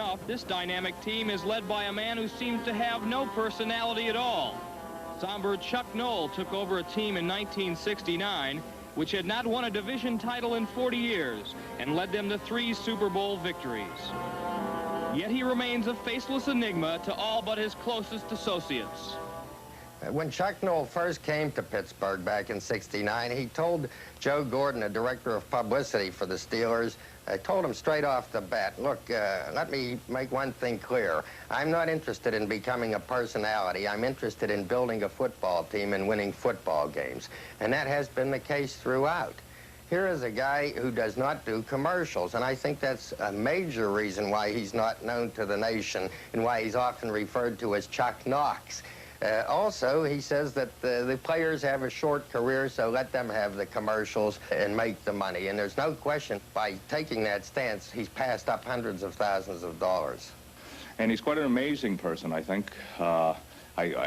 South, this dynamic team is led by a man who seems to have no personality at all. Somber Chuck Noll took over a team in 1969, which had not won a division title in 40 years, and led them to 3 Super Bowl victories. Yet he remains a faceless enigma to all but his closest associates. When Chuck Noll first came to Pittsburgh back in '69, he told Joe Gordon, the director of publicity for the Steelers, told him straight off the bat, look, let me make one thing clear. I'm not interested in becoming a personality. I'm interested in building a football team and winning football games. And that has been the case throughout. Here is a guy who does not do commercials, and I think that's a major reason why he's not known to the nation and why he's often referred to as Chuck Knox. Also, he says that the players have a short career, so let them have the commercials and make the money. And there's no question, by taking that stance, he's passed up hundreds of thousands of dollars. And he's quite an amazing person, I think. I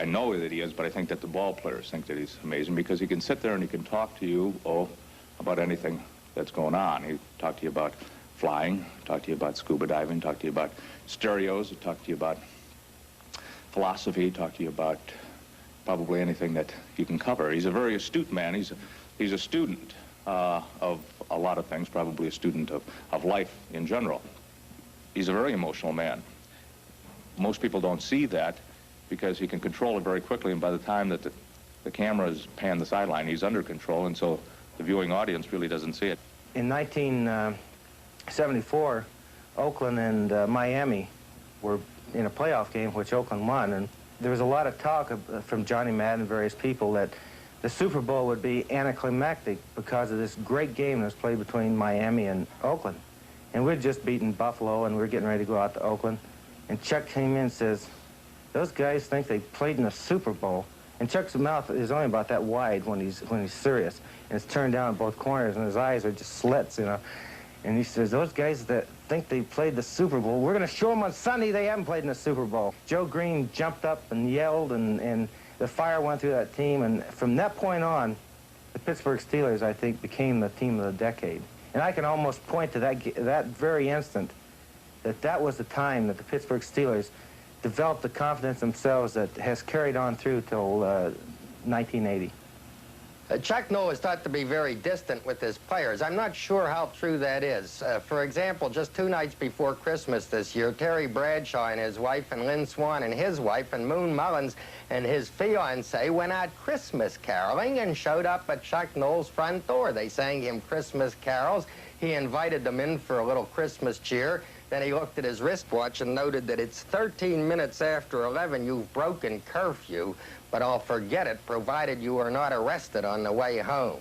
know that he is, but I think that the ball players think that he's amazing because he can sit there and he can talk to you, about anything that's going on. He talk to you about flying, talk to you about scuba diving, talk to you about stereos, talk to you about philosophy, talk to you about probably anything that you can cover. He's a very astute man. He's a student of a lot of things, probably a student of life in general. He's a very emotional man. Most people don't see that because he can control it very quickly, and by the time that the cameras pan the sideline, he's under control, and so the viewing audience really doesn't see it. In 1974, Oakland and Miami were in a playoff game, which Oakland won, and there was a lot of talk from Johnny Madden and various people that the Super Bowl would be anticlimactic because of this great game that was played between Miami and Oakland. And we'd just beaten Buffalo, and we were getting ready to go out to Oakland, and Chuck came in and says, those guys think they played in the Super Bowl. And Chuck's mouth is only about that wide when he's serious, and it's turned down at both corners, and his eyes are just slits, you know. And he says, those guys that think they played the Super Bowl, we're going to show them on Sunday they haven't played in the Super Bowl. Joe Green jumped up and yelled, and the fire went through that team. And from that point on, the Pittsburgh Steelers, I think, became the team of the decade. And I can almost point to that very instant, that was the time that the Pittsburgh Steelers developed the confidence themselves that has carried on through till 1980. Chuck Noll is thought to be very distant with his players. I'm not sure how true that is. For example, just 2 nights before Christmas this year, Terry Bradshaw and his wife, and Lynn Swan and his wife, and Moon Mullins and his fiancée went out Christmas caroling and showed up at Chuck Noll's front door. They sang him Christmas carols. He invited them in for a little Christmas cheer. Then he looked at his wristwatch and noted that it's 13 minutes after 11. You've broken curfew, but I'll forget it, provided you are not arrested on the way home.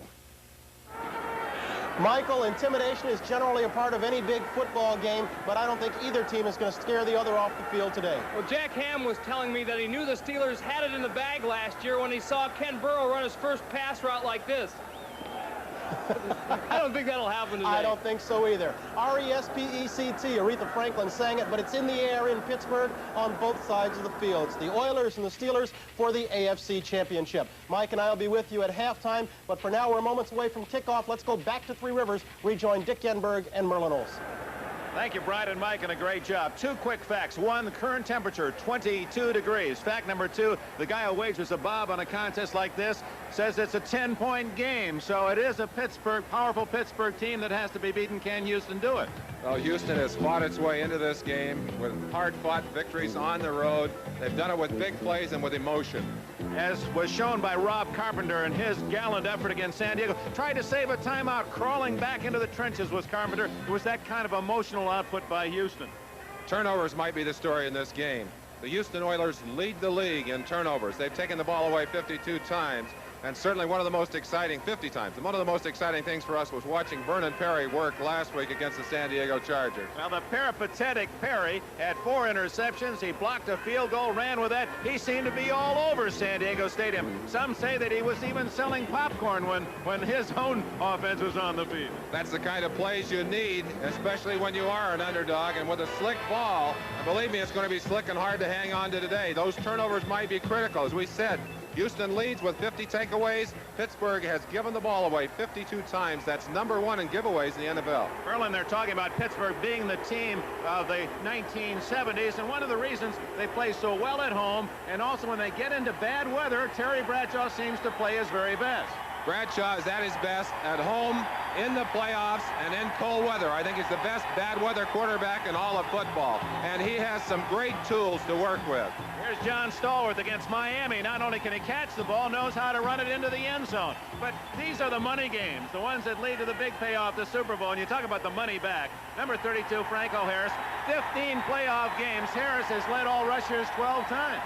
Michael, intimidation is generally a part of any big football game, but I don't think either team is going to scare the other off the field today. Well, Jack Ham was telling me that he knew the Steelers had it in the bag last year when he saw Ken Burrow run his first pass route like this. I don't think that'll happen today. I don't think so either. R-E-S-P-E-C-T, Aretha Franklin sang it, but it's in the air in Pittsburgh on both sides of the field. It's the Oilers and the Steelers for the AFC Championship. Mike and I will be with you at halftime, but for now we're moments away from kickoff. Let's go back to Three Rivers, rejoin Dick Yenberg and Merlin Olsen. Thank you, Brian and Mike, and a great job. 2 quick facts. 1, the current temperature, 22 degrees. Fact number 2, the guy who wagers a bob on a contest like this says it's a 10-point game. So it is a powerful Pittsburgh team that has to be beaten. Can Houston do it? Well, Houston has fought its way into this game with hard-fought victories on the road. They've done it with big plays and with emotion. As was shown by Rob Carpenter in his gallant effort against San Diego. Tried to save a timeout, crawling back into the trenches was Carpenter. It was that kind of emotional output by Houston. Turnovers might be the story in this game. The Houston Oilers lead the league in turnovers. They've taken the ball away 52 times. And certainly one of the most exciting, 50 times, and one of the most exciting things for us was watching Vernon Perry work last week against the San Diego Chargers. Well, the peripatetic Perry had 4 interceptions. He blocked a field goal, ran with that. He seemed to be all over San Diego Stadium. Some say that he was even selling popcorn when his own offense was on the field. That's the kind of plays you need, especially when you are an underdog. And with a slick ball, and believe me, it's going to be slick and hard to hang on to today. Those turnovers might be critical. As we said, Houston leads with 50 takeaways. Pittsburgh has given the ball away 52 times. That's #1 in giveaways in the NFL. Merlin, they're talking about Pittsburgh being the team of the 1970s, and one of the reasons they play so well at home, and also when they get into bad weather, Terry Bradshaw seems to play his very best. Bradshaw is at his best at home, in the playoffs, and in cold weather. I think he's the best bad weather quarterback in all of football, and he has some great tools to work with. Here's John Stallworth against Miami. Not only can he catch the ball, knows how to run it into the end zone. But these are the money games, the ones that lead to the big payoff, the Super Bowl. And you talk about the money back. Number 32, Franco Harris, 15 playoff games. Harris has led all rushers 12 times.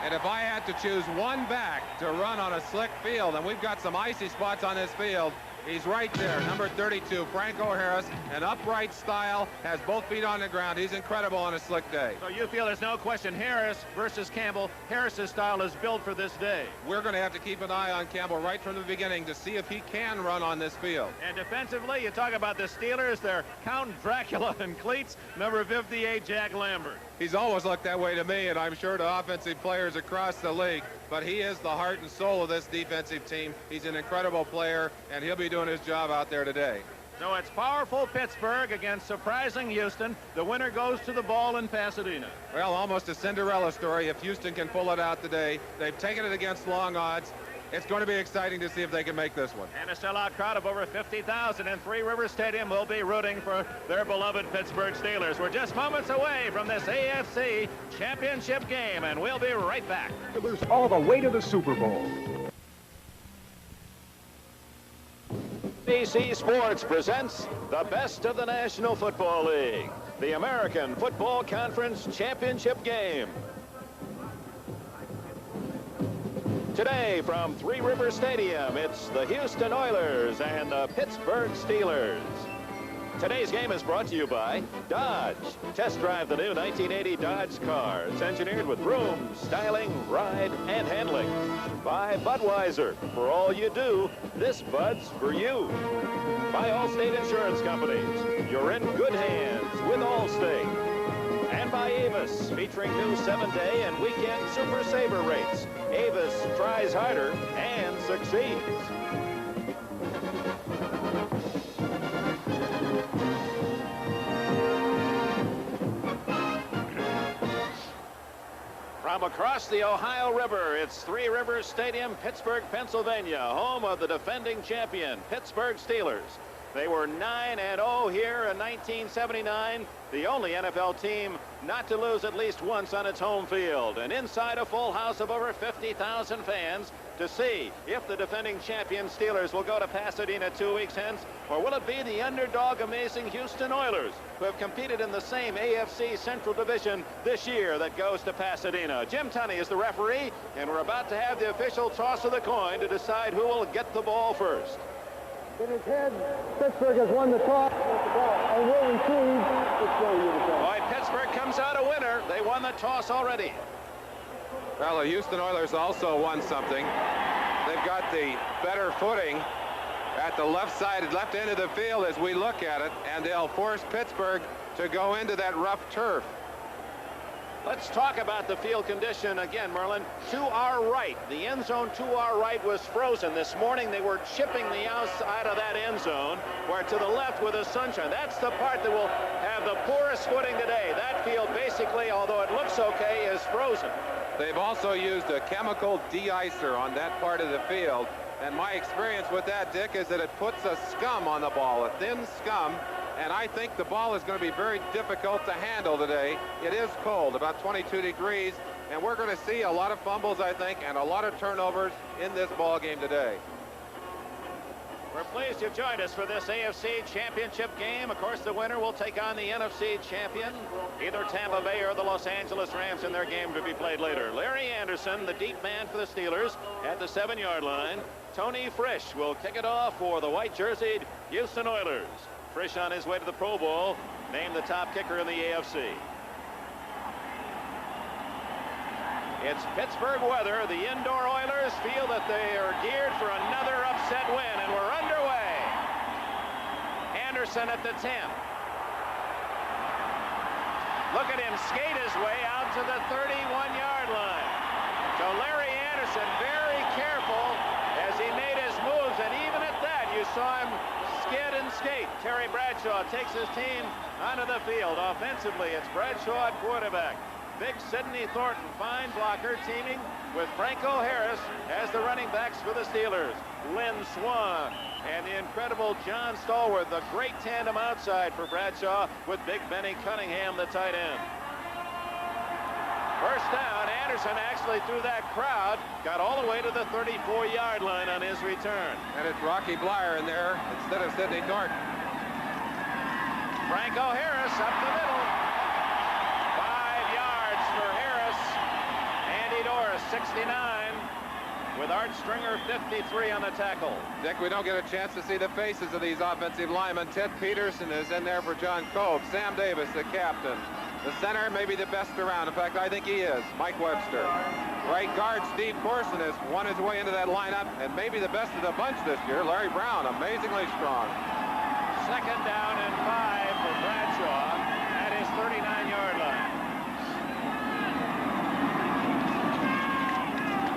And if I had to choose one back to run on a slick field, and we've got some icy spots on this field, he's right there, number 32, Franco Harris, an upright style, has both feet on the ground. He's incredible on a slick day. So you feel there's no question Harris versus Campbell. Harris's style is built for this day. We're going to have to keep an eye on Campbell right from the beginning to see if he can run on this field. And defensively, you talk about the Steelers, they're Count Dracula and cleats, number 58, Jack Lambert. He's always looked that way to me, and I'm sure to offensive players across the league. But he is the heart and soul of this defensive team. He's an incredible player, and he'll be doing his job out there today. So it's powerful Pittsburgh against surprising Houston. The winner goes to the ball in Pasadena. Well, almost a Cinderella story if Houston can pull it out today. They've taken it against long odds. It's going to be exciting to see if they can make this one. And a sellout crowd of over 50,000 in Three Rivers Stadium will be rooting for their beloved Pittsburgh Steelers. We're just moments away from this AFC championship game, and we'll be right back. All the way to the Super Bowl. NBC Sports presents the best of the National Football League, the American Football Conference Championship game. Today from Three Rivers Stadium, it's the Houston Oilers and the Pittsburgh Steelers. Today's game is brought to you by Dodge. Test drive the new 1980 Dodge car. It's engineered with room, styling, ride, and handling. By Budweiser. For all you do, this Bud's for you. By Allstate Insurance Companies. You're in good hands with Allstate. And by Avis, featuring new 7-day and weekend Super Saver rates. Avis tries harder and succeeds. From across the Ohio River, it's Three Rivers Stadium, Pittsburgh, Pennsylvania, home of the defending champion, Pittsburgh Steelers. They were 9-0 here in 1979, the only NFL team not to lose at least once on its home field. And inside a full house of over 50,000 fans to see if the defending champion Steelers will go to Pasadena 2 weeks hence, or will it be the underdog amazing Houston Oilers, who have competed in the same AFC Central Division this year, that goes to Pasadena. Jim Tunney is the referee, and we're about to have the official toss of the coin to decide who will get the ball first. In his head, Pittsburgh has won the toss and will receive. Boy, Pittsburgh comes out a winner. They won the toss already. Well, the Houston Oilers also won something. They've got the better footing at the left side, left end of the field as we look at it, and they'll force Pittsburgh to go into that rough turf. Let's talk about the field condition again, Merlin. To our right, the end zone to our right was frozen. This morning they were chipping the outside of that end zone, where to the left with the sunshine. That's the part that will have the poorest footing today. That field basically, although it looks okay, is frozen. They've also used a chemical de-icer on that part of the field. And my experience with that, Dick, is that it puts a scum on the ball, a thin scum. And I think the ball is going to be very difficult to handle today. It is cold, about 22 degrees, and we're going to see a lot of fumbles, I think, and a lot of turnovers in this ball game today. We're pleased you've joined us for this AFC Championship game. Of course, the winner will take on the NFC champion, either Tampa Bay or the Los Angeles Rams, in their game to be played later. Larry Anderson, the deep man for the Steelers, at the 7-yard line. Tony Frisch will kick it off for the white-jerseyed Houston Oilers. Frisch on his way to the Pro Bowl, named the top kicker in the AFC. It's Pittsburgh weather. The indoor Oilers feel that they are geared for another upset win, and we're underway. Anderson at the 10. Look at him skate his way out to the 31-yard line. So Larry Anderson very careful as he made his moves, and even at that, you saw him skid and skate. Terry Bradshaw takes his team onto the field. Offensively, it's Bradshaw at quarterback. Big Sidney Thornton, fine blocker, teaming with Franco Harris as the running backs for the Steelers. Lynn Swan and the incredible John Stallworth, the great tandem outside for Bradshaw with Big Benny Cunningham, the tight end. First down, Anderson actually through that crowd got all the way to the 34-yard line on his return. And it's Rocky Blyer in there instead of Sidney Thornton. Franco Harris up the middle. 5 yards for Harris. Andy Doris, 69, with Art Stringer, 53 on the tackle. Dick, we don't get a chance to see the faces of these offensive linemen. Ted Peterson is in there for John Cove. Sam Davis, the captain. The center may be the best around. In fact, I think he is. Mike Webster. Right guard Steve Corson has won his way into that lineup, and maybe the best of the bunch this year. Larry Brown, amazingly strong. Second down and 5 for Bradshaw at his 39-yard line.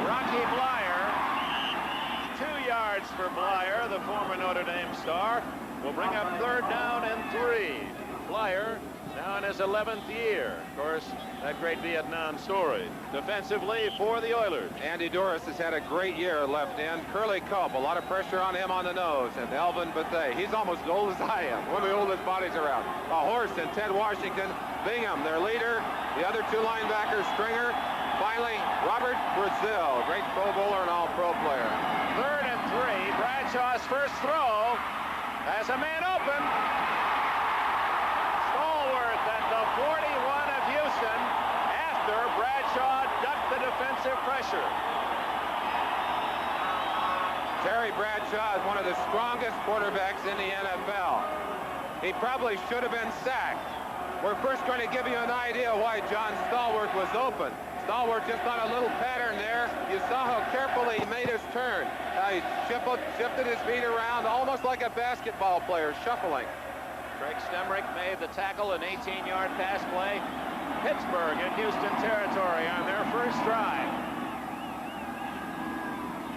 Rocky Blyer, 2 yards for Blyer, the former Notre Dame star, will bring up third down and 3. Blyer now in his 11th year. Of course, that great Vietnam story. Defensively for the Oilers. Andy Doris has had a great year at left end. Curly Culp, a lot of pressure on him on the nose. And Elvin Bethea, he's almost as old as I am. One of the oldest bodies around. A horse and Ted Washington. Bingham, their leader. The other 2 linebackers, Stringer. Finally, Robert Brazil, great Pro Bowler and all-pro player. Third and 3. Bradshaw's first throw has a man open. Stallworth at the 41 of Houston after Bradshaw ducked the defensive pressure. Terry Bradshaw is one of the strongest quarterbacks in the NFL. He probably should have been sacked. We're first going to give you an idea why John Stallworth was open. Stallworth just on a little pattern there. You saw how carefully he made his turn. He shifted his feet around almost like a basketball player, shuffling. Greg Stemrick made the tackle, an 18-yard pass play. Pittsburgh in Houston territory on their first drive.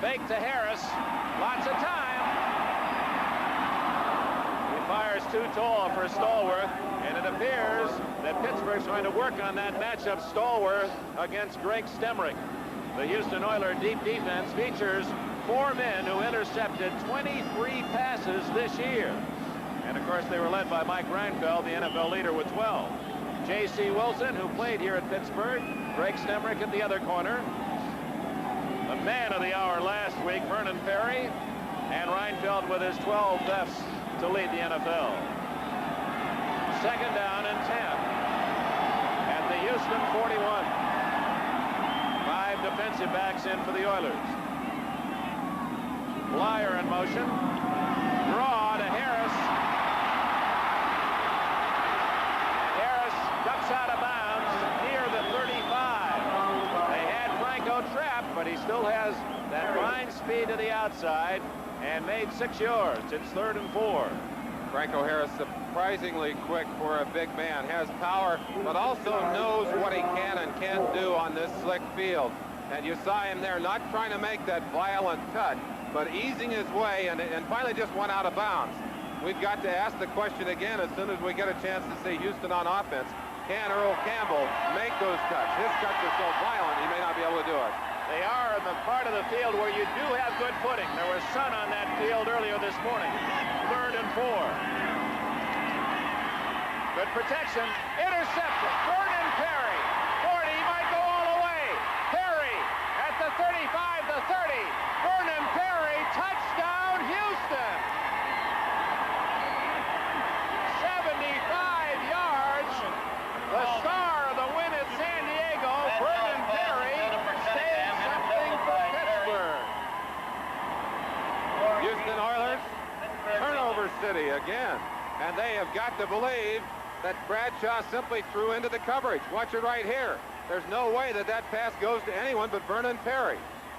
Fake to Harris. Lots of time. He fires too tall for Stallworth, and it appears that Pittsburgh's going to work on that matchup, Stallworth against Greg Stemrick. The Houston Oilers deep defense features 4 men who intercepted 23 passes this year. And, of course, they were led by Mike Reinfeld, the NFL leader, with 12. J.C. Wilson, who played here at Pittsburgh. Greg Stemrick at the other corner. The man of the hour last week, Vernon Perry. And Reinfeld with his 12 thefts to lead the NFL. Second down and 10. At the Houston 41. 5 defensive backs in for the Oilers. Blyer in motion. Draw to Harris. Out of bounds near the 35. They had Franco trapped, but he still has that fine speed to the outside and made 6 yards. It's 3rd and 4. Franco Harris, surprisingly quick for a big man, has power, but also knows what he can and can't do on this slick field. And you saw him there not trying to make that violent cut, but easing his way and finally just went out of bounds. We've got to ask the question again as soon as we get a chance to see Houston on offense. Can Earl Campbell make those cuts? His cuts are so violent, he may not be able to do it. They are in the part of the field where you do have good footing. There was sun on that field earlier this morning. 3rd and 4. Good protection. Intercepted. Vernon Perry. 40. He might go all the way. Perry at the 35, the 30. Vernon Perry. Touchdown, Houston. 75 yards. The star of the win at San Diego, Vernon Perry, saying something for Pittsburgh. Houston Oilers, turnover city again. And they have got to believe that Bradshaw simply threw into the coverage. Watch it right here. There's no way that that pass goes to anyone but Vernon Perry.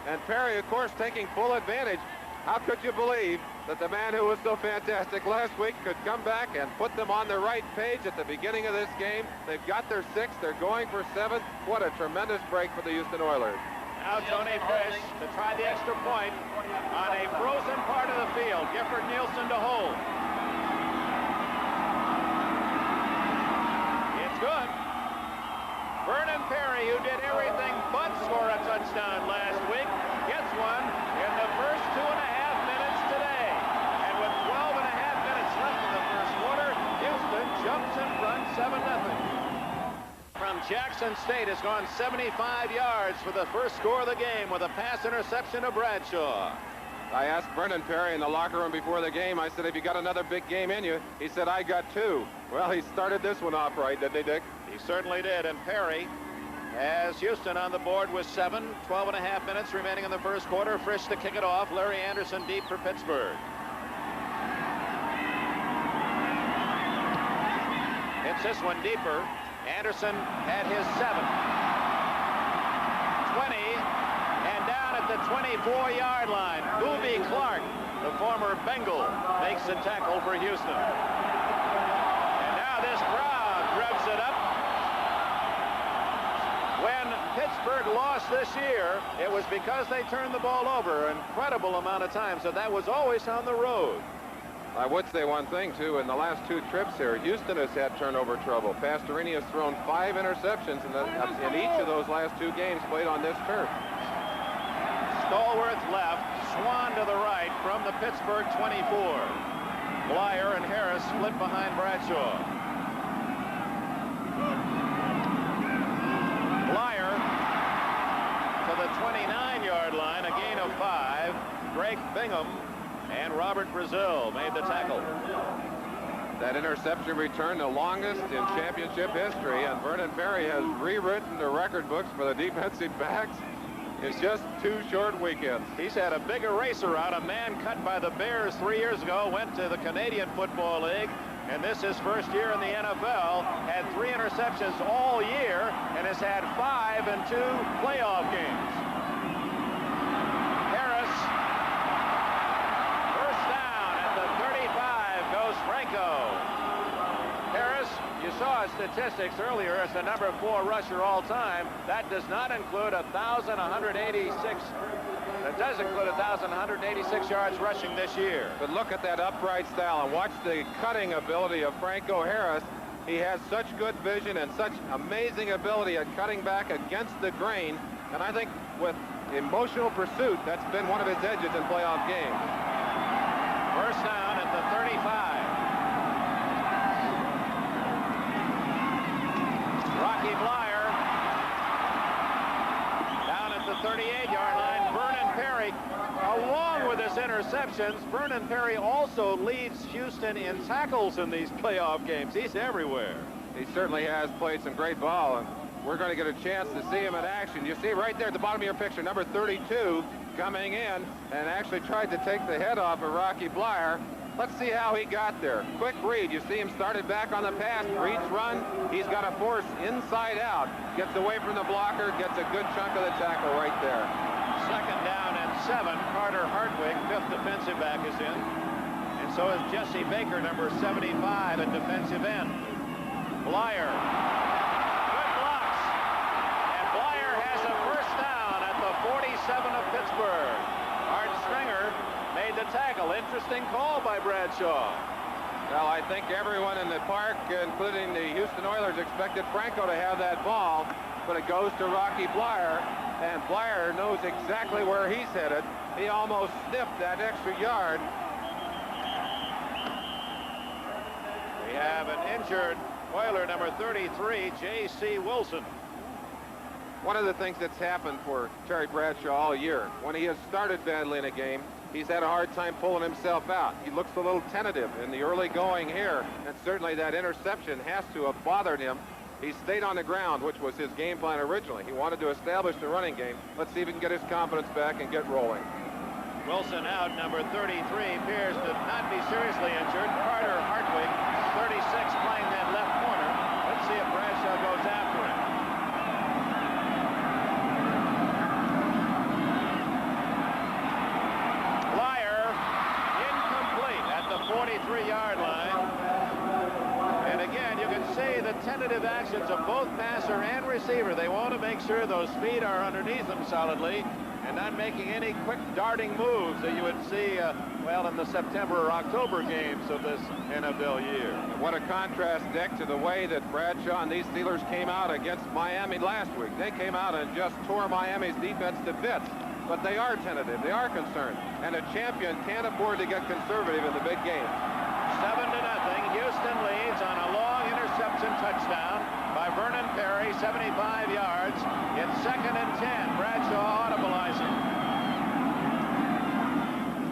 And Perry, of course, taking full advantage. How could you believe that the man who was so fantastic last week could come back and put them on the right page at the beginning of this game? They've got their 6th. They're going for 7th. What a tremendous break for the Houston Oilers. Now Tony Frisch to try the extra point on a frozen part of the field. Gifford Nielsen to hold. It's good. Vernon Perry, who did everything but score a touchdown last week, gets one in the first 2.5 minutes today. And with 12.5 minutes left in the first quarter, Houston jumps in front 7-0. From Jackson State has gone 75 yards for the first score of the game with a pass interception to Bradshaw. I asked Vernon Perry in the locker room before the game, I said, have you got another big game in you? He said, I got 2. Well, he started this one off right, didn't he, Dick? He certainly did, and Perry has Houston on the board with 12.5 minutes remaining in the first quarter. Frisch to kick it off. Larry Anderson deep for Pittsburgh. Hits this one deeper. Anderson had his 7. 20, and down at the 24-yard line. Boobie Clark, the former Bengal, makes the tackle for Houston. And now this crowd revs it up. When Pittsburgh lost this year, it was because they turned the ball over an incredible amount of times, so that was always on the road. I would say one thing, too. In the last 2 trips here, Houston has had turnover trouble. Pastorini has thrown 5 interceptions in each of those last 2 games played on this turf. Stallworth left, Swan to the right from the Pittsburgh 24. Blyer and Harris split behind Bradshaw. Blyer to the 29-yard line, a gain of 5. Drake Bingham and Robert Brazil made the tackle. That interception return, the longest in championship history, and Vernon Perry has rewritten the record books for the defensive backs. It's just 2 short weekends. He's had a big eraser out. A man cut by the Bears 3 years ago went to the Canadian Football League, and this is first year in the NFL. Had 3 interceptions all year and has had 5 in 2 playoff games. Harris, first down at the 35 goes Franco. Harris, you saw his statistics earlier as the number 4 rusher all time. That does not include 1,186. That does include 1,186 yards rushing this year. But look at that upright style and watch the cutting ability of Franco Harris. He has such good vision and such amazing ability at cutting back against the grain. And I think with emotional pursuit, that's been one of his edges in playoff games. First down at the 35. Rocky Blyer down at the 38-yard line. Vernon Perry, along with his interceptions, Vernon Perry also leads Houston in tackles in these playoff games. He's everywhere. He certainly has played some great ball, and we're going to get a chance to see him in action. You see right there at the bottom of your picture, number 32 coming in and actually tried to take the head off of Rocky Blyer. Let's see how he got there. Quick read. You see him started back on the pass. Reach run. He's got a force inside out. Gets away from the blocker. Gets a good chunk of the tackle right there. Second down and 7. Carter Hartwig, 5th defensive back, is in. And so is Jesse Baker, number 75 at defensive end. Blyer. Good blocks. And Blyer has a first down at the 47 of Pittsburgh. Art Stringer made the tackle. Interesting call by Bradshaw. Well, I think everyone in the park, including the Houston Oilers, expected Franco to have that ball, but it goes to Rocky Blyer, and Blyer knows exactly where he's headed. He almost sniffed that extra yard. We have an injured Oiler, number 33, J.C. Wilson. One of the things that's happened for Terry Bradshaw all year, when he has started badly in a game, he's had a hard time pulling himself out. He looks a little tentative in the early going here, and certainly that interception has to have bothered him. He stayed on the ground, which was his game plan originally. He wanted to establish the running game. Let's see if he can get his confidence back and get rolling. Wilson out, number 33, appears to not be seriously injured. Carter Hartwig, 36, playing that left corner. Let's see if Bradshaw goes after him. Blyer, incomplete at the 43-yard line. And again, you can see the tentative actions of both passer and receiver. They want to make sure those feet are underneath them solidly and not making any quick darting moves that you would see, well, in the September or October games of this NFL year. What a contrast, Dick, to the way that Bradshaw and these Steelers came out against Miami last week. They came out and just tore Miami's defense to bits. But they are tentative. They are concerned. And a champion can't afford to get conservative in the big game. 7-0. Houston leads on a long interception touchdown by Vernon Perry, 75 yards. It's 2nd and 10. Bradshaw audibilizing.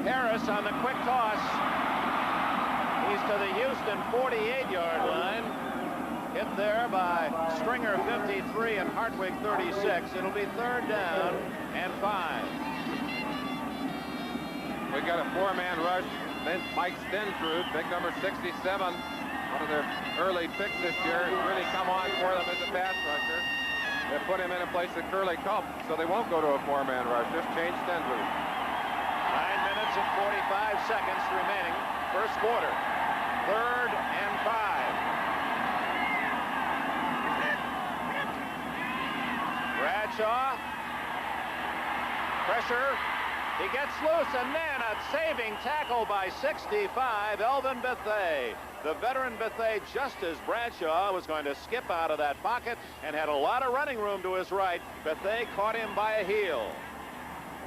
Harris on the quick toss. He's to the Houston 48-yard line. Hit there by Stringer, 53, and Hartwig, 36. It'll be 3rd down and 5. We got a 4-man rush. Then Mike Stensrud, pick number 67, one of their early picks this year, really come on for them as a pass rusher. They put him in a place of Curly Culp, so they won't go to a 4-man rush. Just change Stensrud. 9 minutes and 45 seconds remaining. First quarter. 3rd and 5. Bradshaw. Pressure. He gets loose, and then a saving tackle by 65, Elvin Bethea. The veteran Bethea, just as Bradshaw was going to skip out of that pocket and had a lot of running room to his right, Bethea caught him by a heel.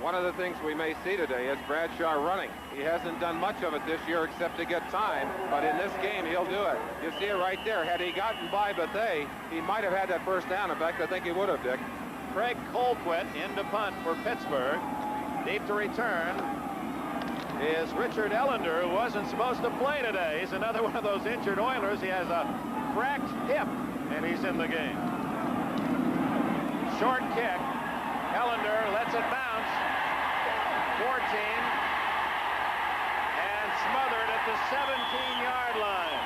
One of the things we may see today is Bradshaw running. He hasn't done much of it this year except to get time, but in this game, he'll do it. You see it right there. Had he gotten by Bethea, he might have had that first down. In fact, I think he would have, Dick. Craig Colquitt in to punt for Pittsburgh. Deep to return is Richard Ellender, who wasn't supposed to play today. He's another one of those injured Oilers. He has a cracked hip, and he's in the game. Short kick. Ellender lets it bounce. 14. And smothered at the 17-yard line.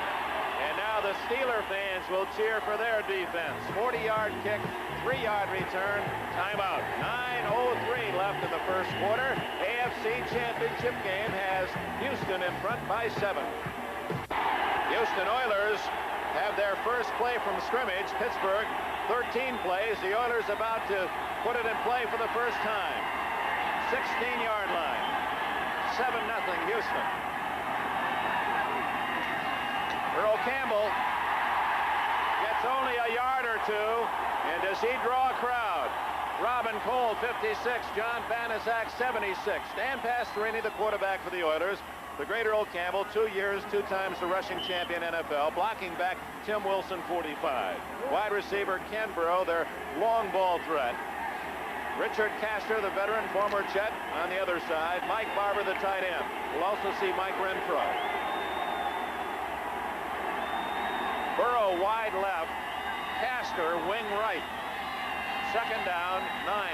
And now the Steeler fans will cheer for their defense. 40-yard kick, 3-yard return, timeout. 9:03 left in the first quarter. AFC Championship game has Houston in front by 7. Houston Oilers have their first play from scrimmage. Pittsburgh, 13 plays. The Oilers about to put it in play for the first time. 16-yard line. 7-0 Houston. Earl Campbell gets only a yard or two, and does he draw a crowd? Robin Cole, 56. John Banaszak, 76. Dan Pastorini, the quarterback for the Oilers. The great Earl Campbell, 2 years, 2 times the rushing champion NFL. Blocking back Tim Wilson, 45. Wide receiver Ken Burrow, their long ball threat. Richard Castor, the veteran, former Chet, on the other side. Mike Barber, the tight end. We'll also see Mike Renfro. Burrow wide left. Castor wing right. 2nd down, 9.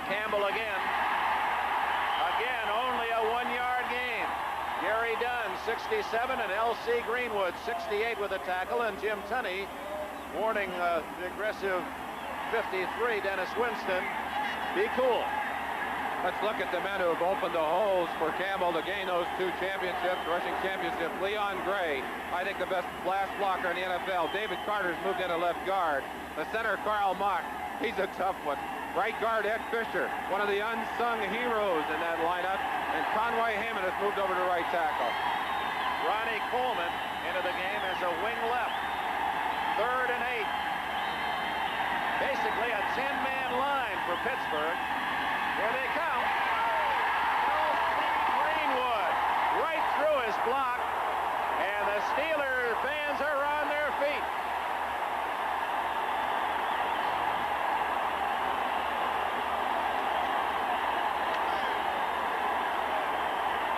Campbell again. Again, only a 1-yard gain. Gary Dunn, 67, and L.C. Greenwood, 68 with a tackle, and Jim Tunney warning the aggressive 53, Dennis Winston, be cool. Let's look at the men who have opened the holes for Campbell to gain those 2 championships, rushing championships. Leon Gray, I think the best blast blocker in the NFL. David Carter's moved into left guard. The center, Karl Mock, he's a tough one. Right guard, Ed Fisher, one of the unsung heroes in that lineup. And Conway Hayman has moved over to right tackle. Ronnie Coleman into the game as a wing left. 3rd and 8. Basically a 10-man line for Pittsburgh. Here they come. Greenwood right through his block, and the Steeler fans are on their feet.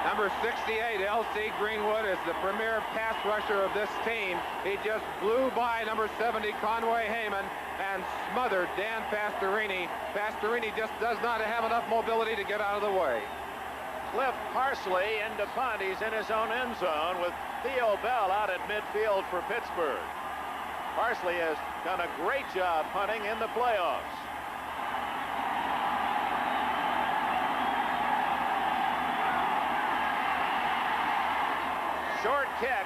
Number 68, L.C. Greenwood, is the premier pass rusher of this team. He just blew by number 70, Conway Hayman, and smothered Dan Pastorini. Pastorini just does not have enough mobility to get out of the way. Cliff Parsley into punt. He's in his own end zone with Theo Bell out at midfield for Pittsburgh. Parsley has done a great job punting in the playoffs. Short kick.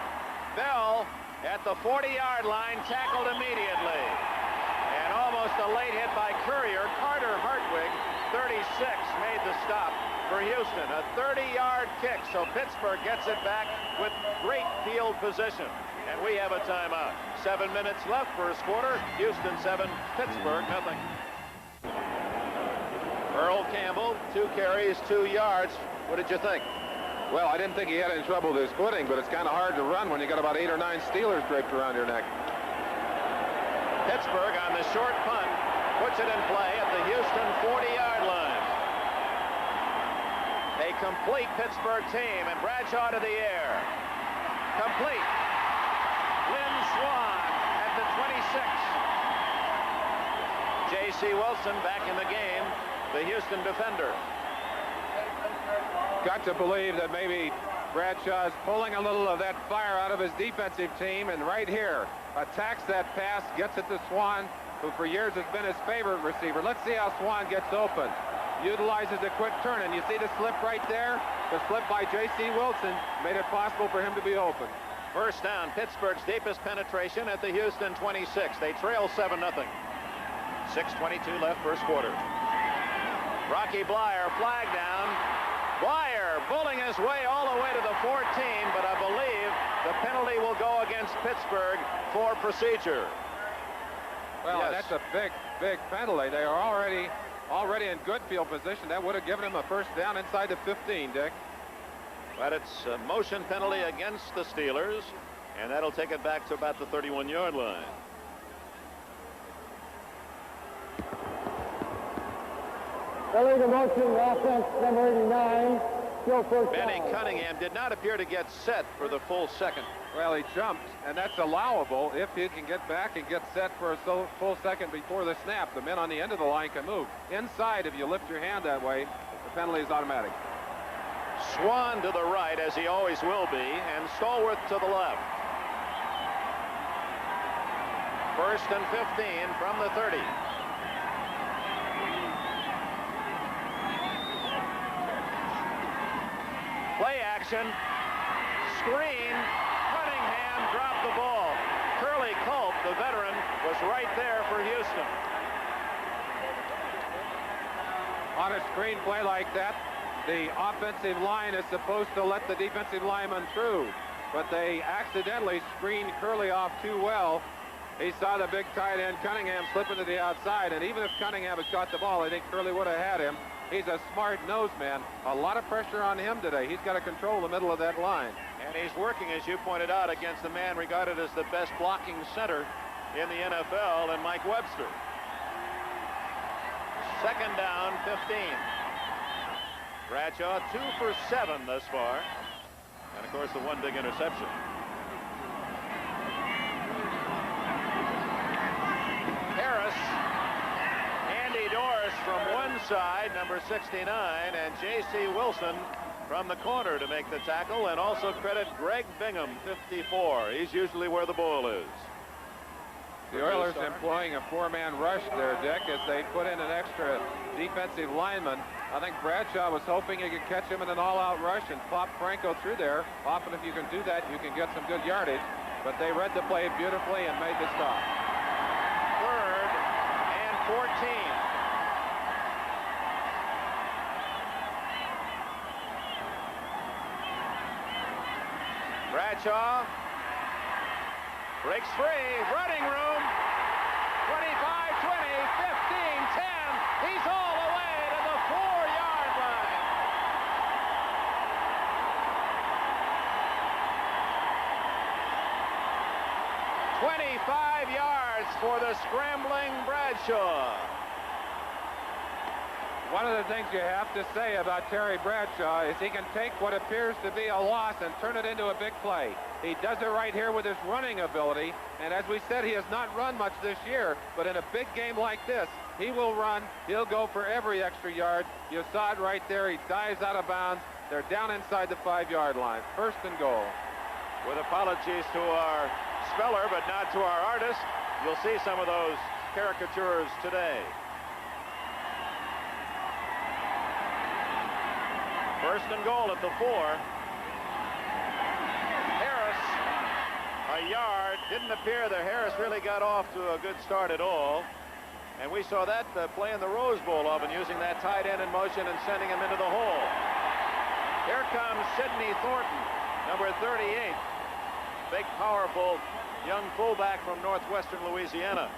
Bell at the 40-yard line, tackled immediately. And almost a late hit by Courier. Carter Hartwig, 36, made the stop for Houston. A 30-yard kick, so Pittsburgh gets it back with great field position. And we have a timeout. 7 minutes left, first quarter. Houston 7, Pittsburgh nothing. Earl Campbell, 2 carries, 2 yards. What did you think? Well, I didn't think he had any trouble with his footing, but it's kind of hard to run when you got about 8 or 9 Steelers draped around your neck. Pittsburgh on the short punt puts it in play at the Houston 40-yard line. A complete Pittsburgh team, and Bradshaw to the air. Complete. Lynn Swann at the 26. J.C. Wilson back in the game, the Houston defender. Got to believe that maybe Bradshaw's pulling a little of that fire out of his defensive team, and right here attacks that pass, gets it to Swann, who for years has been his favorite receiver. Let's see how Swann gets open. Utilizes a quick turn, and you see the slip right there? The slip by J.C. Wilson made it possible for him to be open. First down, Pittsburgh's deepest penetration at the Houston 26. They trail 7-0. 6:22 left, first quarter. Rocky Blyer, flag down. Blyer bulling his way all the way to the 14, but I believe the penalty will go against Pittsburgh for procedure. Well, yes. That's a big, big penalty. They are already in good field position. That would have given him a first down inside the 15, Dick. But it's a motion penalty against the Steelers, and that'll take it back to about the 31-yard line. Early the motion, offense number 89, still first Benny down. Cunningham did not appear to get set for the full second. Well, he jumped, and that's allowable if he can get back and get set for a full second before the snap. The men on the end of the line can move. Inside, if you lift your hand that way, the penalty is automatic. Swann to the right, as he always will be, and Stallworth to the left. First and 15 from the 30. Play action. Screen. Cunningham dropped the ball. Curly Culp, the veteran, was right there for Houston. On a screen play like that, the offensive line is supposed to let the defensive lineman through, but they accidentally screened Curly off too well. He saw the big tight end Cunningham slipping to the outside, and even if Cunningham had caught the ball, I think Curly would have had him. He's a smart nose man. A lot of pressure on him today. He's got to control the middle of that line. And he's working, as you pointed out, against the man regarded as the best blocking center in the NFL, and Mike Webster. Second down, 15. Bradshaw 2 for 7 thus far. And, of course, the one big interception. Harris. Andy Doris from one side, number 69, and J.C. Wilson from the corner to make the tackle, and also credit Greg Bingham, 54. He's usually where the ball is. The Oilers employing a 4-man rush there, Dick, as they put in an extra defensive lineman. I think Bradshaw was hoping he could catch him in an all-out rush and pop Franco through there. Often if you can do that, you can get some good yardage. But they read the play beautifully and made the stop. Third and 14. Bradshaw breaks free, running room, 25, 20, 15, 10. He's all the way to the 4-yard line. "25 yards for the scrambling Bradshaw." One of the things you have to say about Terry Bradshaw is he can take what appears to be a loss and turn it into a big play. He does it right here with his running ability, and as we said, he has not run much this year, but in a big game like this, he will run. He'll go for every extra yard. You saw it right there. He dives out of bounds. They're down inside the 5-yard line. First and goal. With apologies to our speller, but not to our artist, you'll see some of those caricatures today. First and goal at the 4. Harris a yard. Didn't appear that Harris really got off to a good start at all. And we saw that play in the Rose Bowl, often using that tight end in motion and sending him into the hole. Here comes Sidney Thornton, number 38. Big, powerful young fullback from northwestern Louisiana.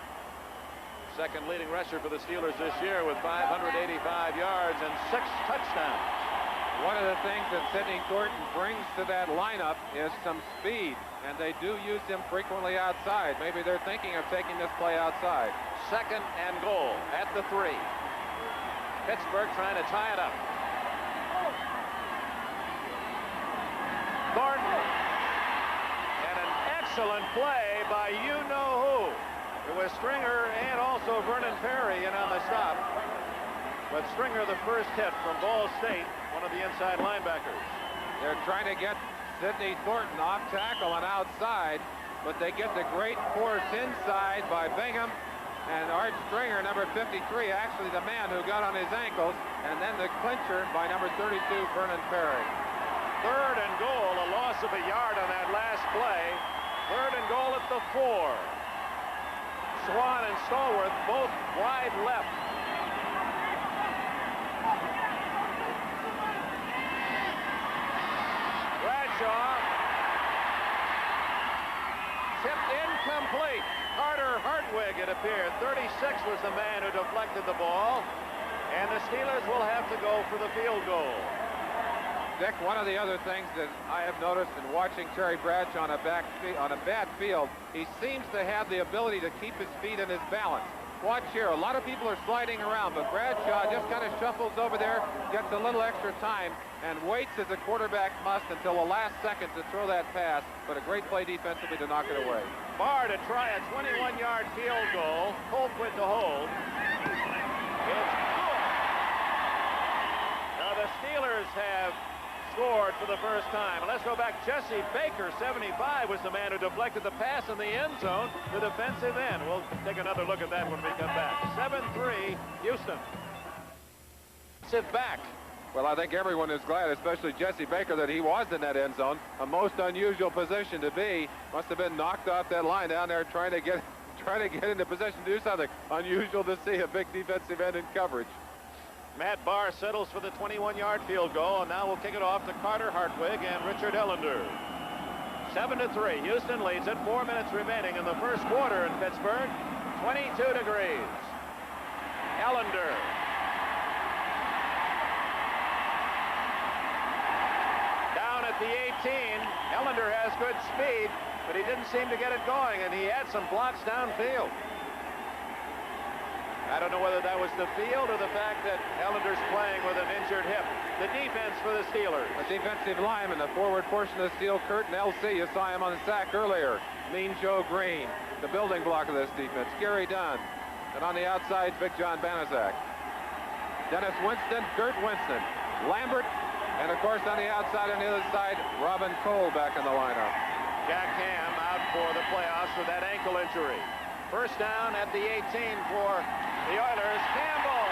Second leading rusher for the Steelers this year with 585 yards and 6 touchdowns. One of the things that Sidney Thornton brings to that lineup is some speed, and they do use him frequently outside. Maybe they're thinking of taking this play outside. Second and goal at the 3. Pittsburgh trying to tie it up. Thornton. And an excellent play by you-know-who. It was Stringer and also Vernon Perry in on the stop. But Stringer the first hit from Ball State, one of the inside linebackers. They're trying to get Sidney Thornton off tackle and outside, but they get the great force inside by Bingham. And Art Stringer, number 53, actually the man who got on his ankles, and then the clincher by number 32, Vernon Perry. Third and goal, a loss of a yard on that last play. Third and goal at the 4. Swan and Stallworth both wide left. Bradshaw tipped incomplete. Carter Hartwig, it appeared. 36 was the man who deflected the ball. And the Steelers will have to go for the field goal. Dick, one of the other things that I have noticed in watching Terry Bradshaw on a bad field, he seems to have the ability to keep his feet and his balance. Watch here, a lot of people are sliding around, but Bradshaw just kind of shuffles over there, gets a little extra time, and waits as a quarterback must until the last second to throw that pass, but a great play defensively to knock it away. Barr to try a 21-yard field goal. Colquitt to hold. It's good. Now the Steelers have scored for the first time. And let's go back. Jesse Baker, 75, was the man who deflected the pass in the end zone, the defensive end. We'll take another look at that when we come back. 7-3, Houston. Sit back. Well, I think everyone is glad, especially Jesse Baker, that he was in that end zone. A most unusual position to be. Must have been knocked off that line down there trying to get into position to do something. Unusual to see a big defensive end in coverage. Matt Barr settles for the 21-yard field goal, and now we'll kick it off to Carter Hartwig and Richard Ellender. 7-3. Houston leads it. 4 minutes remaining in the first quarter in Pittsburgh. 22 degrees. Ellender. Down at the 18. Ellender has good speed, but he didn't seem to get it going, and he had some blocks downfield. I don't know whether that was the field or the fact that Ellender's playing with an injured hip. The defense for the Steelers. The defensive lineman, the forward portion of the steel curtain, LC, you saw him on the sack earlier. Mean Joe Green, the building block of this defense. Gary Dunn. And on the outside, Big John Banaszak. Dennis Winston, Gert Winston. Lambert, and of course on the outside, on the other side, Robin Cole back in the lineup. Jack Ham out for the playoffs with that ankle injury. First down at the 18 for the Oilers. Campbell.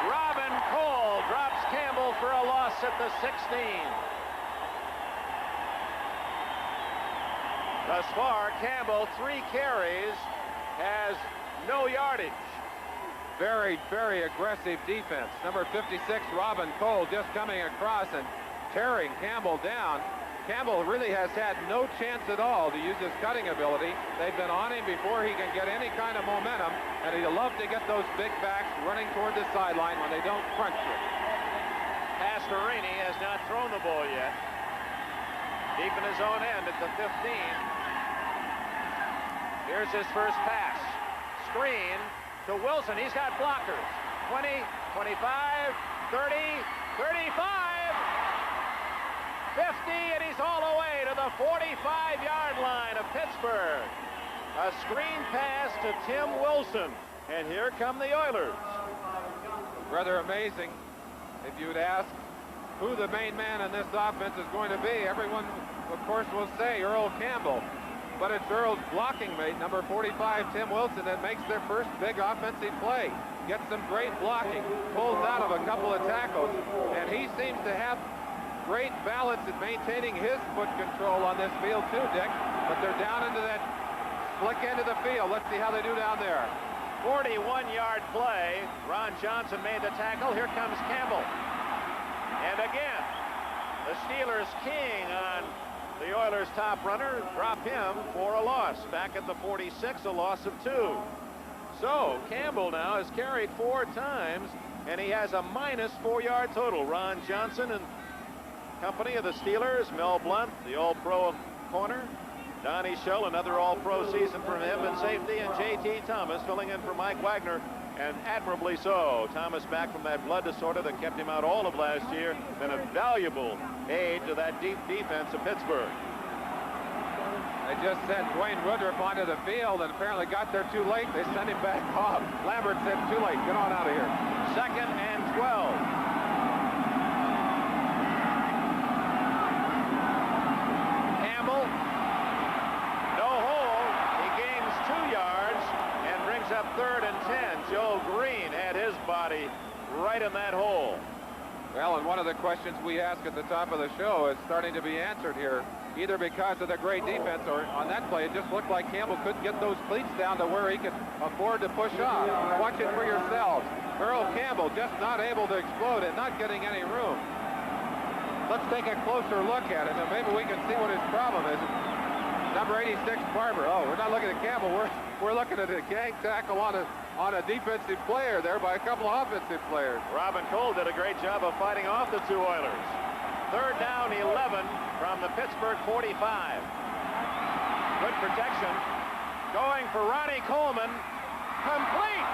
Robin Cole drops Campbell for a loss at the 16. Thus far, Campbell, 3 carries, has no yardage. Very, very aggressive defense. Number 56, Robin Cole, just coming across and tearing Campbell down. Campbell really has had no chance at all to use his cutting ability. They've been on him before he can get any kind of momentum, and he'd love to get those big backs running toward the sideline when they don't crunch it. Pastorini has not thrown the ball yet. Deep in his own end at the 15. Here's his first pass. Screen to Wilson. He's got blockers. 20, 25, 30, 35. 50, and he's all the way to the 45-yard line of Pittsburgh. A screen pass to Tim Wilson, and here come the Oilers. Rather amazing. If you'd ask who the main man in this offense is going to be, everyone, of course, will say Earl Campbell. But it's Earl's blocking mate, number 45, Tim Wilson, that makes their first big offensive play. Gets some great blocking, pulls out of a couple of tackles, and he seems to have great balance in maintaining his foot control on this field too, Dick. But they're down into that slick end of the field. Let's see how they do down there. 41-yard play. Ron Johnson made the tackle. Here comes Campbell. And again, the Steelers king on the Oilers' top runner. Drop him for a loss. Back at the 46, a loss of 2. So Campbell now has carried 4 times, and he has a minus 4-yard total. Ron Johnson and company of the Steelers. Mel Blount, the All-Pro corner. Donnie Shull, another All-Pro season from him in safety, and J.T. Thomas filling in for Mike Wagner, and admirably so. Thomas back from that blood disorder that kept him out all of last year, and a valuable aid to that deep defense of Pittsburgh. They just sent Dwayne Woodruff onto the field and apparently got there too late. They sent him back off. Lambert said, too late, get on out of here. 2nd and 12. Up 3rd and 10. Joe Green had his body right in that hole. Well, and one of the questions we ask at the top of the show is starting to be answered here, either because of the great defense or on that play, it just looked like Campbell couldn't get those cleats down to where he could afford to push off. Watch it for yourselves. Earl Campbell just not able to explode and not getting any room. Let's take a closer look at it, and maybe we can see what his problem is. Number 86, Barber. Oh, we're not looking at Campbell. We're looking at a gang tackle on a defensive player there by a couple of offensive players. Robin Cole did a great job of fighting off the 2 Oilers. 3rd down, 11 from the Pittsburgh 45. Good protection. Going for Ronnie Coleman. Complete.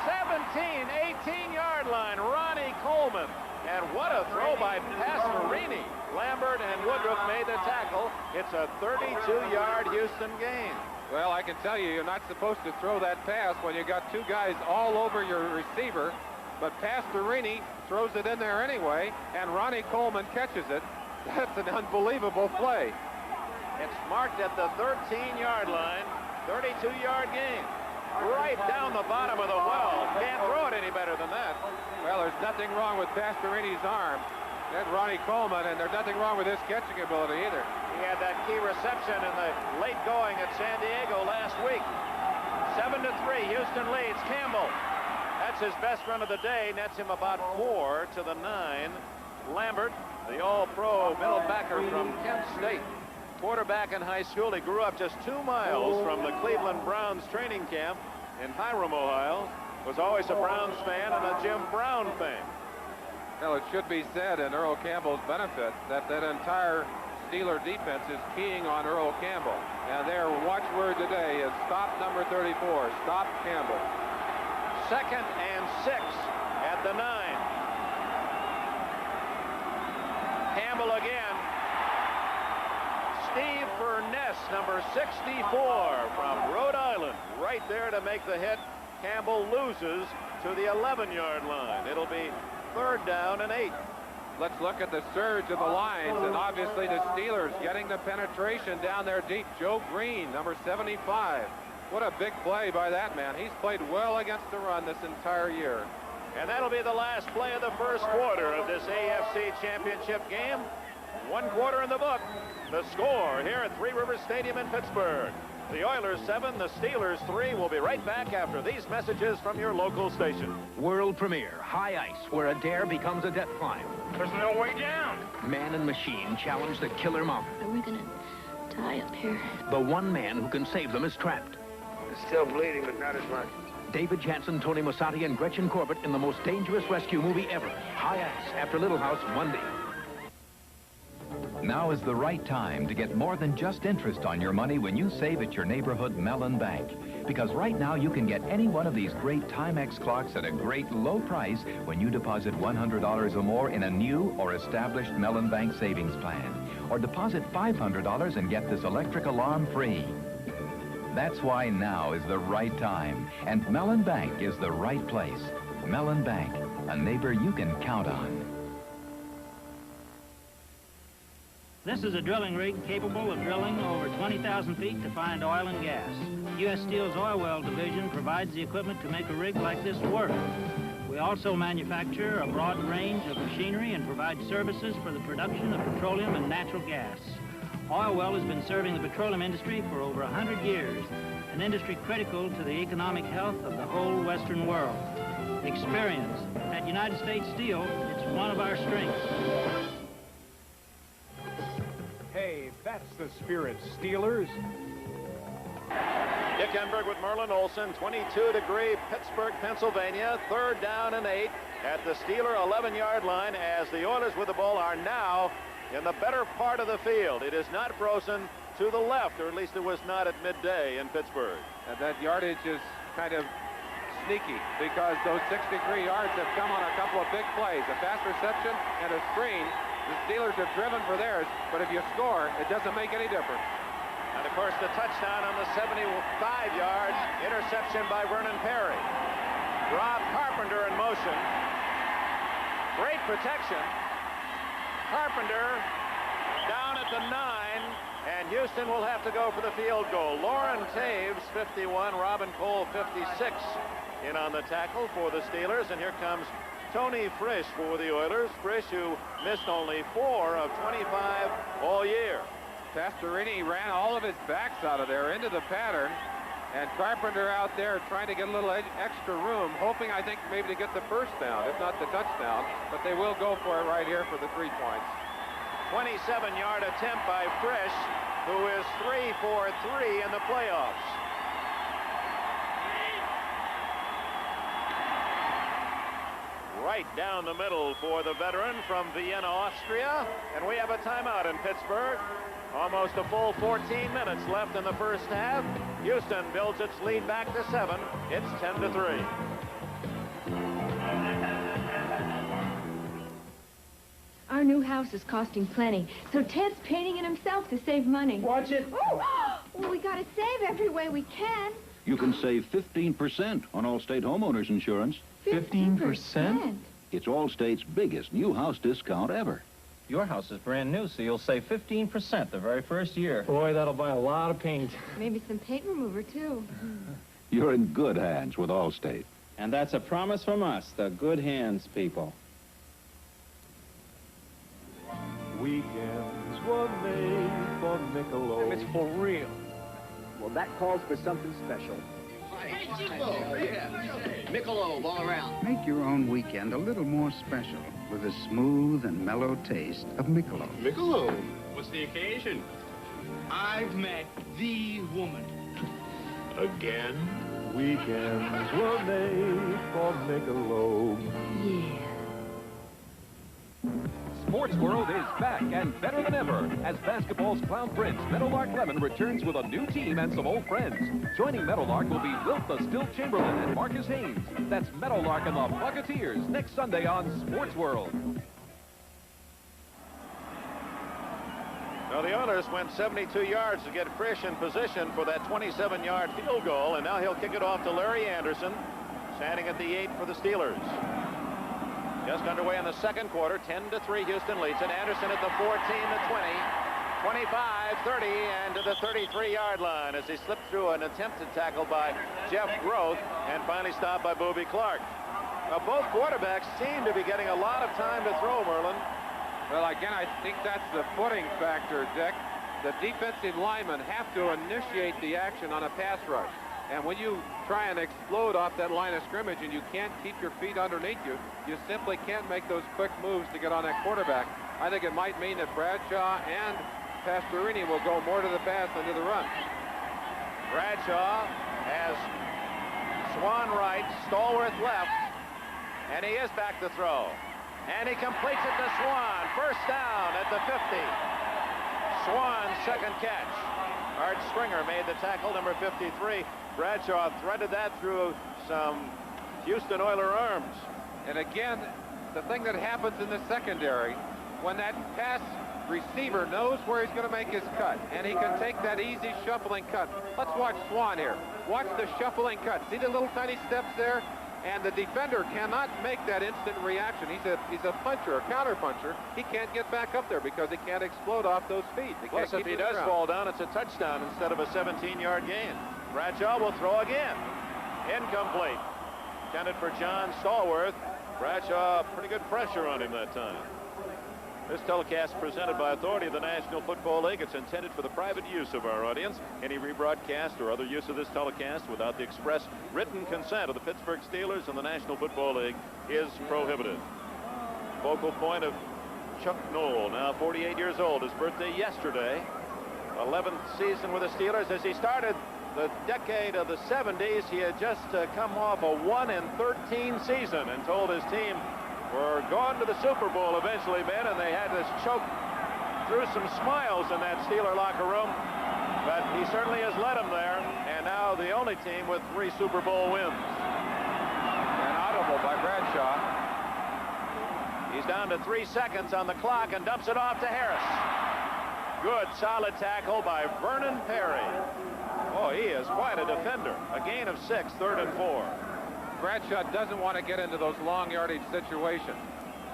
17, 18-yard line. Ronnie Coleman. And what a throw by Pastorini. Lambert and Woodruff made the tackle. It's a 32-yard Houston gain. Well, I can tell you, you're not supposed to throw that pass when you got 2 guys all over your receiver. But Pastorini throws it in there anyway, and Ronnie Coleman catches it. That's an unbelievable play. It's marked at the 13-yard line. 32-yard gain. Right down the bottom of the well. Can't throw it any better than that. Well, there's nothing wrong with Pastorini's arm. That's Ronnie Coleman, and there's nothing wrong with his catching ability either. He had that key reception in the late going at San Diego last week. 7-3, Houston leads. Campbell, that's his best run of the day, nets him about 4 to the 9. Lambert, the All-Pro middle backer from Kent State. Quarterback in high school. He grew up just 2 miles from the Cleveland Browns training camp in Hiram, Ohio. Was always a Browns fan and a Jim Brown fan. Well, it should be said in Earl Campbell's benefit that entire Steeler defense is keying on Earl Campbell. And their watchword today is stop number 34. Stop Campbell. 2nd and 6 at the 9. Campbell again. Steve Furness, number 64 from Rhode Island, right there to make the hit. Campbell loses to the 11-yard line. It'll be 3rd down and 8. Let's look at the surge of the lines, and obviously the Steelers getting the penetration down there deep. Joe Green, number 75. What a big play by that man. He's played well against the run this entire year. And that'll be the last play of the first quarter of this AFC Championship game. 1 quarter in the book. The score here at Three Rivers Stadium in Pittsburgh. The Oilers 7, the Steelers 3. We'll be right back after these messages from your local station. World premiere, High Ice, where a dare becomes a death climb. There's no way down. Man and machine challenge the killer mountain. Are we gonna die up here? The one man who can save them is trapped. It's still bleeding, but not as much. David Jansen, Tony Mossati, and Gretchen Corbett in the most dangerous rescue movie ever. High Ice, after Little House, Monday. Now is the right time to get more than just interest on your money when you save at your neighborhood Mellon Bank. Because right now you can get any one of these great Timex clocks at a great low price when you deposit $100 or more in a new or established Mellon Bank savings plan. Or deposit $500 and get this electric alarm free. That's why now is the right time, and Mellon Bank is the right place. Mellon Bank, a neighbor you can count on. This is a drilling rig capable of drilling over 20,000 feet to find oil and gas. U.S. Steel's Oil Well Division provides the equipment to make a rig like this work. We also manufacture a broad range of machinery and provide services for the production of petroleum and natural gas. Oil Well has been serving the petroleum industry for over 100 years, an industry critical to the economic health of the whole Western world. Experience. At United States Steel, it's one of our strengths. Hey, that's the spirit, Steelers. Dick Enberg with Merlin Olsen, 22-degree Pittsburgh, Pennsylvania. 3rd down and 8 at the Steeler 11-yard line as the Oilers with the ball are now in the better part of the field. It is not frozen to the left, or at least it was not at midday in Pittsburgh. And that yardage is kind of sneaky because those 63 yards have come on a couple of big plays. A fast reception and a screen. The Steelers have driven for theirs, but if you score, it doesn't make any difference. And, of course, the touchdown on the 75-yard interception by Vernon Perry. Rob Carpenter in motion. Great protection. Carpenter down at the 9, and Houston will have to go for the field goal. Lauren Taves, 51, Robin Cole, 56, in on the tackle for the Steelers. And here comes Tony Frisch for the Oilers. Frisch, who missed only 4 of 25 all year. Pastorini ran all of his backs out of there into the pattern, and Carpenter out there trying to get a little extra room, hoping, I think, maybe to get the first down, if not the touchdown, but they will go for it right here for the 3 points. 27-yard attempt by Frisch, who is 3 for 3 in the playoffs. Right down the middle for the veteran from Vienna, Austria, and we have a timeout in Pittsburgh. Almost a full 14 minutes left in the first half. Houston builds its lead back to 7. It's 10-3. Our new house is costing plenty, so Ted's painting it himself to save money. Watch it. Oh, well, we gotta save every way we can. You can save 15% on Allstate homeowners insurance. 15%? It's Allstate's biggest new house discount ever. Your house is brand new, so you'll save 15% the very first year. Boy, that'll buy a lot of paint. Maybe some paint remover, too. You're in good hands with Allstate. And that's a promise from us, the good hands people. Weekends were made for Michelob. It's for real. Well, that calls for something special. Michelob all around. Make your own weekend a little more special with a smooth and mellow taste of Michelob. Michelob? What's the occasion? I've met the woman. Again? Weekends were made for Michelob. Yeah. Sports World is back and better than ever as basketball's Clown Prince, Meadowlark Lemon, returns with a new team and some old friends. Joining Meadowlark will be Wilt the Stilt Chamberlain and Marcus Haynes. That's Meadowlark and the Bucketeers next Sunday on Sports World. Now, the Oilers went 72 yards to get Frisch in position for that 27-yard field goal, and now he'll kick it off to Larry Anderson, standing at the 8 for the Steelers. Just underway in the second quarter, 10-3, Houston leads it. Anderson at the 14, the 20, 25, 30, and to the 33-yard line as he slipped through an attempted tackle by Jeff Groth and finally stopped by Booby Clark. Now, both quarterbacks seem to be getting a lot of time to throw, Merlin. Well, again, I think that's the footing factor, Dick. The defensive linemen have to initiate the action on a pass rush. And when you try and explode off that line of scrimmage and you can't keep your feet underneath you, you simply can't make those quick moves to get on that quarterback. I think it might mean that Bradshaw and Pastorini will go more to the pass than to the run. Bradshaw has Swan right, Stallworth left, and he is back to throw. And he completes it to Swan. First down at the 50. Swan's second catch. Art Springer made the tackle, number 53. Bradshaw threaded that through some Houston Oiler arms. And again, the thing that happens in the secondary, when that pass receiver knows where he's going to make his cut, and he can take that easy shuffling cut. Let's watch Swan here. Watch the shuffling cut. See the little tiny steps there? And the defender cannot make that instant reaction. He's a puncher, a counter puncher. He can't get back up there because he can't explode off those feet. Plus, if he does fall down, it's a touchdown instead of a 17-yard gain. Bradshaw will throw again. Incomplete. Intended for John Stallworth. Bradshaw, pretty good pressure on him that time. This telecast presented by authority of the National Football League. It's intended for the private use of our audience. Any rebroadcast or other use of this telecast without the express written consent of the Pittsburgh Steelers and the National Football League is prohibited. Focal point of Chuck Noll, now 48 years old. His birthday yesterday. 11th season with the Steelers. As he started the decade of the 70s, he had just come off a 1-13 season and told his team, "We're going to the Super Bowl eventually, Ben," and they had to choke through some smiles in that Steeler locker room. But he certainly has led them there, and now the only team with 3 Super Bowl wins. An audible by Bradshaw. He's down to 3 seconds on the clock and dumps it off to Harris. Good, solid tackle by Vernon Perry. Oh, he is quite a defender. A gain of 6, 3rd and 4. Bradshaw doesn't want to get into those long yardage situations.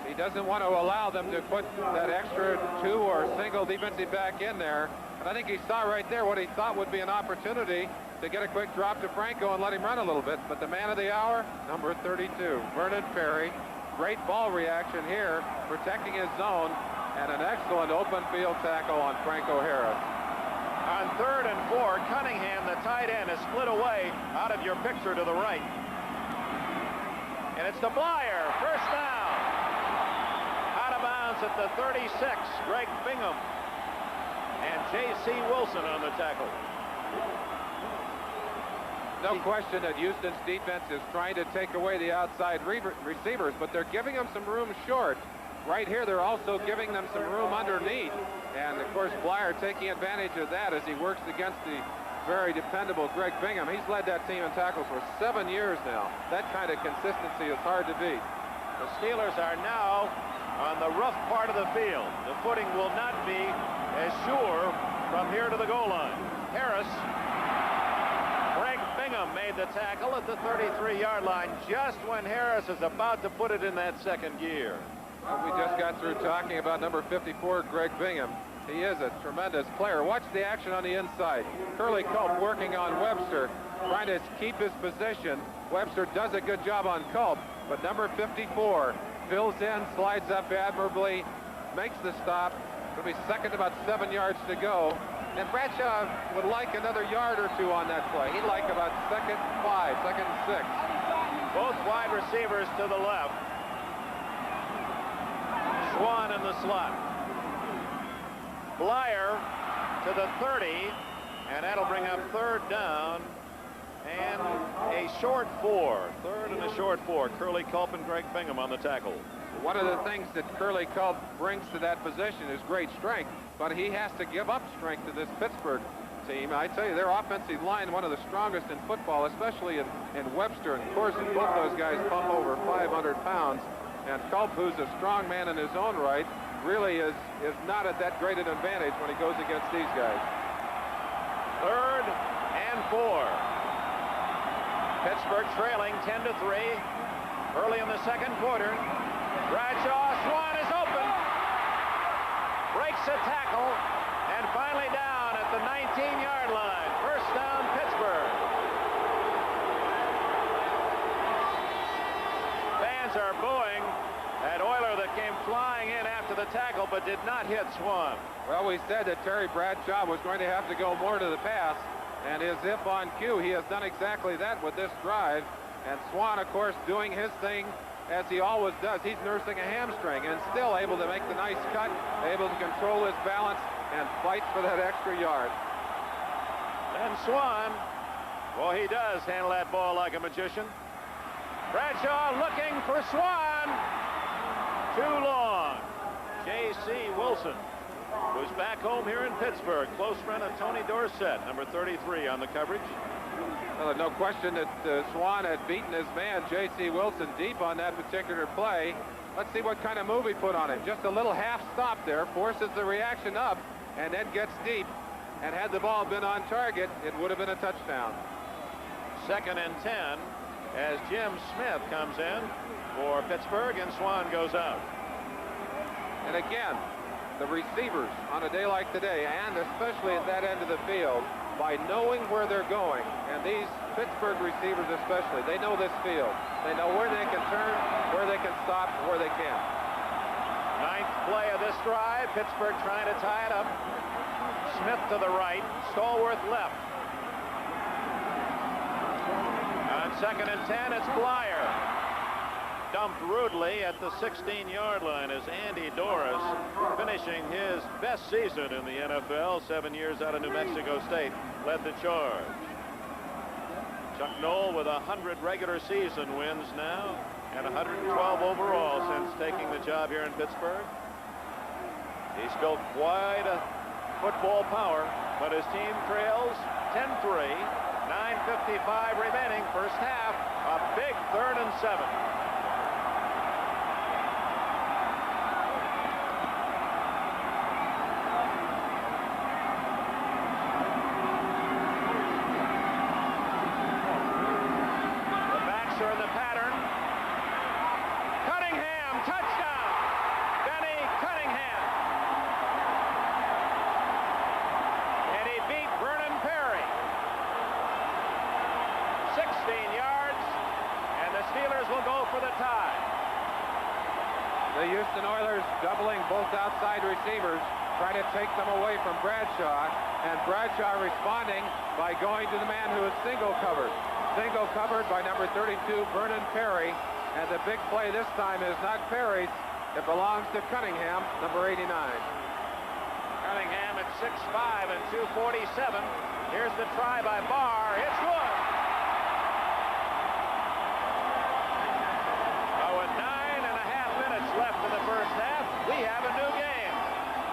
He doesn't want to allow them to put that extra 2 or single defensive back in there. And I think he saw right there what he thought would be an opportunity to get a quick drop to Franco and let him run a little bit. But the man of the hour, number 32, Vernon Perry. Great ball reaction here, protecting his zone, and an excellent open field tackle on Franco Harris. On 3rd and 4, Cunningham, the tight end, is split away out of your picture to the right. And it's to Blyer, first down. Out of bounds at the 36, Greg Bingham. And J.C. Wilson on the tackle. No question that Houston's defense is trying to take away the outside receivers, but they're giving them some room short. Right here, they're also giving them some room underneath. And, of course, Blyer taking advantage of that as he works against the very dependable Greg Bingham. He's led that team in tackles for 7 years now. That kind of consistency is hard to beat. The Steelers are now on the rough part of the field. The footing will not be as sure from here to the goal line. Harris. Greg Bingham made the tackle at the 33-yard line just when Harris is about to put it in that second gear. We just got through talking about number 54, Greg Bingham. He is a tremendous player. Watch the action on the inside. Curly Culp working on Webster, trying to keep his position. Webster does a good job on Culp, but number 54 fills in, slides up admirably, makes the stop. It'll be second, about 7 yards to go. And Bradshaw would like another yard or 2 on that play. He'd like about second 5, second 6. Both wide receivers to the left. Swan in the slot. Blyer to the 30, and that'll bring up 3rd down and a short 4. 3rd and a short 4. Curly Culp and Greg Bingham on the tackle. One of the things that Curly Culp brings to that position is great strength, but he has to give up strength to this Pittsburgh team. I tell you, their offensive line, one of the strongest in football, especially in Webster. And of course, both those guys pump over 500 pounds. And Culp, who's a strong man in his own right, really is not at that great an advantage when he goes against these guys. 3rd and 4. Pittsburgh trailing 10-3 early in the second quarter. Bradshaw, Swan is open. Breaks a tackle and finally down at the 19-yard line. First down, Pittsburgh. Fans are booing at Euler that came flying in after the tackle but did not hit Swan. Well, we said that Terry Bradshaw was going to have to go more to the pass, and as if on cue, he has done exactly that with this drive. And Swan, of course, doing his thing as he always does. He's nursing a hamstring and still able to make the nice cut, able to control his balance and fight for that extra yard. And Swan, well, he does handle that ball like a magician. Bradshaw looking for Swan. Too long. J.C. Wilson, who's back home here in Pittsburgh. Close friend of Tony Dorsett, number 33 on the coverage. Well, no question that Swan had beaten his man, J.C. Wilson, deep on that particular play. Let's see what kind of move he put on him. Just a little half stop there, forces the reaction up, and then gets deep. And had the ball been on target, it would have been a touchdown. 2nd and 10 as Jim Smith comes in for Pittsburgh, and Swan goes out. And again, the receivers on a day like today, and especially at that end of the field, by knowing where they're going, and these Pittsburgh receivers especially. They know this field. They know where they can turn, where they can stop, and where they can't. Ninth play of this drive. Pittsburgh trying to tie it up. Smith to the right. Stallworth left. On 2nd and 10, it's Blyer. Dumped rudely at the 16-yard line as Andy Doris, finishing his best season in the NFL, 7 years out of New Mexico State, led the charge. Chuck Noll with 100 regular season wins now and 112 overall since taking the job here in Pittsburgh. He's built quite a football power, but his team trails 10-3, 9:55 remaining, first half, a big 3rd and 7. The Houston Oilers doubling both outside receivers, trying to take them away from Bradshaw, and Bradshaw responding by going to the man who is single covered. Single covered by number 32, Vernon Perry, and the big play this time is not Perry's. It belongs to Cunningham, number 89. Cunningham at 6'5" and 247. Here's the try by Barr. It's good. With 9.5 minutes left in the first half, we have a new game.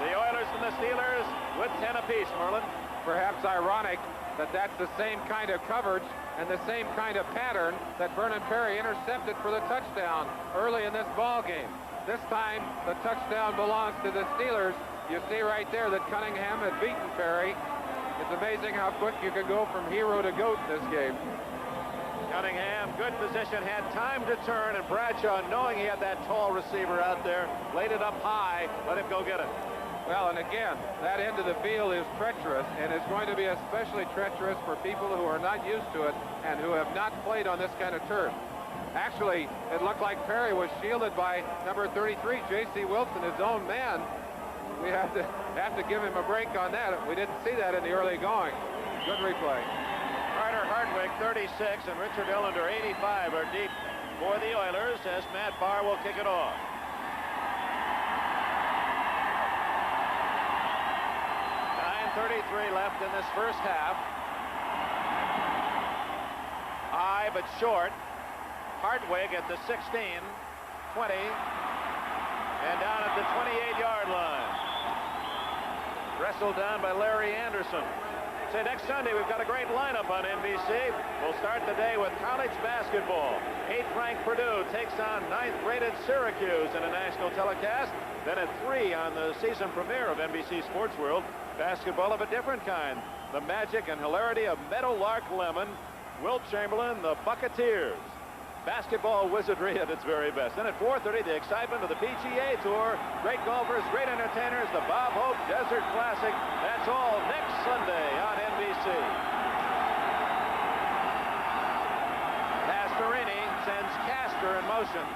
The Oilers and the Steelers with 10 apiece, Merlin. Perhaps ironic that that's the same kind of coverage and the same kind of pattern that Vernon Perry intercepted for the touchdown early in this ball game. This time, the touchdown belongs to the Steelers. You see right there that Cunningham had beaten Perry. It's amazing how quick you can go from hero to GOAT in this game. Cunningham, good position, had time to turn, and Bradshaw, knowing he had that tall receiver out there, laid it up high, let him go get it. Well, and again, that end of the field is treacherous, and it's going to be especially treacherous for people who are not used to it and who have not played on this kind of turf. Actually, it looked like Perry was shielded by number 33, J.C. Wilson, his own man. We have to give him a break on that. We didn't see that in the early going. Good replay. Carter Hartwig, 36, and Richard Ellender, 85, are deep for the Oilers as Matt Barr will kick it off. .33 left in this first half. High but short. Hartwig at the 16, 20, and down at the 28-yard line. Wrestled down by Larry Anderson. Say, next Sunday, we've got a great lineup on NBC. We'll start the day with college basketball. 8th-ranked Purdue takes on 9th-rated Syracuse in a national telecast. Then at 3 on the season premiere of NBC Sports World, basketball of a different kind. The magic and hilarity of Meadowlark Lemon, Wilt Chamberlain, the Buccaneers. Basketball wizardry at its very best. Then at 4:30, the excitement of the PGA Tour. Great golfers, great entertainers, the Bob Hope Desert Classic. That's all next Sunday on NBC. Pastorini sends Castor in motion.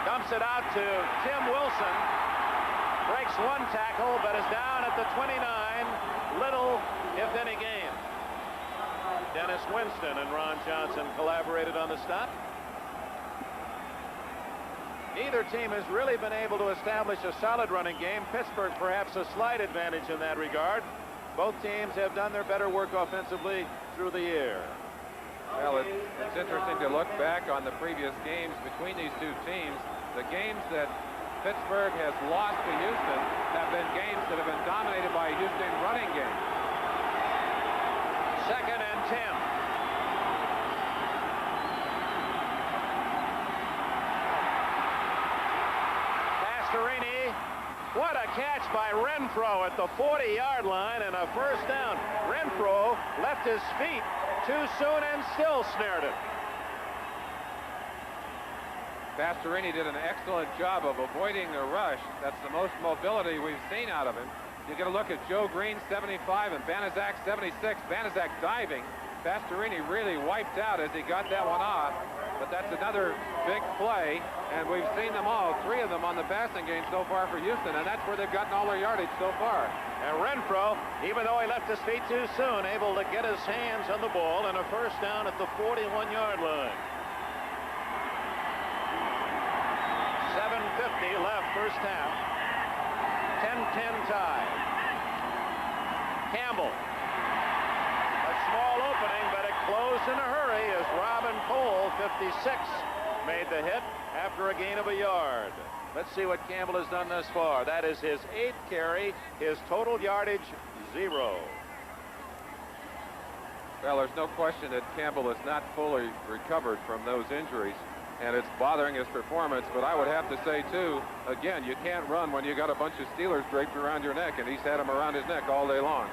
Dumps it out to Tim Wilson. Breaks one tackle, but is down at the 29. Little, if any, gain. Dennis Winston and Ron Johnson collaborated on the stop. Neither team has really been able to establish a solid running game. Pittsburgh perhaps a slight advantage in that regard. Both teams have done their better work offensively through the year. Well, it's interesting to look back on the previous games between these two teams. The games that Pittsburgh has lost to Houston have been games that have been dominated by a Houston running game. 2nd and 10. Pastorini, what a catch by Renfro at the 40-yard line and a first down. Renfro left his feet too soon and still snared it. Pastorini did an excellent job of avoiding the rush. That's the most mobility we've seen out of him. You get a look at Joe Green, 75, and Banaszak, 76. Banaszak diving. Pastorini really wiped out as he got that one off. But that's another big play, and we've seen them all, 3 of them on the passing game so far for Houston, and that's where they've gotten all their yardage so far. And Renfro, even though he left his feet too soon, able to get his hands on the ball and a first down at the 41-yard line. 7:50 left first half. 10-10 tie. Campbell. A small opening, but it closed in a hurry as Robin Cole, 56, made the hit after a gain of a yard. Let's see what Campbell has done thus far. That is his 8th carry. His total yardage, 0. Well, there's no question that Campbell is not fully recovered from those injuries, and it's bothering his performance. But I would have to say, too, again, you can't run when you got a bunch of Steelers draped around your neck, and he's had them around his neck all day long.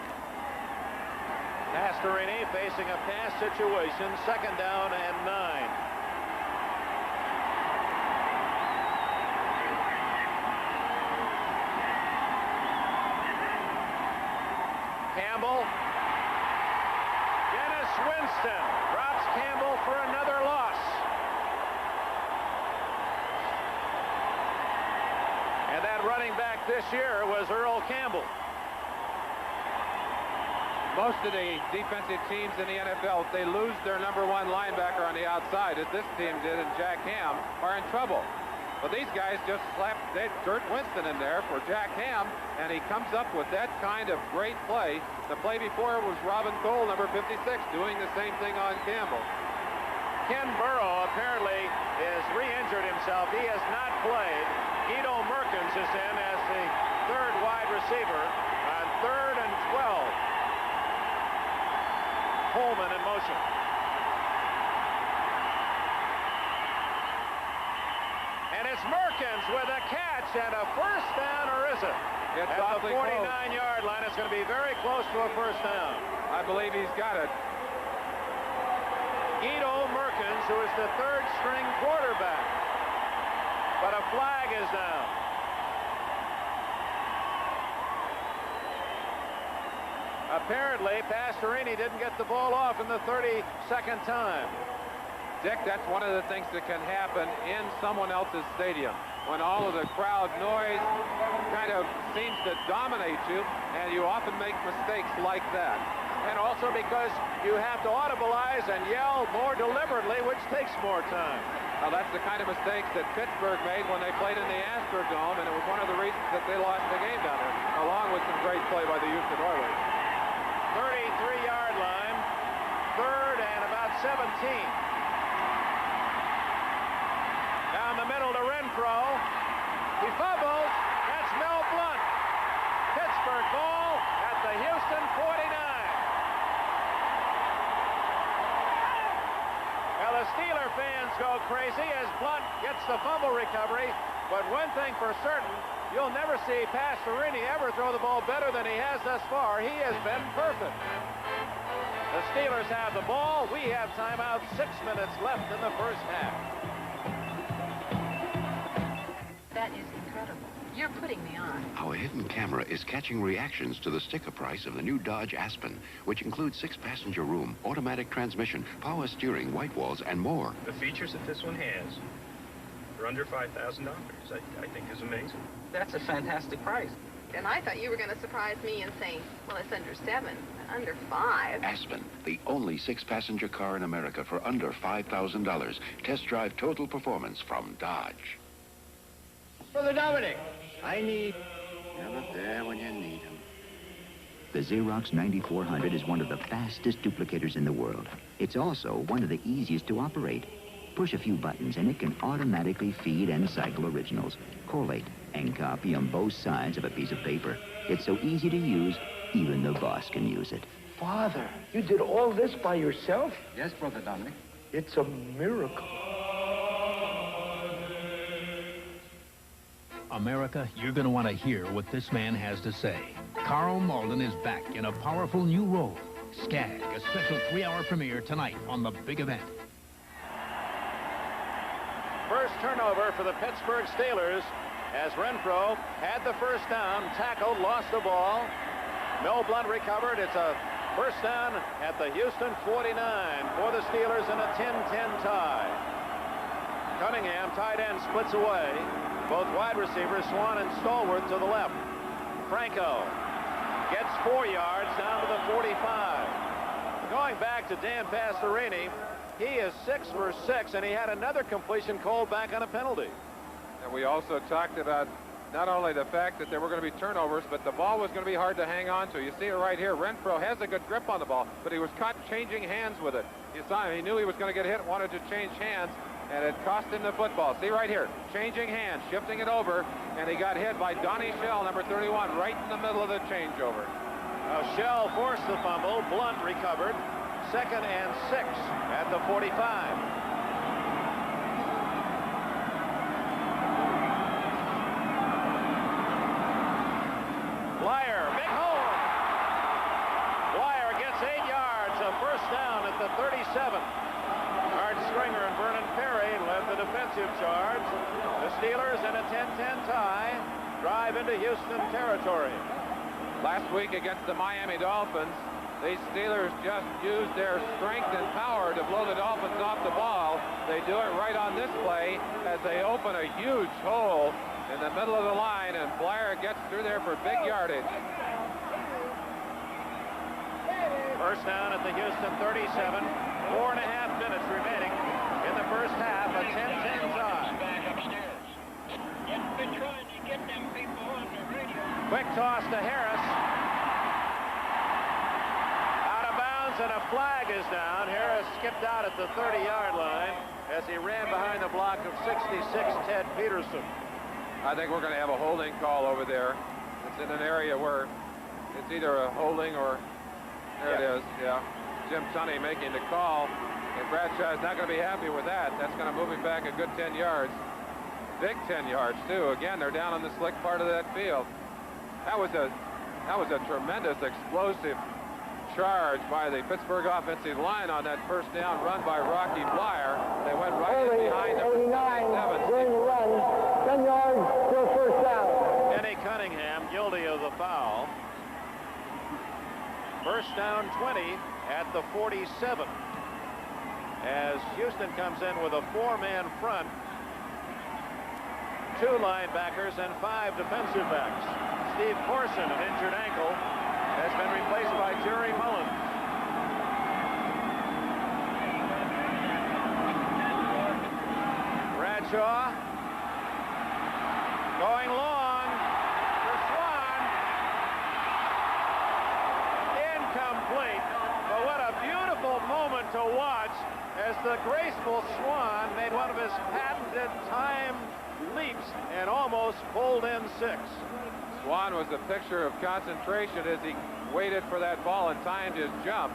Pastorini facing a pass situation, 2nd down and 9. Campbell. Dennis Winston drops Campbell for another loss. And that running back this year was Earl Campbell. Most of the defensive teams in the NFL, if they lose their #1 linebacker on the outside, as this team did in Jack Ham, are in trouble. But these guys just slapped Dirt Winston in there for Jack Ham, and he comes up with that kind of great play. The play before was Robin Cole, number 56, doing the same thing on Campbell. Ken Burrow apparently is re-injured himself. He has not played. Guido Merkins is in as the 3rd wide receiver on 3rd and 12. Coleman in motion. And it's Merkins with a catch and a first down, or is it? It's at the 49-yard line. It's going to be very close to a first down. I believe he's got it. Guido Merkins, who is the 3rd-string quarterback. But a flag is down. Apparently, Pastorini didn't get the ball off in the 32nd time. Dick, that's one of the things that can happen in someone else's stadium, when all of the crowd noise kind of seems to dominate you, and you often make mistakes like that. And also because you have to audibilize and yell more deliberately, which takes more time. Well, that's the kind of mistakes that Pittsburgh made when they played in the Astrodome, and it was one of the reasons that they lost the game down there, along with some great play by the Houston Oilers. 33-yard line, 3rd and about 17. Down the middle to Renfro. He fumbles. That's Mel Blount. Pittsburgh ball at the Houston 49. Now the Steeler fans go crazy as Blount gets the fumble recovery. But one thing for certain, you'll never see Pastorini ever throw the ball better than he has thus far. He has been perfect. The Steelers have the ball. We have timeout. 6 minutes left in the first half. That is incredible. You're putting me on. Our hidden camera is catching reactions to the sticker price of the new Dodge Aspen, which includes 6-passenger room, automatic transmission, power steering, white walls, and more. The features that this one has for under $5,000, I think is amazing. That's a fantastic price. And I thought you were going to surprise me and say, well, it's under 7, under 5. Aspen, the only 6-passenger car in America for under $5,000. Test drive total performance from Dodge. Brother Dominic, I need... Never there when you need him. The Xerox 9400 is one of the fastest duplicators in the world. It's also one of the easiest to operate. Push a few buttons and it can automatically feed and cycle originals, collate, and copy on both sides of a piece of paper. It's so easy to use, even the boss can use it. Father, you did all this by yourself? Yes, Brother Dominic. It's a miracle. America, you're going to want to hear what this man has to say. Carl Malden is back in a powerful new role. Skag, a special 3-hour premiere tonight on The Big Event. First turnover for the Pittsburgh Steelers as Renfro had the first down, tackled, lost the ball. Mel Blount recovered. It's a first down at the Houston 49 for the Steelers in a 10-10 tie. Cunningham, tight end, splits away. Both wide receivers, Swan and Stallworth, to the left. Franco gets 4 yards down to the 45. Going back to Dan Pastorini, he is 6 for 6, and he had another completion called back on a penalty. And we also talked about not only the fact that there were going to be turnovers, but the ball was going to be hard to hang on to. You see it right here. Renfro has a good grip on the ball, but he was caught changing hands with it. You saw him. He knew he was going to get hit, wanted to change hands, and it cost him the football. See right here, changing hands, shifting it over, and he got hit by Donnie Shell, number 31, right in the middle of the changeover. Now Shell forced the fumble. Blount recovered. 2nd and 6 at the 45. Blyer, big hole. Blyer gets 8 yards, a first down at the 37. Art Stringer and Vernon Perry led the defensive charge. The Steelers in a 10-10 tie drive into Houston territory. Last week against the Miami Dolphins, these Steelers just used their strength and power to blow the Dolphins off the ball. They do it right on this play as they open a huge hole in the middle of the line, and Blyer gets through there for big yardage. First down at the Houston 37. 4.5 minutes remaining in the first half. A 10-10 tie. Quick toss to Harris. And a flag is down. Harris skipped out at the 30-yard line as he ran behind the block of 66 Ted Peterson. I think we're going to have a holding call over there. It's in an area where it's either a holding or there it is. Yeah, Jim Tunney making the call, and Bradshaw's not going to be happy with that. That's going to move him back a good 10 yards. Big 10 yards too. Again, they're down on the slick part of that field. That was a tremendous explosive charge by the Pittsburgh offensive line on that first down run by Rocky Blyer. They went right in behind him. 89 during the run, 10 yards to a first down. Kenny Cunningham guilty of the foul. First down 20 at the 47. As Houston comes in with a 4-man front, 2 linebackers and 5 defensive backs. Steve Corson, an injured ankle, has been replaced by Jerry Mullins. Bradshaw going long for Swan. Incomplete. But what a beautiful moment to watch as the graceful Swan made one of his patented time leaps and almost pulled in 6. Swan was a picture of concentration as he waited for that ball and timed his jump.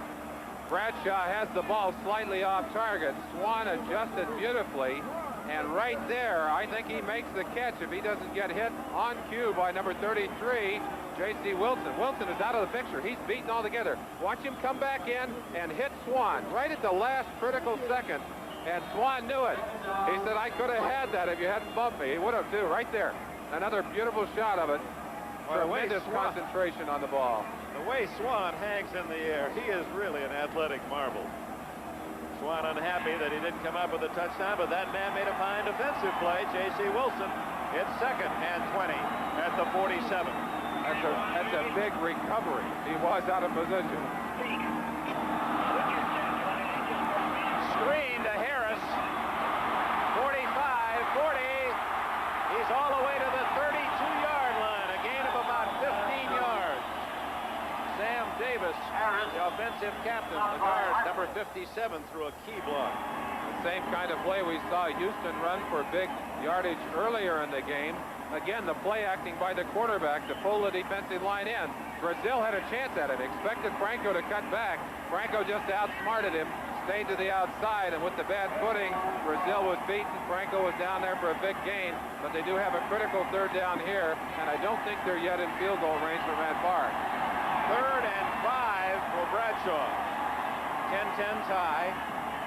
Bradshaw has the ball slightly off target. Swan adjusted beautifully, and right there, I think he makes the catch if he doesn't get hit on cue by number 33, J.C. Wilson. Wilson is out of the picture. He's beaten altogether. Watch him come back in and hit Swan right at the last critical second, and Swan knew it. He said, I could have had that if you hadn't bumped me. He would have, too, right there. Another beautiful shot of it. Tremendous concentration on the ball. The way Swan hangs in the air, he is really an athletic marvel. Swan unhappy that he didn't come up with a touchdown, but that man made a fine defensive play. J.C. Wilson hits 2nd and 20 at the 47. That's a big recovery. He was out of position. Screen to Harris. 45, 40. He's all the way to the 32-yard line. A gain of about 15 yards. Sam Davis, the offensive captain, the guard, number 57, threw a key block. The same kind of play we saw Houston run for big yardage earlier in the game. Again, the play acting by the quarterback to pull the defensive line in. Brazil had a chance at it, expected Franco to cut back. Franco just outsmarted him, stayed to the outside, and with the bad footing, Brazil was beaten. Franco was down there for a big gain, but they do have a critical 3rd down here, and I don't think they're yet in field goal range for Van Park. 3rd and 5 for Bradshaw. 10-10 tie.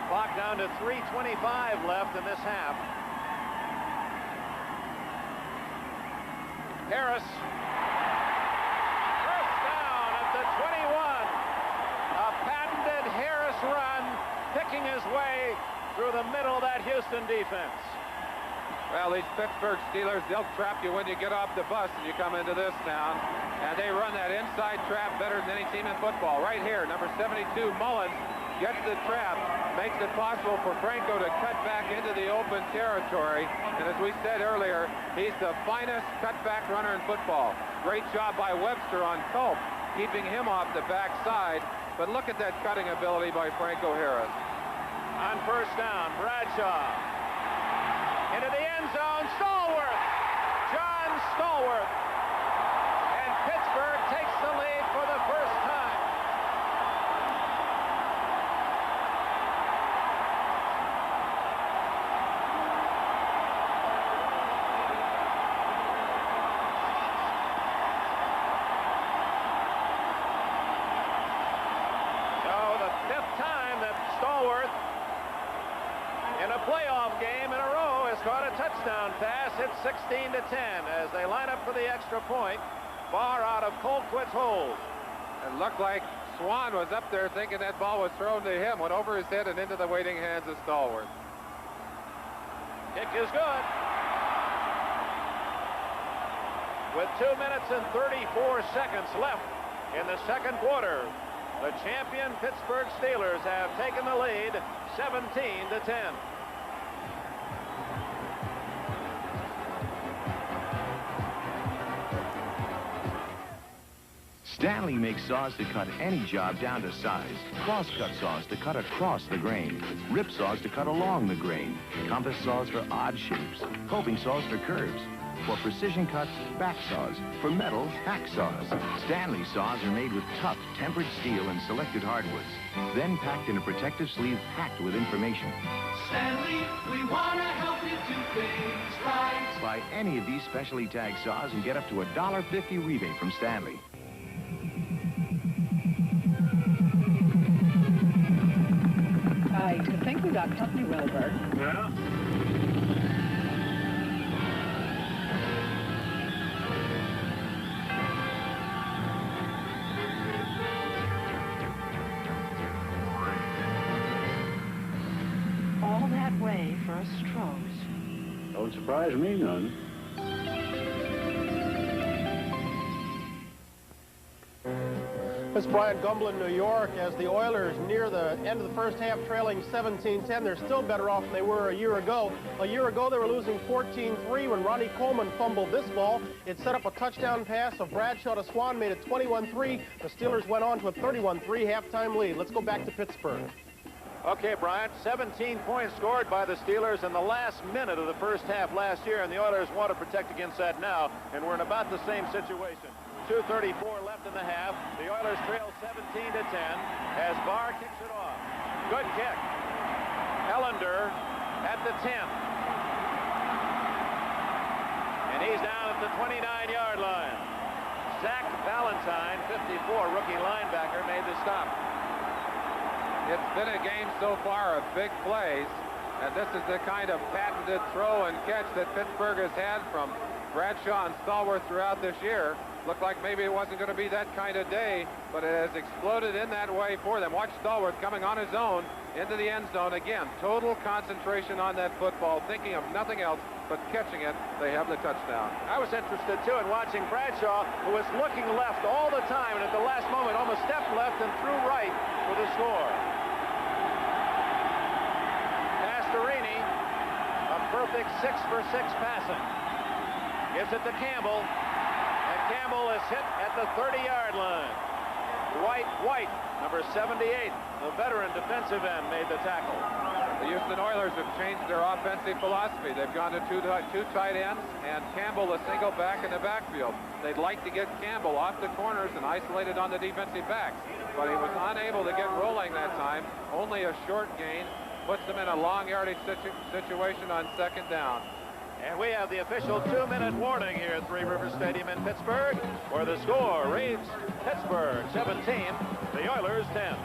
Clock down to 3:25 left in this half. Harris. First down at the 21. A patented Harris run, picking his way through the middle of that Houston defense. Well, these Pittsburgh Steelers, they'll trap you when you get off the bus and you come into this town. And they run that inside trap better than any team in football. Right here, number 72, Mullins, gets the trap, makes it possible for Franco to cut back into the open territory. And as we said earlier, he's the finest cutback runner in football. Great job by Webster on Culp, keeping him off the backside. But look at that cutting ability by Franco Harris. On first down, Bradshaw. Into the end zone, Stallworth. John Stallworth. And Pittsburgh takes the lead for the first time. So the fifth time that Stallworth in a playoff game in a row has caught a touchdown pass. It's 16-10 as they line up for the extra point. Far out of Colquitt's hold. It looked like Swan was up there thinking that ball was thrown to him, went over his head and into the waiting hands of Stallworth. Kick is good. With 2 minutes and 34 seconds left in the second quarter, the champion Pittsburgh Steelers have taken the lead 17-10. Stanley makes saws to cut any job down to size. Cross-cut saws to cut across the grain. Rip saws to cut along the grain. Compass saws for odd shapes. Coping saws for curves. For precision cuts, back saws. For metal, hack saws. Stanley saws are made with tough, tempered steel and selected hardwoods. Then packed in a protective sleeve packed with information. Stanley, we want to help you do things right. Buy any of these specially tagged saws and get up to a $1.50 rebate from Stanley. I think we got company, Wilbur. Yeah? All that way for a Stroh's. Don't surprise me none. It's Brian Gumblin, New York, as the Oilers near the end of the first half trailing 17-10. They're still better off than they were a year ago. A year ago, they were losing 14-3 when Ronnie Coleman fumbled this ball. It set up a touchdown pass of Bradshaw to Swan, made it 21-3. The Steelers went on to a 31-3 halftime lead. Let's go back to Pittsburgh. Okay, Bryant, 17 points scored by the Steelers in the last minute of the first half last year, and the Oilers want to protect against that now, and we're in about the same situation. 2:34 left in the half. The Oilers trail 17-10 as Barr kicks it off. Good kick. Ellender at the 10. And he's down at the 29-yard line. Zach Valentine, 54, rookie linebacker, made the stop. It's been a game so far of big plays, and this is the kind of patented throw and catch that Pittsburgh has had from Bradshaw and Stallworth throughout this year. Looked like maybe it wasn't going to be that kind of day, but it has exploded in that way for them. Watch Stallworth coming on his own into the end zone. Again, total concentration on that football, thinking of nothing else but catching it. They have the touchdown. I was interested, too, in watching Bradshaw, who was looking left all the time, and at the last moment almost stepped left and threw right for the score. Pastorini, a perfect 6-for-6 passing. Gives it to Campbell. Campbell is hit at the 30-yard line. Dwight White, number 78, the veteran defensive end, made the tackle. The Houston Oilers have changed their offensive philosophy. They've gone to two tight ends and Campbell a single back in the backfield. They'd like to get Campbell off the corners and isolated on the defensive backs, but he was unable to get rolling that time. Only a short gain puts them in a long yardage situation on second down. And we have the official 2-minute warning here at Three Rivers Stadium in Pittsburgh, where the score reads Pittsburgh 17, the Oilers 10.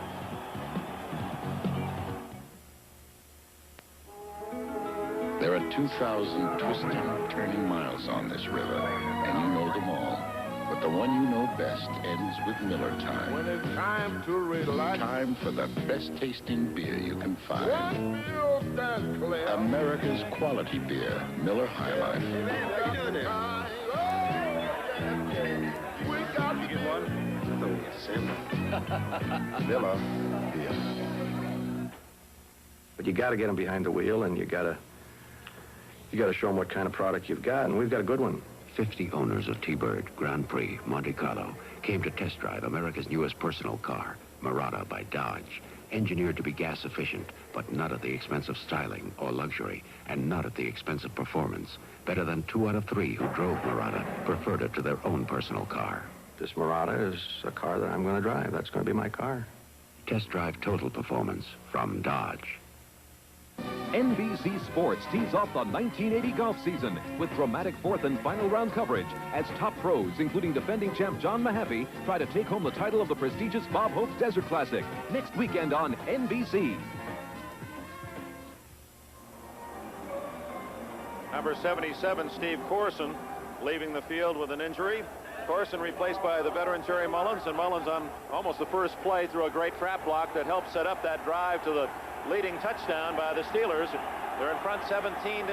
There are 2,000 twisting, turning miles on this river, and you know the But the one you know best ends with Miller time. When it's time to relax. Time for the best tasting beer you can find. Clear. America's quality beer, Miller High Life. How you doing there? Did you get one? That's only a sim. Miller beer. But you got to get them behind the wheel, and you got to show them what kind of product you've got, and we've got a good one. 50 owners of T-Bird, Grand Prix, Monte Carlo came to test drive America's newest personal car, Murata by Dodge. Engineered to be gas efficient, but not at the expense of styling or luxury, and not at the expense of performance. Better than 2 out of 3 who drove Murata preferred it to their own personal car. This Murata is a car that I'm going to drive. That's going to be my car. Test drive total performance from Dodge. NBC Sports tees off the 1980 golf season with dramatic fourth and final round coverage as top pros, including defending champ John Mahaffey, try to take home the title of the prestigious Bob Hope Desert Classic next weekend on NBC. Number 77, Steve Corson, leaving the field with an injury. Corson replaced by the veteran Jerry Mullins, and Mullins on almost the first play through a great trap block that helped set up that drive to the leading touchdown by the Steelers. They're in front 17-10.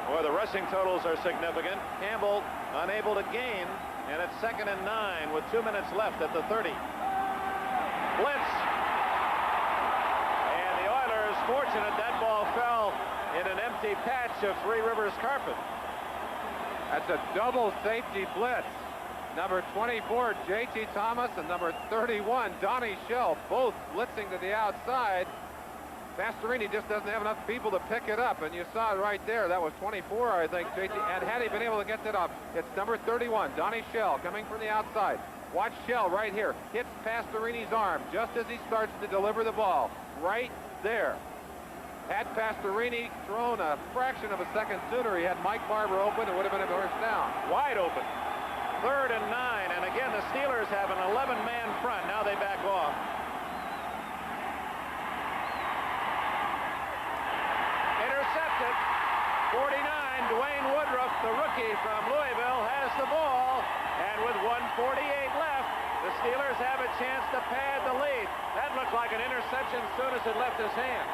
Boy, the rushing totals are significant. Campbell unable to gain, and it's 2nd and 9 with 2 minutes left at the 30. Blitz. And the Oilers, fortunate that ball fell in an empty patch of Three Rivers carpet. That's a double safety blitz. Number 24, J.T. Thomas, and number 31, Donnie Shell, both blitzing to the outside. Pastorini just doesn't have enough people to pick it up, and you saw it right there. That was 24, I think, J.T. And had he been able to get that up, it's number 31, Donnie Shell, coming from the outside. Watch Shell right here. Hits Pastorini's arm just as he starts to deliver the ball. Right there. Had Pastorini thrown a fraction of a second sooner, he had Mike Barber open, it would have been a first down. Wide open. 3rd and 9, and again the Steelers have an 11-man front. Now they back off. Intercepted. 49, Dwayne Woodruff, the rookie from Louisville, has the ball, and with 1:48 left, the Steelers have a chance to pad the lead. That looked like an interception as soon as it left his hand.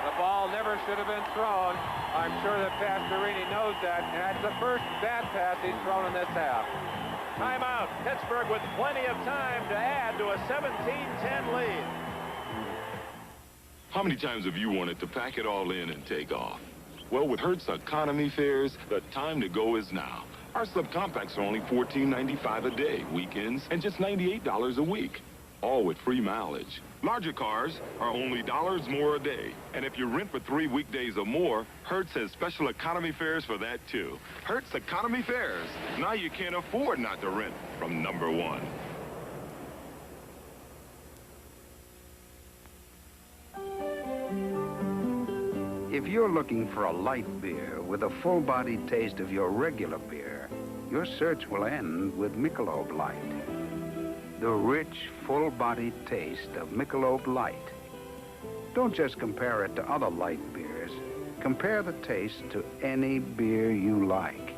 The ball never should have been thrown. I'm sure that Pastorini knows that, and that's the first bad pass he's thrown in this half. Timeout. Pittsburgh with plenty of time to add to a 17-10 lead. How many times have you wanted to pack it all in and take off? Well, with Hertz Economy Fares, the time to go is now. Our subcompacts are only $14.95 a day, weekends, and just $98 a week. All with free mileage. Larger cars are only $1 more a day. And if you rent for 3 weekdays or more, Hertz has special economy fares for that too. Hertz Economy Fares. Now you can't afford not to rent from number 1. If you're looking for a light beer with a full-bodied taste of your regular beer, your search will end with Michelob Light. The rich, full-bodied taste of Michelob Light. Don't just compare it to other light beers. Compare the taste to any beer you like.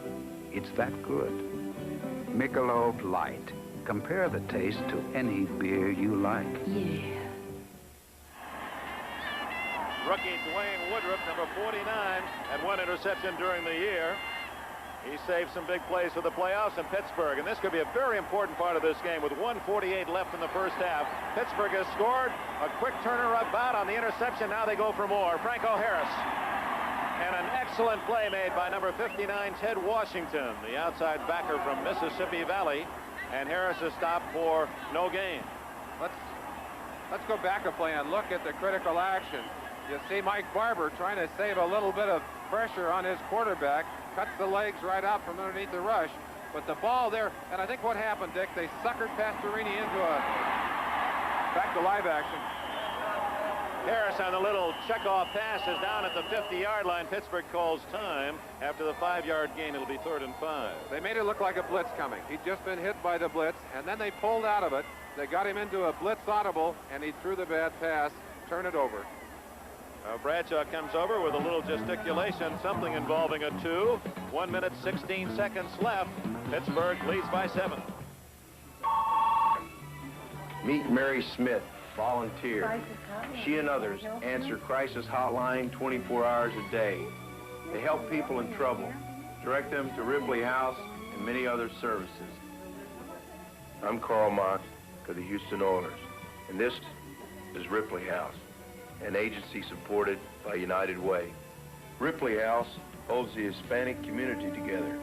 It's that good. Michelob Light. Compare the taste to any beer you like. Yeah. Rookie Dwayne Woodruff, number 49, had 1 interception during the year. He saved some big plays for the playoffs in Pittsburgh, and this could be a very important part of this game with 1:48 left in the first half. Pittsburgh has scored. A quick turnabout on the interception. Now they go for more. Franco Harris. And an excellent play made by number 59, Ted Washington, the outside backer from Mississippi Valley. And Harris is stopped for no gain. Let's go back a play and look at the critical action. You see Mike Barber trying to save a little bit of pressure on his quarterback. Cuts the legs right out from underneath the rush. But the ball there, and I think what happened, Dick, they suckered Pastorini into back to live action. Harris on the little check-off pass is down at the 50-yard line. Pittsburgh calls time. After the 5-yard gain, it'll be 3rd and 5. They made it look like a blitz coming. He'd just been hit by the blitz, and then they pulled out of it. They got him into a blitz audible, and he threw the bad pass, turn it over. Bradshaw comes over with a little gesticulation, something involving a 2. 1 minute, 16 seconds left. Pittsburgh leads by 7. Meet Mary Smith, volunteer. She and others answer crisis hotline 24 hours a day. They help people in trouble, direct them to Ripley House and many other services. I'm Carl Mott of the Houston Oilers, and this is Ripley House, an agency supported by United Way. Ripley House holds the Hispanic community together,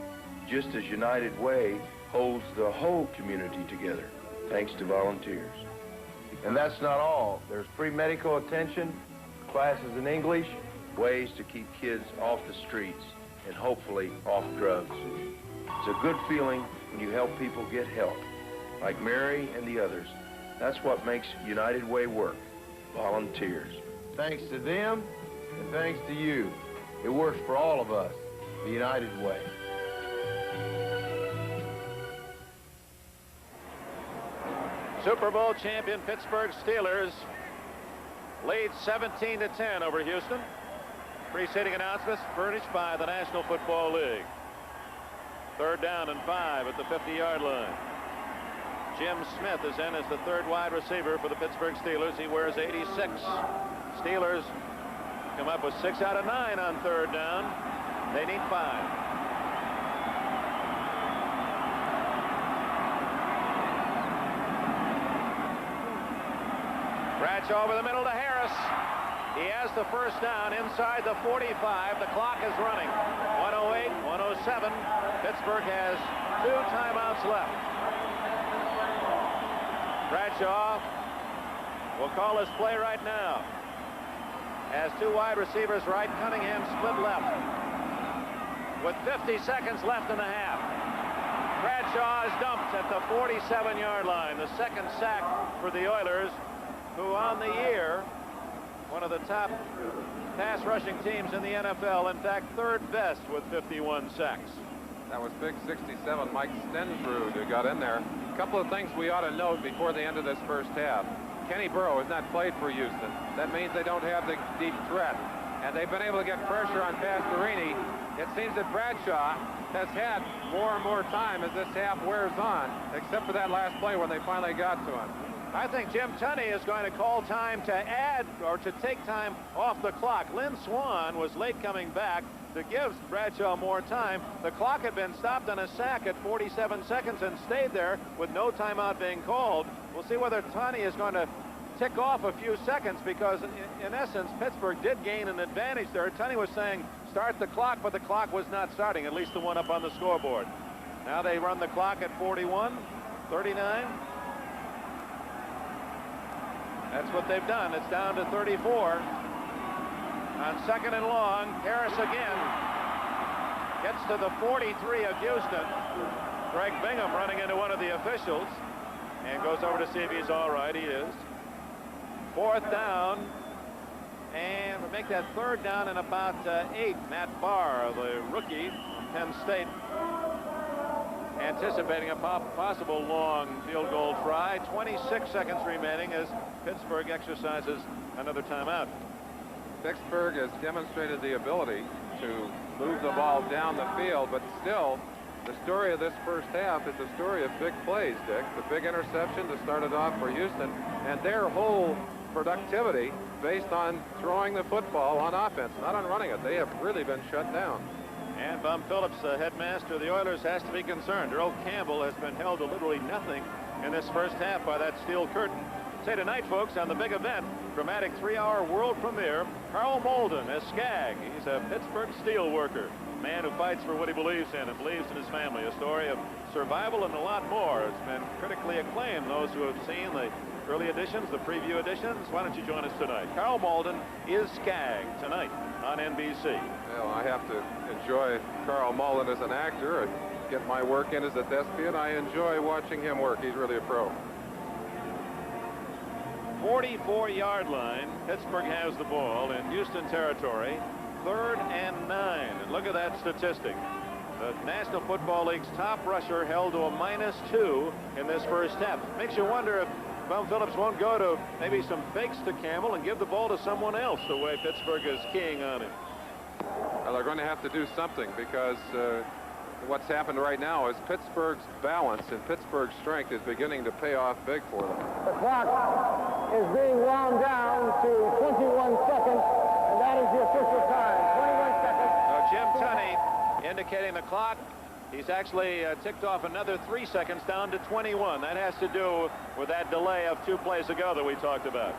just as United Way holds the whole community together, thanks to volunteers. And that's not all. There's free medical attention, classes in English, ways to keep kids off the streets, and hopefully off drugs. It's a good feeling when you help people get help, like Mary and the others. That's what makes United Way work, volunteers. Thanks to them, and thanks to you. It works for all of us, the United Way. Super Bowl champion Pittsburgh Steelers lead 17-10 over Houston. Preceding announcements furnished by the National Football League. 3rd down and 5 at the 50-yard line. Jim Smith is in as the 3rd wide receiver for the Pittsburgh Steelers. He wears 86. Steelers come up with 6 out of 9 on 3rd down. They need 5. Bradshaw over the middle to Harris. He has the 1st down inside the 45. The clock is running. 108, 107. Pittsburgh has 2 timeouts left. Bradshaw will call his play right now. Has 2 wide receivers right, Cunningham split left. With 50 seconds left in the half. Bradshaw is dumped at the 47-yard line. The 2nd sack for the Oilers, who on the year, one of the top pass rushing teams in the NFL. In fact, 3rd best with 51 sacks. That was big 67 Mike Stensrud who got in there. A couple of things we ought to note before the end of this 1st half. Kenny Burrow has not played for Houston. That means they don't have the deep threat. And they've been able to get pressure on Pastorini. It seems that Bradshaw has had more and more time as this half wears on, except for that last play when they finally got to him. I think Jim Tunney is going to call time to add or to take time off the clock. Lynn Swan was late coming back to give Bradshaw more time. The clock had been stopped on a sack at 47 seconds and stayed there with no timeout being called. We'll see whether Tunney is going to tick off a few seconds, because in essence Pittsburgh did gain an advantage there. Tunney was saying start the clock, but the clock was not starting, at least the one up on the scoreboard. Now they run the clock at 41, 39. That's what they've done. It's down to 34. On 2nd and long, Harris again gets to the 43 of Houston. Greg Bingham running into one of the officials and goes over to see if he's all right. He is. 4th down, and we'll make that 3rd down in about 8. Matt Barr, the rookie from Penn State, anticipating a possible long field goal try. 26 seconds remaining as Pittsburgh exercises another timeout. Pittsburgh has demonstrated the ability to move the ball down the field, but still, the story of this 1st half is a story of big plays, Dick. The big interception to start it off for Houston, and their whole productivity based on throwing the football on offense, not on running it. They have really been shut down. And Bum Phillips, the headmaster of the Oilers, has to be concerned. Earl Campbell has been held to literally nothing in this 1st half by that steel curtain. Say tonight, folks, on the big event, dramatic 3-hour world premiere, Carl Malden as Skag. He's a Pittsburgh steel worker, man who fights for what he believes in and believes in his family. A story of survival and a lot more. It's been critically acclaimed. Those who have seen the early editions, the preview editions, why don't you join us tonight? Carl Malden is Skag tonight on NBC. Well, I have to enjoy Carl Malden as an actor. I get my work in as a thespian. I enjoy watching him work. He's really a pro. 44-yard line. Pittsburgh has the ball in Houston territory. 3rd and 9. And look at that statistic. The National Football League's top rusher held to a -2 in this 1st half. Makes you wonder if Bum Phillips won't go to maybe some fakes to Campbell and give the ball to someone else the way Pittsburgh is keying on him. Well, they're going to have to do something because what's happened right now is Pittsburgh's balance and Pittsburgh's strength is beginning to pay off big for them. The clock is being wound down to 21 seconds, and that is the official time. 21 seconds. Jim Tunney indicating the clock. He's actually ticked off another 3 seconds down to 21. That has to do with that delay of 2 plays ago that we talked about.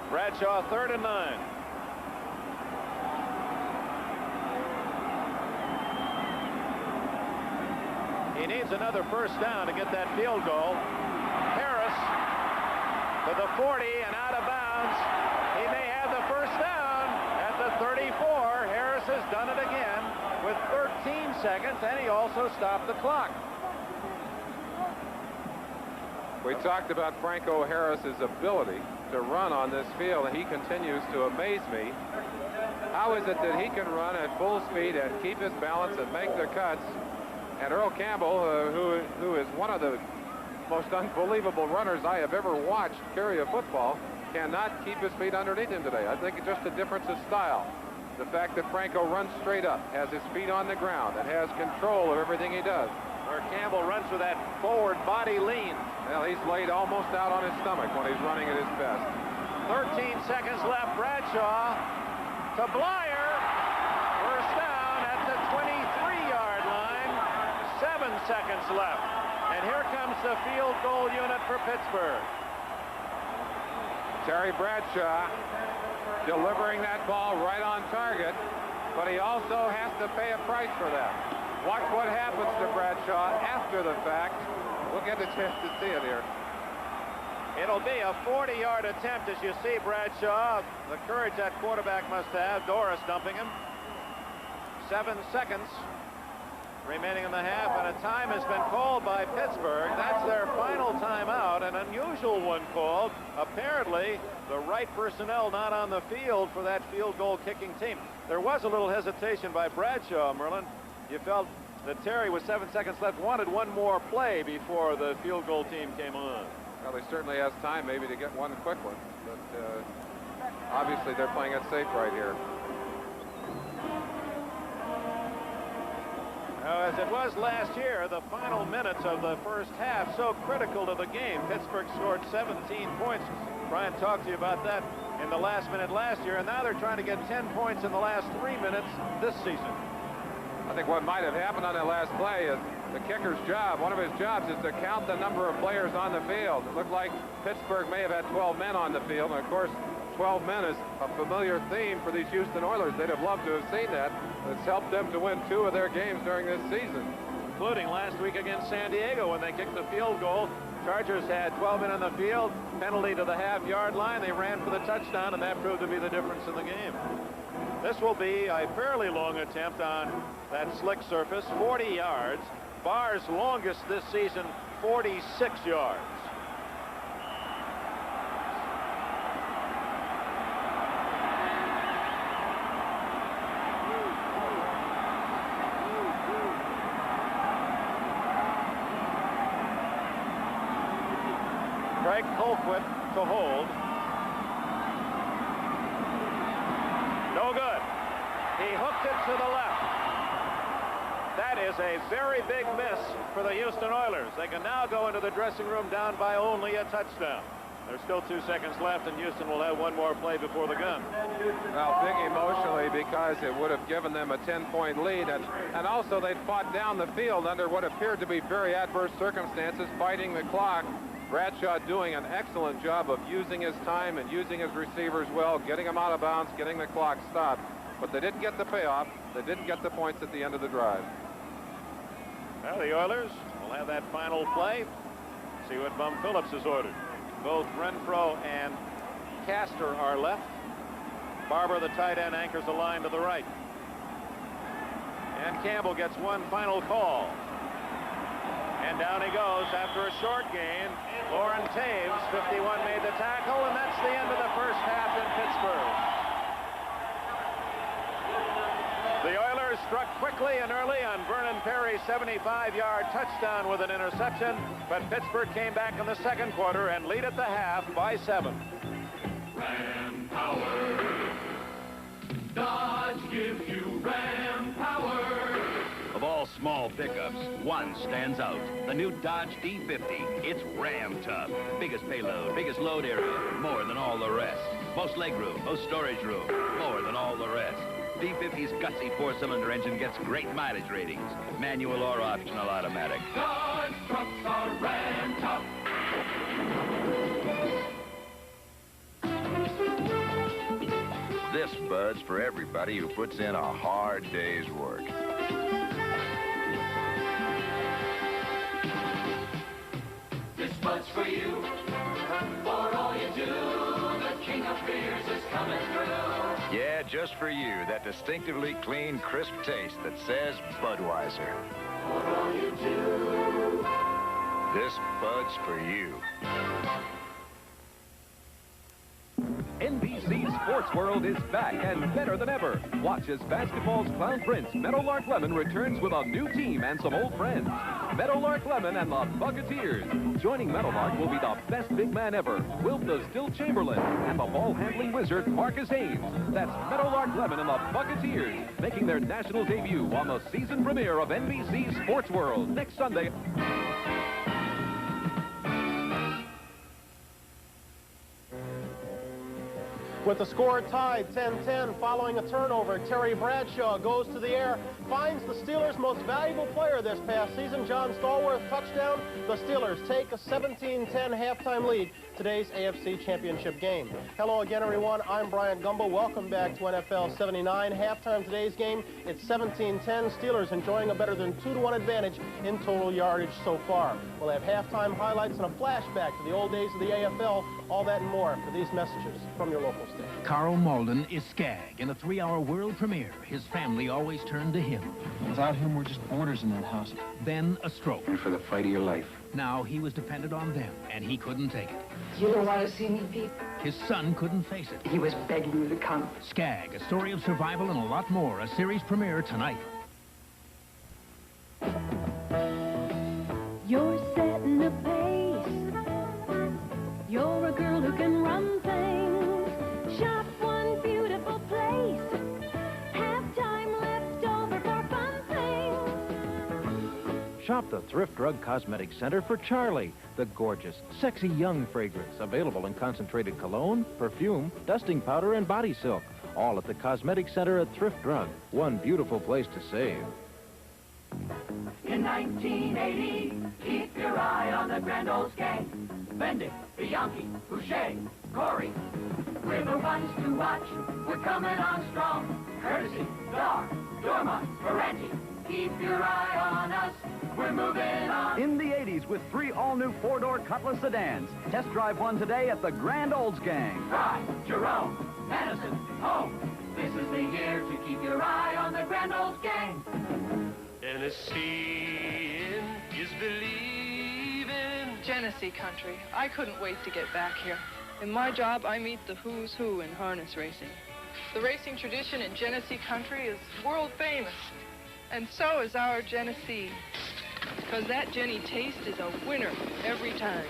Bradshaw, 3rd and 9. He needs another first down to get that field goal. Harris to the 40 and out of bounds. He may have the first down at the 34. Harris has done it again with 13 seconds, and he also stopped the clock. We talked about Franco Harris's ability to run on this field, and he continues to amaze me. How is it that he can run at full speed and keep his balance and make the cuts? And Earl Campbell, who is one of the most unbelievable runners I have ever watched carry a football, cannot keep his feet underneath him today. I think it's just a difference of style. The fact that Franco runs straight up, has his feet on the ground, and has control of everything he does. Where Campbell runs with that forward body lean. Well, he's laid almost out on his stomach when he's running at his best. 13 seconds left. Bradshaw to Blyer. First down at the 23-yard line. 7 seconds left. And here comes the field goal unit for Pittsburgh. Terry Bradshaw delivering that ball right on target, but he also has to pay a price for that. Watch what happens to Bradshaw after the fact. We'll get a chance to see it here. It'll be a 40-yard attempt as you see Bradshaw. The courage that quarterback must have. Doris dumping him. 7 seconds remaining in the half, and a time has been called by Pittsburgh. That's their final timeout, an unusual one called. Apparently, the right personnel not on the field for that field goal kicking team. There was a little hesitation by Bradshaw, Merlin. You felt that Terry, with 7 seconds left, wanted one more play before the field goal team came on. Well, he certainly has time maybe to get one quick one, but obviously they're playing it safe right here. Now, as it was last year, the final minutes of the first half so critical to the game. Pittsburgh scored 17 points. Brian talked to you about that in the last minute last year, and now they're trying to get 10 points in the last 3 minutes this season. I think what might have happened on that last play is the kicker's job, one of his jobs, is to count the number of players on the field. It looked like Pittsburgh may have had 12 men on the field, and of course 12 men is a familiar theme for these Houston Oilers. They'd have loved to have seen that. It's helped them to win 2 of their games during this season, including last week against San Diego when they kicked the field goal. Chargers had 12 men on the field, penalty to the half-yard line. They ran for the touchdown, and that proved to be the difference in the game. This will be a fairly long attempt on that slick surface, 40 yards. Barr's longest this season, 46 yards. Craig Colquitt to hold. No good. He hooked it to the left. That is a very big miss for the Houston Oilers. They can now go into the dressing room down by only a touchdown. There's still 2 seconds left, and Houston will have one more play before the gun. Well, big emotionally because it would have given them a 10-point lead, and also they'd fought down the field under what appeared to be very adverse circumstances, fighting the clock. Bradshaw doing an excellent job of using his time and using his receivers well, getting them out of bounds, getting the clock stopped. But they didn't get the payoff. They didn't get the points at the end of the drive. Well, the Oilers will have that final play. See what Bum Phillips has ordered. Both Renfro and Castor are left. Barber, the tight end, anchors the line to the right. And Campbell gets one final call. And down he goes after a short gain. Lauren Taves, 51, made the tackle, and that's the end of the first half in Pittsburgh. The Oilers Steelers struck quickly and early on Vernon Perry's 75-yard touchdown with an interception, but Pittsburgh came back in the second quarter and lead at the half by 7. Ram power. Dodge gives you Ram power. Of all small pickups, one stands out. The new Dodge D50. It's Ram tough. Biggest payload, biggest load area, more than all the rest. Most legroom, most storage room, more than all the rest. D50's gutsy four-cylinder engine gets great mileage ratings. Manual or optional automatic. Dodge trucks are Ram tough. This Bud's for everybody who puts in a hard day's work. This Bud's for you. For all you do, the king of beers is coming through. Yeah, just for you, that distinctively clean, crisp taste that says Budweiser. For all you do. This Bud's for you. NBC Sports World is back and better than ever. Watch as basketball's clown prince, Meadowlark Lemon, returns with a new team and some old friends. Meadowlark Lemon and the Buccateers. Joining Meadowlark will be the best big man ever, Wilt the Still Chamberlain, and the ball-handling wizard, Marcus Haynes. That's Meadowlark Lemon and the Buccateers, making their national debut on the season premiere of NBC Sports World next Sunday. With the score tied 10-10 following a turnover, Terry Bradshaw goes to the air, finds the Steelers' most valuable player this past season, John Stallworth, touchdown. The Steelers take a 17-10 halftime lead, today's AFC Championship game. Hello again, everyone. I'm Brian Gumbo. Welcome back to NFL 79. Halftime today's game, it's 17-10. Steelers enjoying a better than 2-1 advantage in total yardage so far. We'll have halftime highlights and a flashback to the old days of the AFL. All that and more for these messages from your local station. Carl Malden is Skag in a 3-hour world premiere. His family always turned to him. Without him, we're just boarders in that house. Then a stroke. And for the fight of your life. Now he was dependent on them, and he couldn't take it. You don't want to see me, Pete? His son couldn't face it. He was begging me to come. Skag, a story of survival and a lot more. A series premiere tonight. You're setting a pace. You're a girl who can run things. Shop one beautiful place. Have time left over for fun things. Shop the Thrift Drug Cosmetic Center for Charlie, the gorgeous, sexy young fragrance, available in concentrated cologne, perfume, dusting powder, and body silk. All at the Cosmetic Center at Thrift Drug. One beautiful place to save. In 1980, keep your eye on the Grand Old Gang. Bendick, Bianchi, Boucher, Corey. We're the ones to watch. We're coming on strong. Courtesy, Dar, Dormont, Ferranti. Keep your eye on us. We're moving on. In the 80s with 3 all-new 4-door Cutlass sedans. Test drive one today at the Grand Olds Gang. Fry, Jerome, Madison, home. This is the year to keep your eye on the Grand Old Gang. And seeing is believing. Genesee country. I couldn't wait to get back here. In my job, I meet the who's who in harness racing. The racing tradition in Genesee country is world famous. And so is our Genesee. Because that Jenny taste is a winner every time.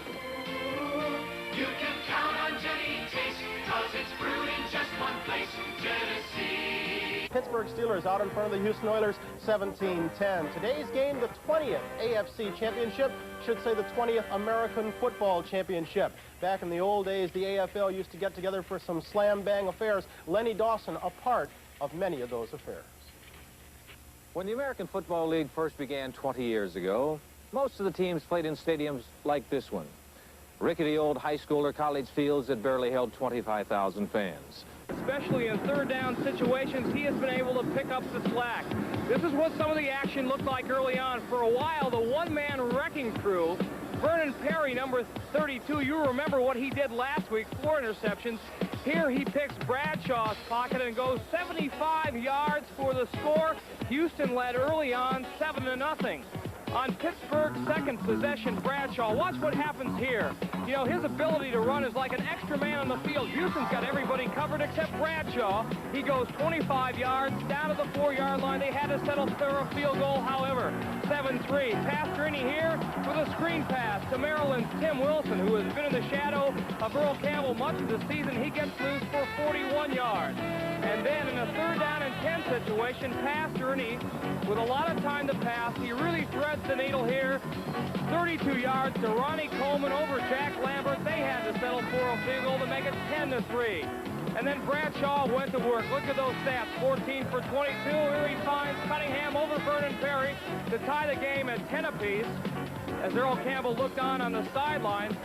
You can count on Jenny Taste, cause it's brewed in just one place, Genesee. Pittsburgh Steelers out in front of the Houston Oilers, 17-10. Today's game, the 20th AFC Championship, should say the 20th American Football Championship. Back in the old days, the AFL used to get together for some slam-bang affairs. Lenny Dawson, a part of many of those affairs. When the American Football League first began 20 years ago, most of the teams played in stadiums like this one. Rickety old high school or college fields that barely held 25,000 fans. Especially in third down situations, he has been able to pick up the slack. This is what some of the action looked like early on. For a while, the one-man wrecking crew, Vernon Perry, number 32, you remember what he did last week, 4 interceptions. Here he picks Bradshaw's pocket and goes 75 yards for the score. Houston led early on 7-0. On Pittsburgh's second possession, Bradshaw, watch what happens here. You know, his ability to run is like an extra man on the field. Houston's got everybody covered except Bradshaw. He goes 25 yards down to the 4-yard line. They had to settle for a field goal, however. 7-3. Pastorini here with a screen pass to Maryland's Tim Wilson, who has been in the shadow of Earl Campbell much of the season. He gets loose for 41 yards. And then in a 3rd down and 10 situation, Pastorini, with a lot of time to pass, he really threads the needle here. 32 yards to Ronnie Coleman over Jack Lambert. They had to settle for a field goal to make it 10-3. And then Bradshaw went to work. Look at those stats, 14 for 22. Here he finds Cunningham over Vernon Perry to tie the game at 10 apiece as Earl Campbell looked on the sidelines.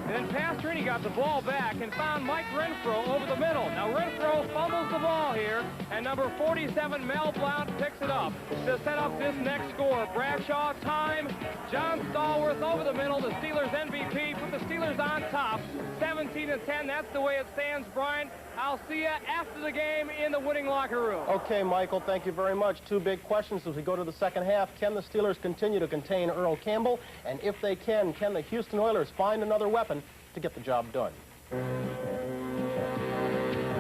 And then Pastorini got the ball back and found Mike Renfro over the middle. Now Renfro fumbles the ball here, and number 47, Mel Blount, picks it up to set up this next score. Bradshaw time, John Stallworth over the middle, the Steelers MVP, put the Steelers on top, 17-10. That's the way it stands, Brian. I'll see you after the game in the winning locker room. Okay, Michael, thank you very much. 2 big questions as we go to the second half. Can the Steelers continue to contain Earl Campbell? And if they can the Houston Oilers find another weapon to get the job done?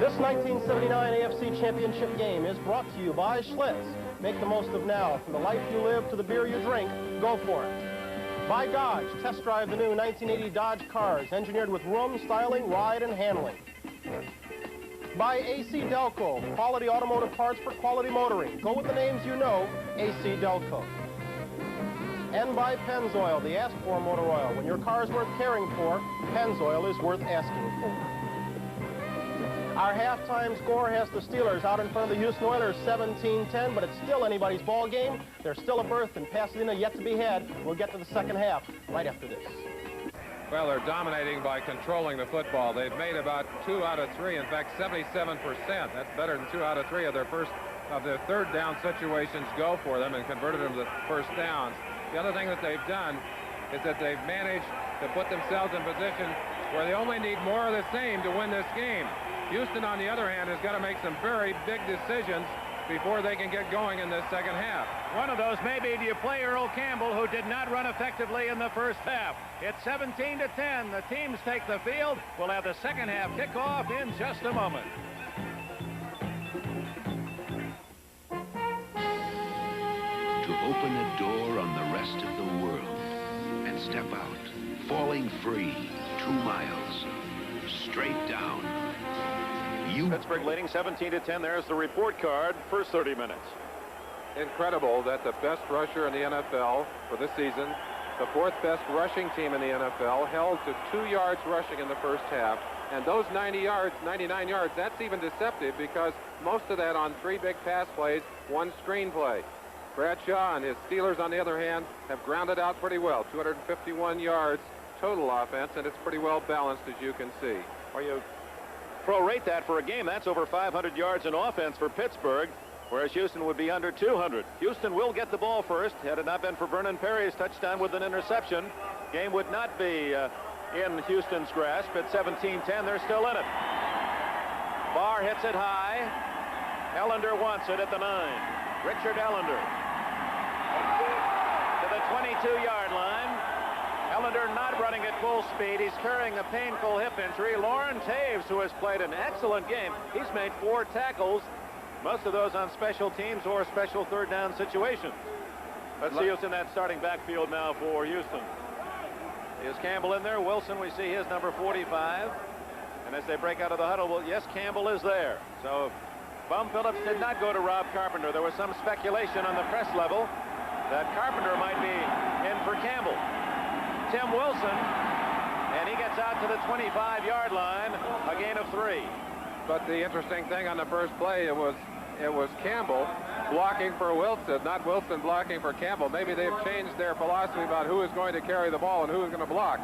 This 1979 AFC Championship game is brought to you by Schlitz. Make the most of now. From the life you live to the beer you drink, go for it. By Dodge. Test drive the new 1980 Dodge cars, engineered with room, styling, ride, and handling. By AC Delco, quality automotive parts for quality motoring. Go with the names you know, AC Delco. And by Pennzoil, the asked-for motor oil. When your car is worth caring for, Pennzoil is worth asking for. Our halftime score has the Steelers out in front of the Houston Oilers 17-10, but it's still anybody's ball game. There's still a berth in Pasadena yet to be had. We'll get to the second half right after this. Well, they're dominating by controlling the football. They've made about 2 out of 3. In fact, 77%. That's better than 2 out of 3 of their 3rd down situations go for them and converted them to first downs. The other thing that they've done is that they've managed to put themselves in position where they only need more of the same to win this game. Houston, on the other hand, has got to make some very big decisions before they can get going in this second half. One of those may be, do you play Earl Campbell, who did not run effectively in the first half? It's 17-10. The teams take the field. We'll have the second half kickoff in just a moment. To open a door on the rest of the world and step out, falling free, 2 miles, straight down. Pittsburgh leading 17-10. There's the report card. First 30 minutes. Incredible that the best rusher in the NFL for this season, the 4th best rushing team in the NFL, held to 2 yards rushing in the first half. And those 90 yards, 99 yards, that's even deceptive because most of that on 3 big pass plays, 1 screen play. Bradshaw and his Steelers, on the other hand, have grounded out pretty well. 251 yards total offense, and it's pretty well balanced, as you can see. Well, you prorate that for a game, that's over 500 yards in offense for Pittsburgh, whereas Houston would be under 200. Houston will get the ball first. Had it not been for Vernon Perry's touchdown with an interception, game would not be in Houston's grasp. At 17-10, they're still in it. Barr hits it high. Ellender wants it at the 9. Richard Ellender to the 22-yard line. Ellender not running at full speed. He's carrying a painful hip injury. Lauren Taves, who has played an excellent game, he's made 4 tackles, most of those on special teams or special 3rd down situations. Let's see who's in that starting backfield now for Houston. Is Campbell in there? Wilson, we see his number 45. And as they break out of the huddle, well, yes, Campbell is there. So Bum Phillips did not go to Rob Carpenter. There was some speculation on the press level that Carpenter might be in for Campbell. Tim Wilson, and he gets out to the 25-yard line, a gain of 3. But the interesting thing on the first play, it was Campbell blocking for Wilson, not Wilson blocking for Campbell. Maybe they've changed their philosophy about who is going to carry the ball and who is going to block.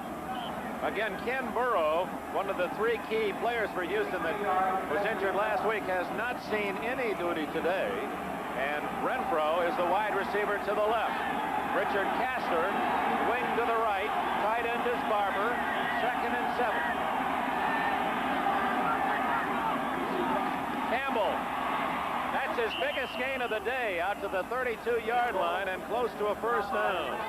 Again, Ken Burrow, one of the 3 key players for Houston that was injured last week, has not seen any duty today. And Renfro is the wide receiver to the left. Richard Castor, wing to the right. Tight end is Barber. 2nd and 7. Campbell. That's his biggest gain of the day out to the 32-yard line and close to a first down.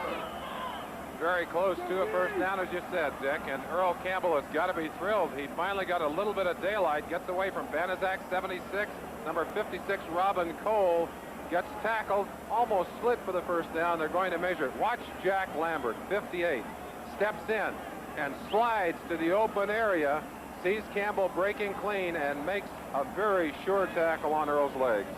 Very close to a first down, as you said, Dick. And Earl Campbell has got to be thrilled. He finally got a little bit of daylight, gets away from Banaszak, 76. Number 56, Robin Cole, gets tackled, almost slid for the first down. They're going to measure it. Watch Jack Lambert, 58, steps in and slides to the open area, sees Campbell breaking clean, and makes a very sure tackle on Earl's legs.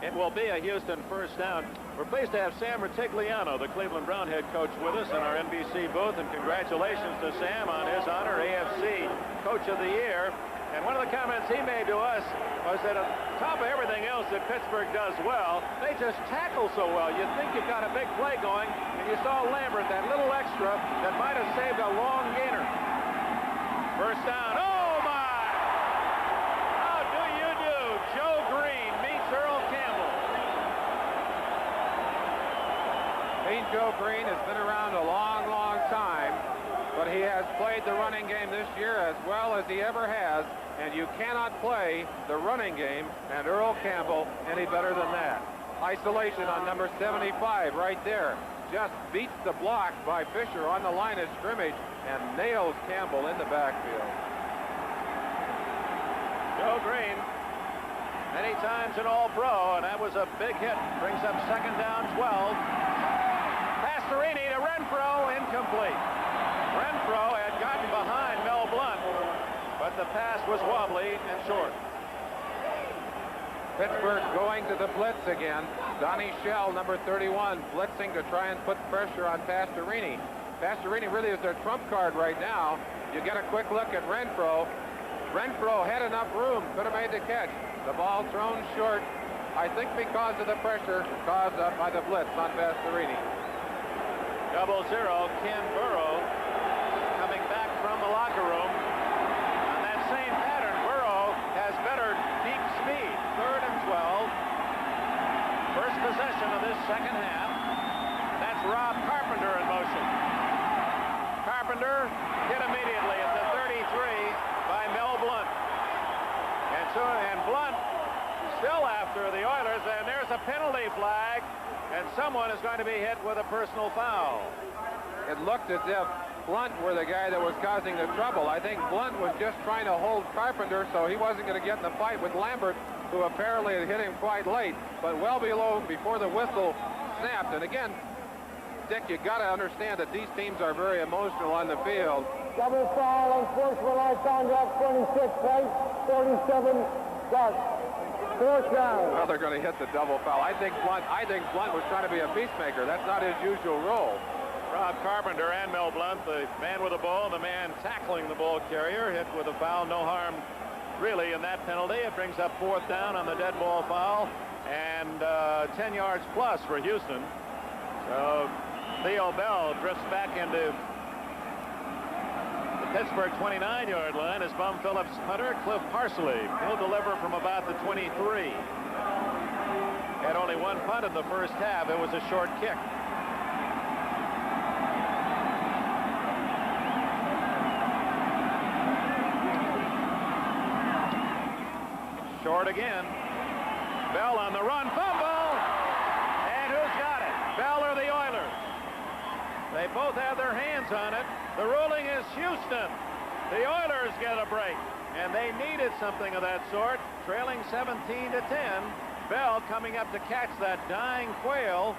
It will be a Houston first down. We're pleased to have Sam Rutigliano, the Cleveland Brown head coach, with us in our NBC booth, and congratulations to Sam on his honor, AFC Coach of the Year. And one of the comments he made to us was that on top of everything else that Pittsburgh does well, they just tackle so well. You'd think you've got a big play going, and you saw Lambert, that little extra that might have saved a long gainer. First down. Oh, my! How do you do? Joe Green meets Earl Campbell. Mean Joe Green has been around a long, long time, but he has played the running game this year as well as he ever has, and you cannot play the running game and Earl Campbell any better than that. Isolation on number 75 right there. Just beats the block by Fisher on the line of scrimmage and nails Campbell in the backfield. Joe Green, many times an All-Pro, and that was a big hit. Brings up second down, 12. Pastorini to Renfro, incomplete. Renfro had gotten behind Mel Blount, but the pass was wobbly and short. Pittsburgh going to the blitz again. Donnie Shell, number 31, blitzing to try and put pressure on Pastorini. Pastorini really is their trump card right now. You get a quick look at Renfro. Renfro had enough room, could have made the catch. The ball thrown short, I think because of the pressure caused by the blitz on Pastorini. 0-0, Ken Burrow coming back from the locker room. On that same pattern, Burrow has better deep speed. 3rd and 12. First possession of this second half. That's Rob Carpenter in motion. Carpenter hit immediately at the 33 by Mel Blount. And Blount still after the Oilers, and there's a penalty flag, and someone is going to be hit with a personal foul. It looked as if Blount were the guy that was causing the trouble. I think Blount was just trying to hold Carpenter so he wasn't going to get in the fight with Lambert, who apparently had hit him quite late, but well below before the whistle snapped. And again, Dick, you got to understand that these teams are very emotional on the field. Double foul, unsportsmanlike conduct, 26 right, 47 got. Fourth down. Well, they're going to hit the double foul. I think Blount was trying to be a peacemaker. That's not his usual role. Rob Carpenter and Mel Blount, the man with the ball, the man tackling the ball carrier, hit with a foul. No harm really in that penalty. It brings up 4th down on the dead ball foul, and 10 yards plus for Houston. So Theo Bell drifts back into the Pittsburgh 29-yard line as Bum Phillips, Hunter, Cliff Parsley. He'll deliver from about the 23. Had only one punt in the first half. It was a short kick. Short again. Bell on the run, fumble, and who's got it? Bell or the Oilers? They both have their hands on it. The ruling is Houston. The Oilers get a break, and they needed something of that sort. Trailing 17-10. Bell coming up to catch that dying quail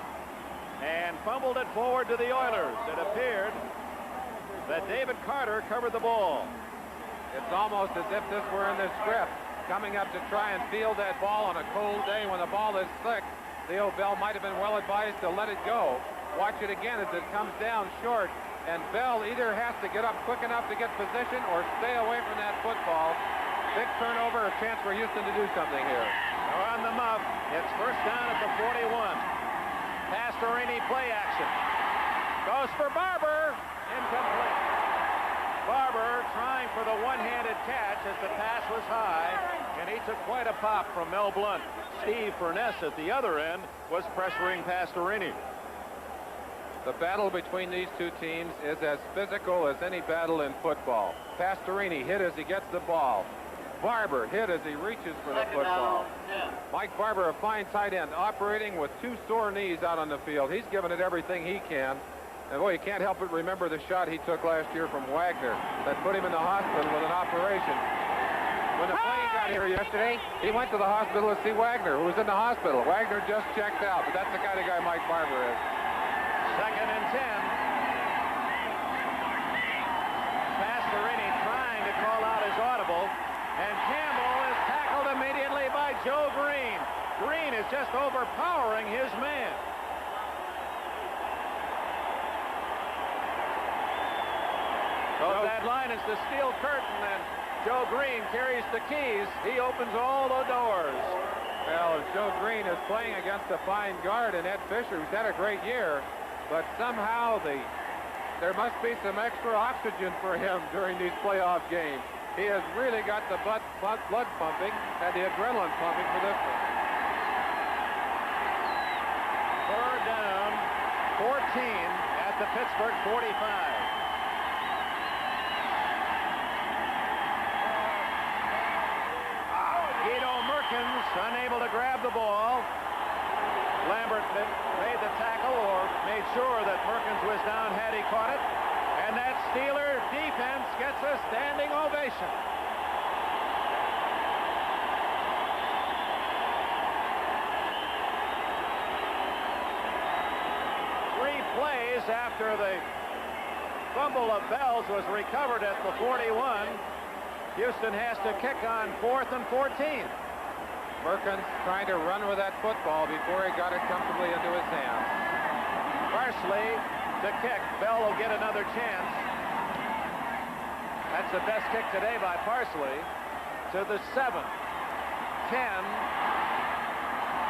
and fumbled it forward to the Oilers. It appeared that David Carter covered the ball. It's almost as if this were in the script. Coming up to try and field that ball on a cold day when the ball is thick. Theo Bell might have been well advised to let it go. Watch it again as it comes down short, and Bell either has to get up quick enough to get position or stay away from that football. Big turnover, a chance for Houston to do something here. On the muff, it's first down at the 41. Pastorini play action. Goes for Barber, incomplete. Barber trying for the one-handed catch as the pass was high, and he took quite a pop from Mel Blount. Steve Furness at the other end was pressuring Pastorini. The battle between these two teams is as physical as any battle in football. Pastorini hit as he gets the ball. Barber hit as he reaches for the football. Mike Barber, a fine tight end, operating with 2 sore knees out on the field. He's given it everything he can. And boy, you can't help but remember the shot he took last year from Wagner that put him in the hospital with an operation. When the plane got here yesterday, he went to the hospital to see Wagner, who was in the hospital. Wagner just checked out, but that's the kind of guy Mike Barber is. 2nd and 10. Pastorini trying to call out his audible, and Campbell is tackled immediately by Joe Green. Green is just overpowering his man. So that line is the steel curtain, and Joe Green carries the keys. He opens all the doors. Well, Joe Green is playing against a fine guard in Ed Fisher, who's had a great year, but somehow there must be some extra oxygen for him during these playoff games. He has really got the blood pumping and the adrenaline pumping for this one. 3rd down, 14 at the Pittsburgh 45. Unable to grab the ball. Lambert made the tackle, or made sure that Merkins was down had he caught it. And that Steeler defense gets a standing ovation. Three plays after the fumble of Bells was recovered at the 41. Houston has to kick on 4th and 14. Merkins trying to run with that football before he got it comfortably into his hands. Parsley to kick. Bell will get another chance. That's the best kick today by Parsley. To the 7, 10,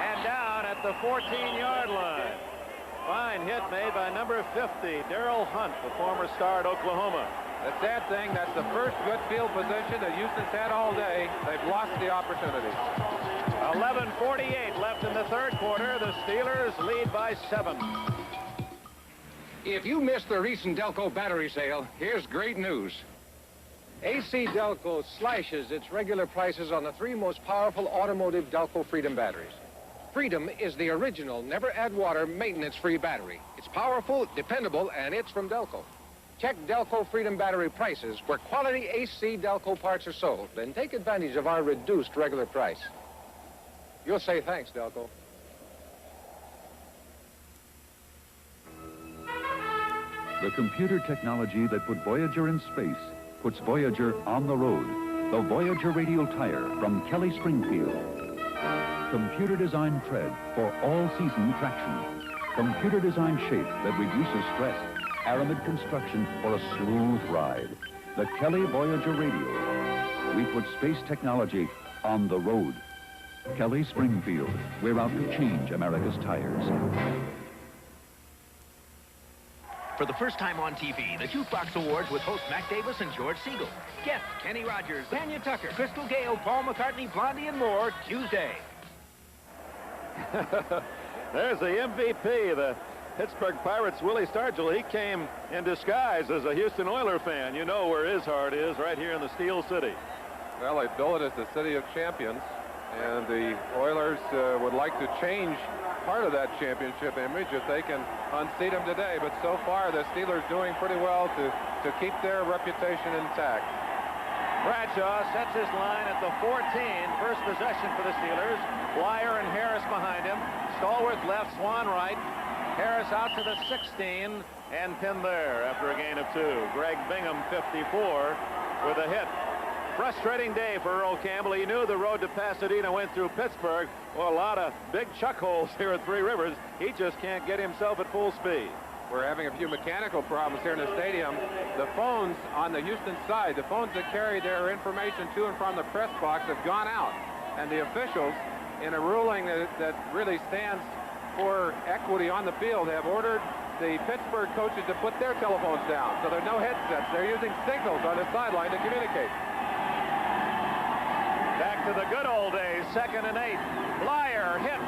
and down at the 14-yard line. Fine hit made by number 50, Darrell Hunt, the former star at Oklahoma. The sad thing, that's the first good field position that Houston's had all day. They've lost the opportunity. 11:48 left in the 3rd quarter. The Steelers lead by 7. If you missed the recent Delco battery sale, here's great news. AC Delco slashes its regular prices on the 3 most powerful automotive Delco Freedom batteries. Freedom is the original never-add-water maintenance-free battery. It's powerful, dependable, and it's from Delco. Check Delco Freedom battery prices where quality AC Delco parts are sold, and take advantage of our reduced regular price. You'll say thanks, Delco. The computer technology that put Voyager in space puts Voyager on the road. The Voyager radial tire from Kelly Springfield. Computer design tread for all-season traction. Computer design shape that reduces stress. Aramid construction for a smooth ride. The Kelly Voyager radial. We put space technology on the road. Kelly Springfield. We're out to change America's tires. For the first time on TV, the Jukebox Awards with host Mac Davis and George Siegel. Guests Kenny Rogers, Tanya Tucker, Crystal Gale, Paul McCartney, Blondie, and more Tuesday. There's the MVP, the Pittsburgh Pirates' Willie Stargell. He came in disguise as a Houston Oiler fan. You know where his heart is, right here in the Steel City. Well, they bill it as the city of champions, and the Oilers would like to change part of that championship image if they can unseat them today. But so far, the Steelers doing pretty well to keep their reputation intact. Bradshaw sets his line at the 14. First possession for the Steelers. Blyer and Harris behind him. Stallworth left, Swan right. Harris out to the 16 and pinned there after a gain of 2. Greg Bingham, 54, with a hit. Frustrating day for Earl Campbell. He knew the road to Pasadena went through Pittsburgh. Well, a lot of big chuck holes here at Three Rivers. He just can't get himself at full speed. We're having a few mechanical problems here in the stadium. The phones on the Houston side, the phones that carry their information to and from the press box have gone out. And the officials, in a ruling that really stands for equity on the field, have ordered the Pittsburgh coaches to put their telephones down. So there are no headsets. They're using signals on the sideline to communicate. Back to the good old days, 2nd and 8. Blyer hit,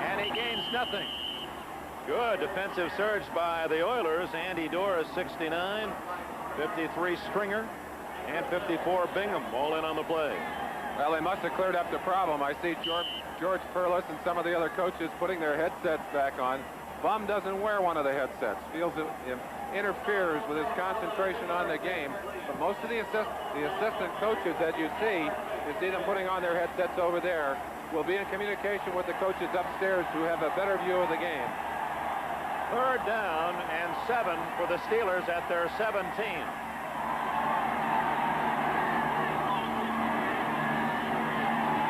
and he gains nothing. Good defensive surge by the Oilers. Andy Doris, 69, 53 Stringer, and 54 Bingham, all in on the play. Well, they must have cleared up the problem. I see George Perlis and some of the other coaches putting their headsets back on. Bum doesn't wear one of the headsets. Feels it interferes with his concentration on the game. But most of the assistant coaches that you see them putting on their headsets over there, will be in communication with the coaches upstairs who have a better view of the game. 3rd down and 7 for the Steelers at their 17.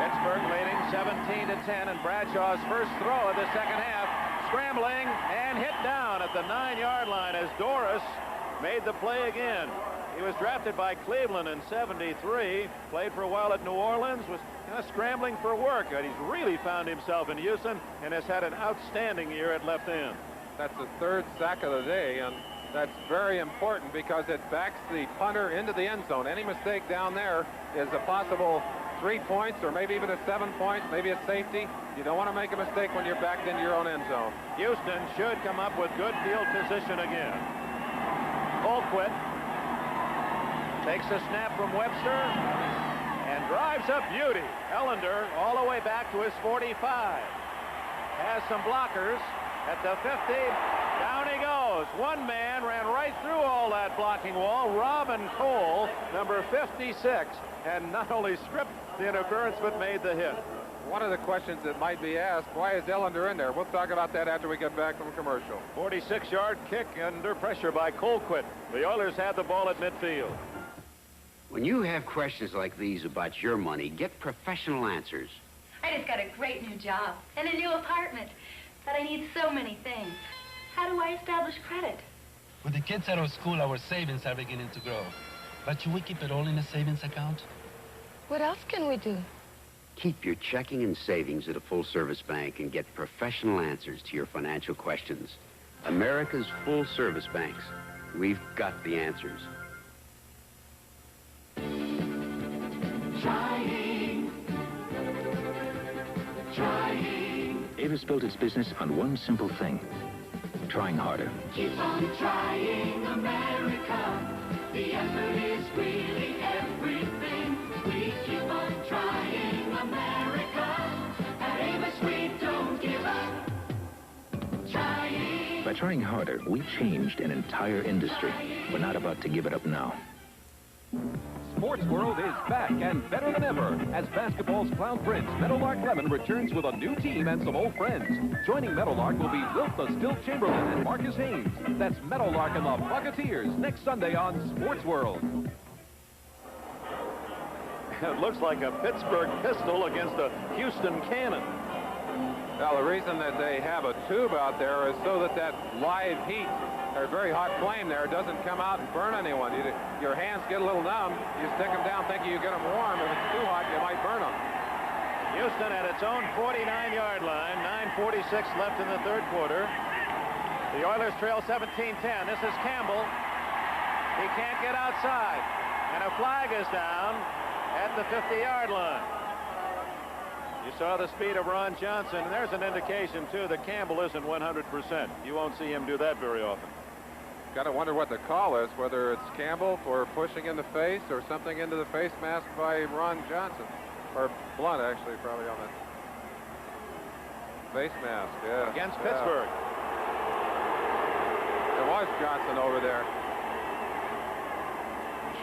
Pittsburgh leading 17-10, and Bradshaw's first throw of the second half, scrambling and hit down at the 9-yard line as Doris made the play again. He was drafted by Cleveland in '73, played for a while at New Orleans, was kind of scrambling for work, and he's really found himself in Houston and has had an outstanding year at left end. That's the 3rd sack of the day, and that's very important because it backs the punter into the end zone. Any mistake down there is a possible 3 points or maybe even a 7 points, maybe a safety. You don't want to make a mistake when you're backed into your own end zone. Houston should come up with good field position again. Colquitt takes a snap from Webster and drives up beauty. Ellender all the way back to his 45. Has some blockers at the 50. Down he goes. One man ran right through all that blocking wall. Robin Cole, number 56, and not only stripped the interference but made the hit. One of the questions that might be asked, why is Ellender in there? We'll talk about that after we get back from commercial. 46-yard kick under pressure by Colquitt. The Oilers had the ball at midfield. When you have questions like these about your money, get professional answers. I just got a great new job and a new apartment, but I need so many things. How do I establish credit? With the kids out of school, our savings are beginning to grow. But should we keep it all in a savings account? What else can we do? Keep your checking and savings at a full-service bank and get professional answers to your financial questions. America's full-service banks. We've got the answers. Trying. Avis built its business on one simple thing: trying harder. Keep on trying, America. The effort is really everything. We keep on trying, America. At Avis we don't give up. Trying. By trying harder, we changed an entire industry. We're not about to give it up now. Sports World is back and better than ever as basketball's Clown Prince, Meadowlark Lemon, returns with a new team and some old friends. Joining Meadowlark will be Wilt the Stilt Chamberlain and Marcus Haynes. That's Meadowlark and the Buccaneers next Sunday on Sports World. It looks like a Pittsburgh pistol against a Houston cannon. Well, the reason that they have a tube out there is so that live heat, or very hot flame there, doesn't come out and burn anyone. Your hands get a little numb. You stick them down thinking you get them warm. If it's too hot, you might burn them. Houston at its own 49-yard line. 9:46 left in the 3rd quarter. The Oilers trail 17-10. This is Campbell. He can't get outside. And a flag is down at the 50-yard line. You saw the speed of Ron Johnson, and there's an indication, too, that Campbell isn't 100%. You won't see him do that very often. Got to wonder what the call is, whether it's Campbell for pushing in the face or something into the face mask by Ron Johnson. Or Blunt, actually, probably on the face mask, yeah. Against Pittsburgh. There was Johnson over there.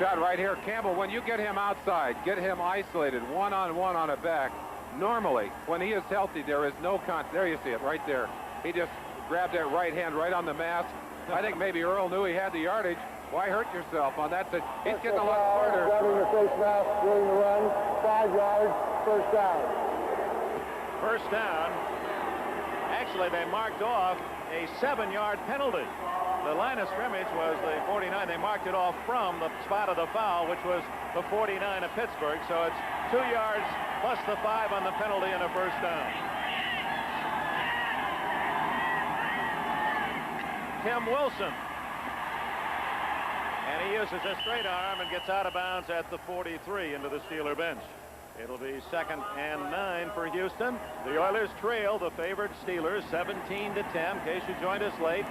Shot right here. Campbell, when you get him outside, get him isolated, one-on-one on a back. Normally, when he is healthy, there is no contact. There you see it, right there. He just grabbed that right hand right on the mask. I think maybe Earl knew he had the yardage. Why hurt yourself on that? He's getting a lot harder. Grabbing the face mask during the run. 5 yards, first down. First down. Actually, they marked off a 7-yard penalty. The line of scrimmage was the 49. They marked it off from the spot of the foul, which was the 49 of Pittsburgh. So it's 2 yards plus the 5 on the penalty and a first down. Tim Wilson. And he uses a straight arm and gets out of bounds at the 43 into the Steeler bench. It'll be 2nd and 9 for Houston. The Oilers trail the favored Steelers 17-10. In case you joined us late,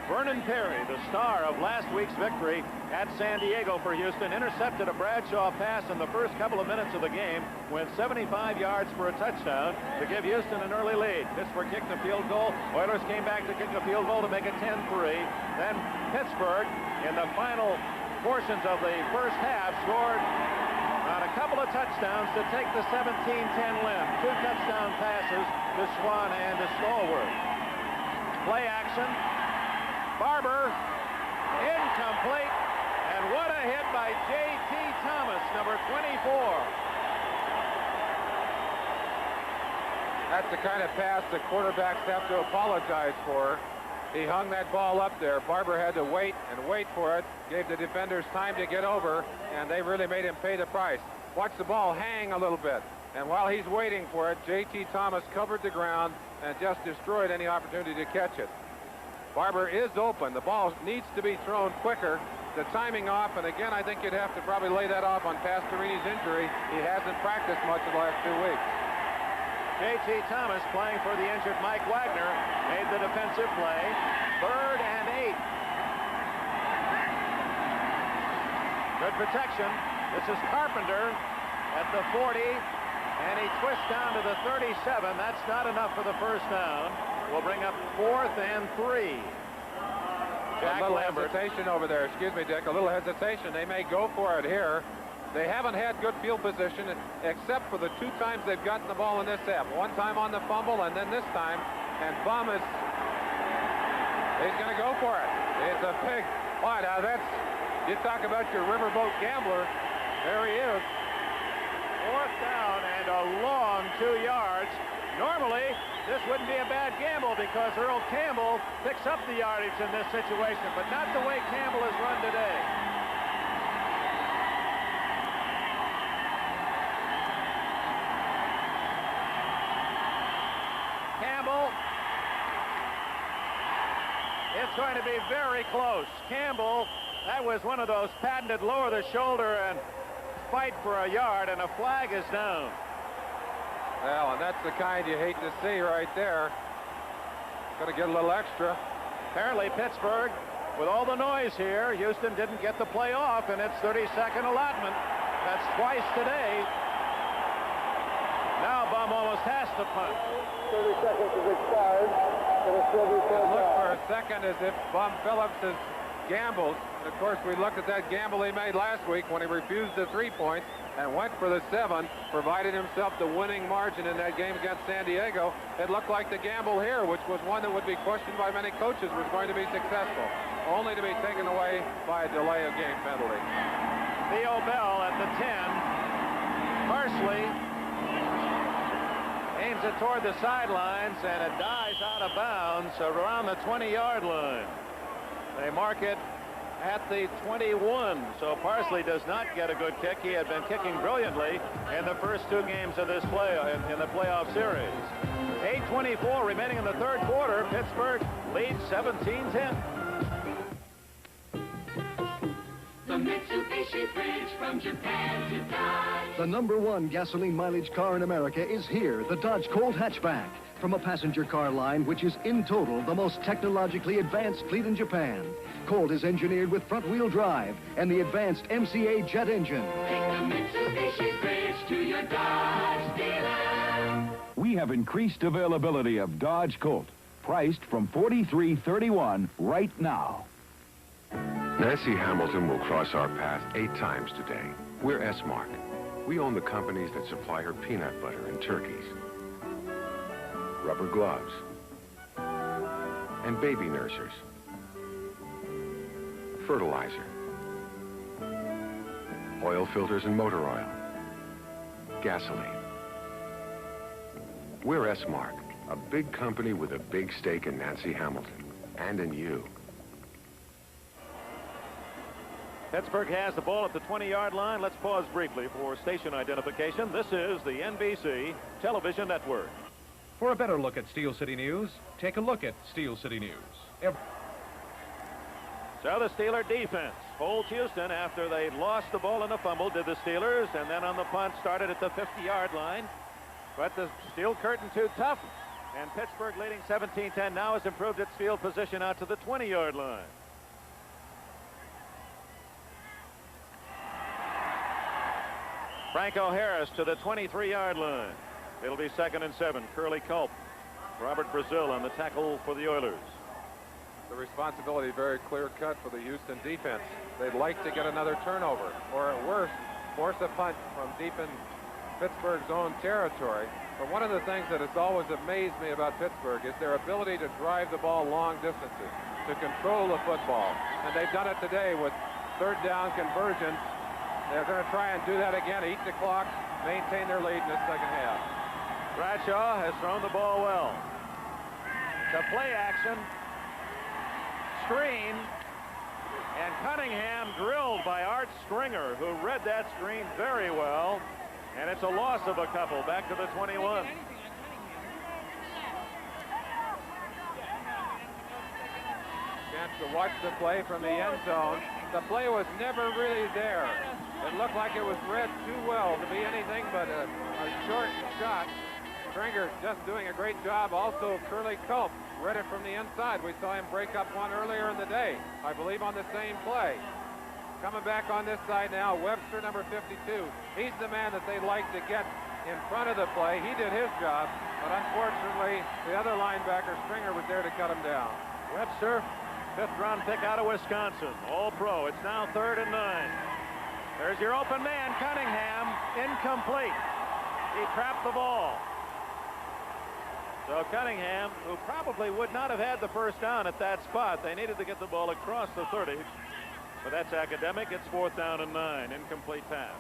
Vernon Perry, the star of last week's victory at San Diego for Houston, intercepted a Bradshaw pass in the first couple of minutes of the game, went 75 yards for a touchdown to give Houston an early lead. Pittsburgh kicked the field goal. Oilers came back to kick the field goal to make it 10-3. Then Pittsburgh, in the final portions of the first half, scored on a couple of touchdowns to take the 17-10 lead. 2 touchdown passes to Swan and to Stallworth. Play action. Barber, incomplete, and what a hit by J.T. Thomas, number 24. That's the kind of pass the quarterbacks have to apologize for. He hung that ball up there. Barber had to wait and wait for it, gave the defenders time to get over, and they really made him pay the price. Watch the ball hang a little bit, and while he's waiting for it, J.T. Thomas covered the ground and just destroyed any opportunity to catch it. Barber is open. The ball needs to be thrown quicker. The timing off, and again, I think you'd have to probably lay that off on Pastorini's injury. He hasn't practiced much in the last 2 weeks. J.T. Thomas, playing for the injured Mike Wagner, made the defensive play. 3rd and 8. Good protection. This is Carpenter at the 40, and he twists down to the 37. That's not enough for the first down. Will bring up 4th and 3. Jack a little hesitation over there. Excuse me, Dick. A little hesitation. They may go for it here. They haven't had good field position except for the 2 times they've gotten the ball in this half. 1 time on the fumble and then this time. And Bum is... He's going to go for it. It's a big... Boy, now that's... You talk about your riverboat gambler. There he is. 4th down and a long 2 yards. Normally, this wouldn't be a bad gamble because Earl Campbell picks up the yardage in this situation, but not the way Campbell has run today. Campbell. It's going to be very close. Campbell, that was one of those patented lower the shoulder and fight for a yard, and a flag is down. Well, and that's the kind you hate to see right there. Going to get a little extra. Apparently Pittsburgh, with all the noise here, Houston didn't get the play off in its 32nd allotment. That's twice today. Now Bum almost has to punt. 30 seconds is expired. It'll still be It looked for a second as if Bum Phillips has gambled. Of course, we looked at that gamble he made last week when he refused the 3 points and went for the 7, provided himself the winning margin in that game against San Diego. It looked like the gamble here, which was one that would be questioned by many coaches, was going to be successful, only to be taken away by a delay of game penalty. Theo Bell at the 10. Parsley aims it toward the sidelines, and it dies out of bounds around the 20-yard line. They mark it at the 21, so Parsley does not get a good kick. He had been kicking brilliantly in the first 2 games of this in the playoff series. 8:24 remaining in the 3rd quarter. Pittsburgh leads 17-10. The Mitsubishi Bridge from Japan to Dodge. The #1 gasoline mileage car in America is here, the Dodge Colt hatchback. From a passenger car line, which is in total the most technologically advanced fleet in Japan. Colt is engineered with front-wheel drive and the advanced MCA jet engine. Take the Mitsubishi Bridge to your Dodge dealer. We have increased availability of Dodge Colt, priced from $43.31 right now. Nancy Hamilton will cross our path 8 times today. We're S-Mark. We own the companies that supply her peanut butter and turkeys, rubber gloves, and baby nursers, fertilizer, oil filters and motor oil, gasoline. We're S-Mark, a big company with a big stake in Nancy Hamilton and in you. Pittsburgh has the ball at the 20-yard line. Let's pause briefly for station identification. This is the NBC Television Network. For a better look at Steel City News, take a look at Steel City News. So the Steeler defense holds Houston after they lost the ball in the fumble, did the Steelers, and then on the punt started at the 50-yard line. But the steel curtain too tough. And Pittsburgh, leading 17-10, now has improved its field position out to the 20-yard line. Franco Harris to the 23-yard line. It'll be 2nd and 7. Curly Culp. Robert Brazil on the tackle for the Oilers. The responsibility very clear-cut for the Houston defense. They'd like to get another turnover, or at worst, force a punt from deep in Pittsburgh's own territory. But one of the things that has always amazed me about Pittsburgh is their ability to drive the ball long distances, to control the football. And they've done it today with third down conversions. They're going to try and do that again, eat the clock, maintain their lead in the second half. Bradshaw has thrown the ball well. It's a play action. Screen. And Cunningham drilled by Art Stringer, who read that screen very well. And it's a loss of a couple back to the 21. Chance to watch the play from the end zone. The play was never really there. It looked like it was read too well to be anything but a short shot. Stringer just doing a great job. Also, Curly Culp read it from the inside. We saw him break up one earlier in the day, I believe on the same play. Coming back on this side now, Webster, number 52. He's the man that they like to get in front of the play. He did his job, but unfortunately, the other linebacker, Stringer, was there to cut him down. Webster, 5th-round pick out of Wisconsin, All-Pro. It's now 3rd and 9. There's your open man, Cunningham, incomplete. He trapped the ball. So Cunningham, who probably would not have had the first down at that spot, they needed to get the ball across the 30. But that's academic. It's 4th down and 9. Incomplete pass.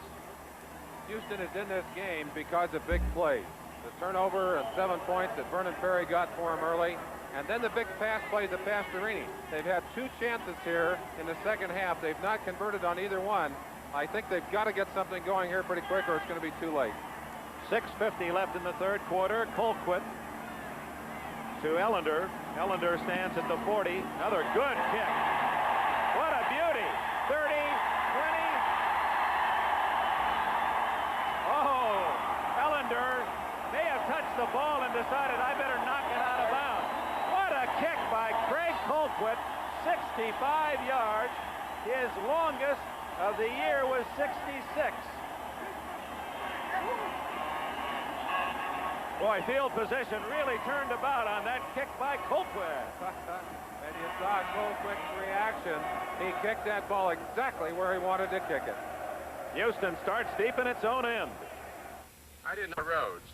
Houston is in this game because of big plays. The turnover and 7 points that Vernon Perry got for him early. And then the big pass play to Pastorini. They've had 2 chances here in the second half. They've not converted on either one. I think they've got to get something going here pretty quick or it's going to be too late. 6:50 left in the 3rd quarter. Colquitt to Ellender. Ellender stands at the 40. Another good kick. What a beauty. 30, 20. Oh, Ellender may have touched the ball and decided I better knock it out of bounds. What a kick by Craig Colquitt. 65 yards. His longest of the year was 66. Boy, field position really turned about on that kick by Colquitt. And you saw Colquitt's reaction. He kicked that ball exactly where he wanted to kick it. Houston starts deep in its own end. I didn't know roads.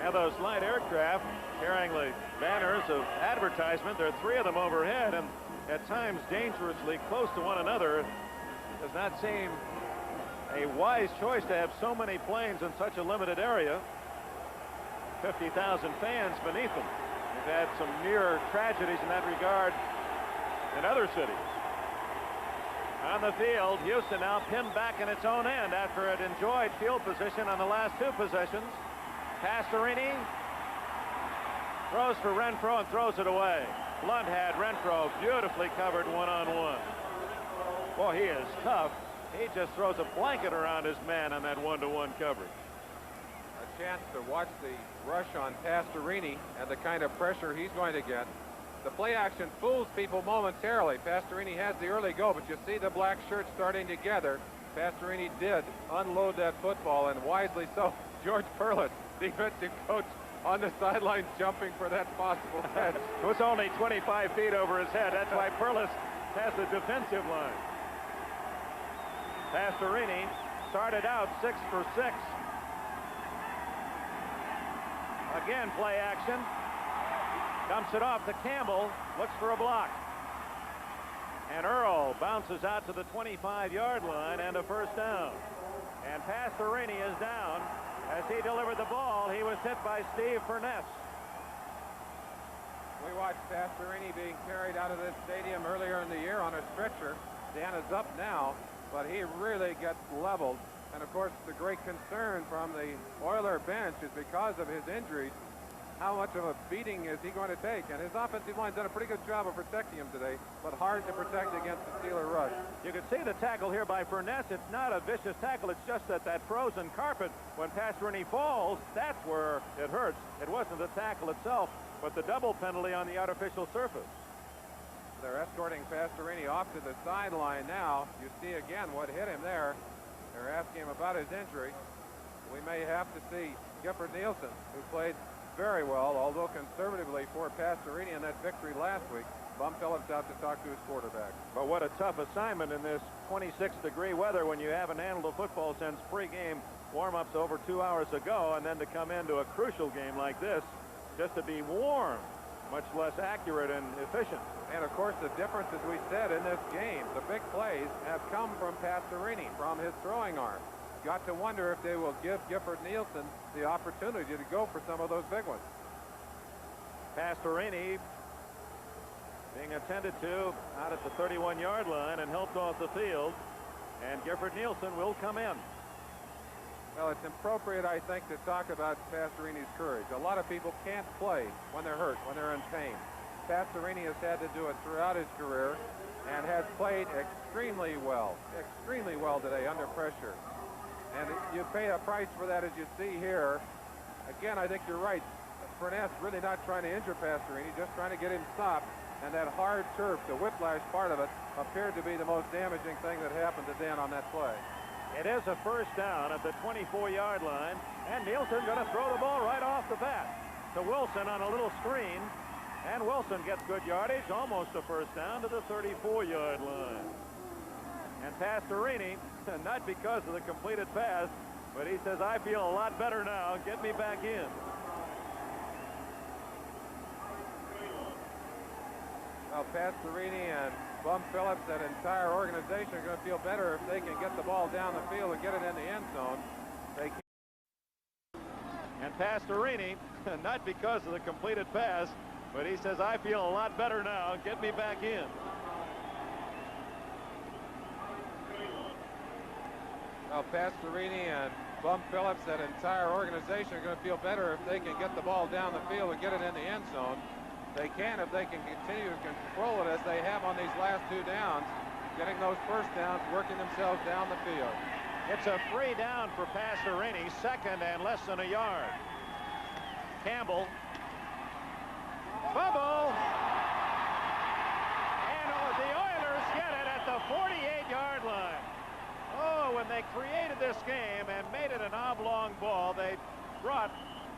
And those light aircraft carrying the banners of advertisement, there are 3 of them overhead, and at times dangerously close to one another. Does not seem a wise choice to have so many planes in such a limited area. 50,000 fans beneath them. We've had some near tragedies in that regard in other cities. On the field, Houston now pinned back in its own end after it enjoyed field position on the last 2 possessions. Pastorini throws for Renfro and throws it away. Blunt had Renfro beautifully covered one-on-one. Boy, he is tough. He just throws a blanket around his man on that one-to-one coverage. A chance to watch the rush on Pastorini and the kind of pressure he's going to get. The play action fools people momentarily. Pastorini has the early go, but you see the black shirts starting together. Pastorini did unload that football, and wisely so. George Perlis, defensive coach, on the sideline jumping for that possible catch. It was only 25 feet over his head. That's why Perlis has the defensive line. Pastorini started out 6 for 6. Again, play action. Dumps it off to Campbell. Looks for a block. And Earl bounces out to the 25-yard line and a first down. And Pastorini is down. As he delivered the ball, he was hit by Steve Furness. We watched Pastorini being carried out of this stadium earlier in the year on a stretcher. Dan is up now, but he really gets leveled. And of course, the great concern from the Oiler bench is because of his injuries. how much of a beating is he going to take? And his offensive line's done a pretty good job of protecting him today, but hard to protect against the Steeler rush. You can see the tackle here by Furness. It's not a vicious tackle. It's just that frozen carpet, when Pastorini falls, that's where it hurts. It wasn't the tackle itself, but the double penalty on the artificial surface. They're escorting Pastorini off to the sideline now. You see again what hit him there. They're asking him about his injury. We may have to see Gifford Nielsen, who played very well, although conservatively, for Pastorini in that victory last week. Bum Phillips out to talk to his quarterback. But what a tough assignment in this 26-degree weather when you haven't handled a football since pregame warm-ups over 2 hours ago, and then to come into a crucial game like this just to be warm, much less accurate and efficient. And of course, the difference, as we said, in this game, the big plays have come from Pastorini, from his throwing arm. Got to wonder if they will give Gifford Nielsen the opportunity to go for some of those big ones. Pastorini being attended to out at the 31-yard line and helped off the field, and Gifford Nielsen will come in. Well, it's appropriate, I think, to talk about Pastorini's courage. A lot of people can't play when they're hurt, when they're in pain. Pastorini has had to do it throughout his career and has played extremely well today under pressure. And you pay a price for that, as you see here. Again, I think you're right. Furness really not trying to injure Pastorini, just trying to get him stopped. And that hard turf, the whiplash part of it, appeared to be the most damaging thing that happened to Dan on that play. It is a first down at the 24-yard line, and Nielsen going to throw the ball right off the bat to Wilson on a little screen, and Wilson gets good yardage, almost a first down to the 34-yard line. And Pastorini, not because of the completed pass, but he says, I feel a lot better now. Get me back in. Well, Pastorini and Bum Phillips, that entire organization, are going to feel better if they can get the ball down the field and get it in the end zone. They can. And Pastorini, not because of the completed pass, but he says, I feel a lot better now. Get me back in. Well, Pastorini and Bum Phillips, that entire organization, are going to feel better if they can get the ball down the field and get it in the end zone. They can if they can continue to control it as they have on these last two downs, getting those first downs, working themselves down the field. It's a free down for Pastorini, second and less than a yard. Campbell. Fumble. And the Oilers get it at the 48-yard line. Oh, when they created this game and made it an oblong ball, they brought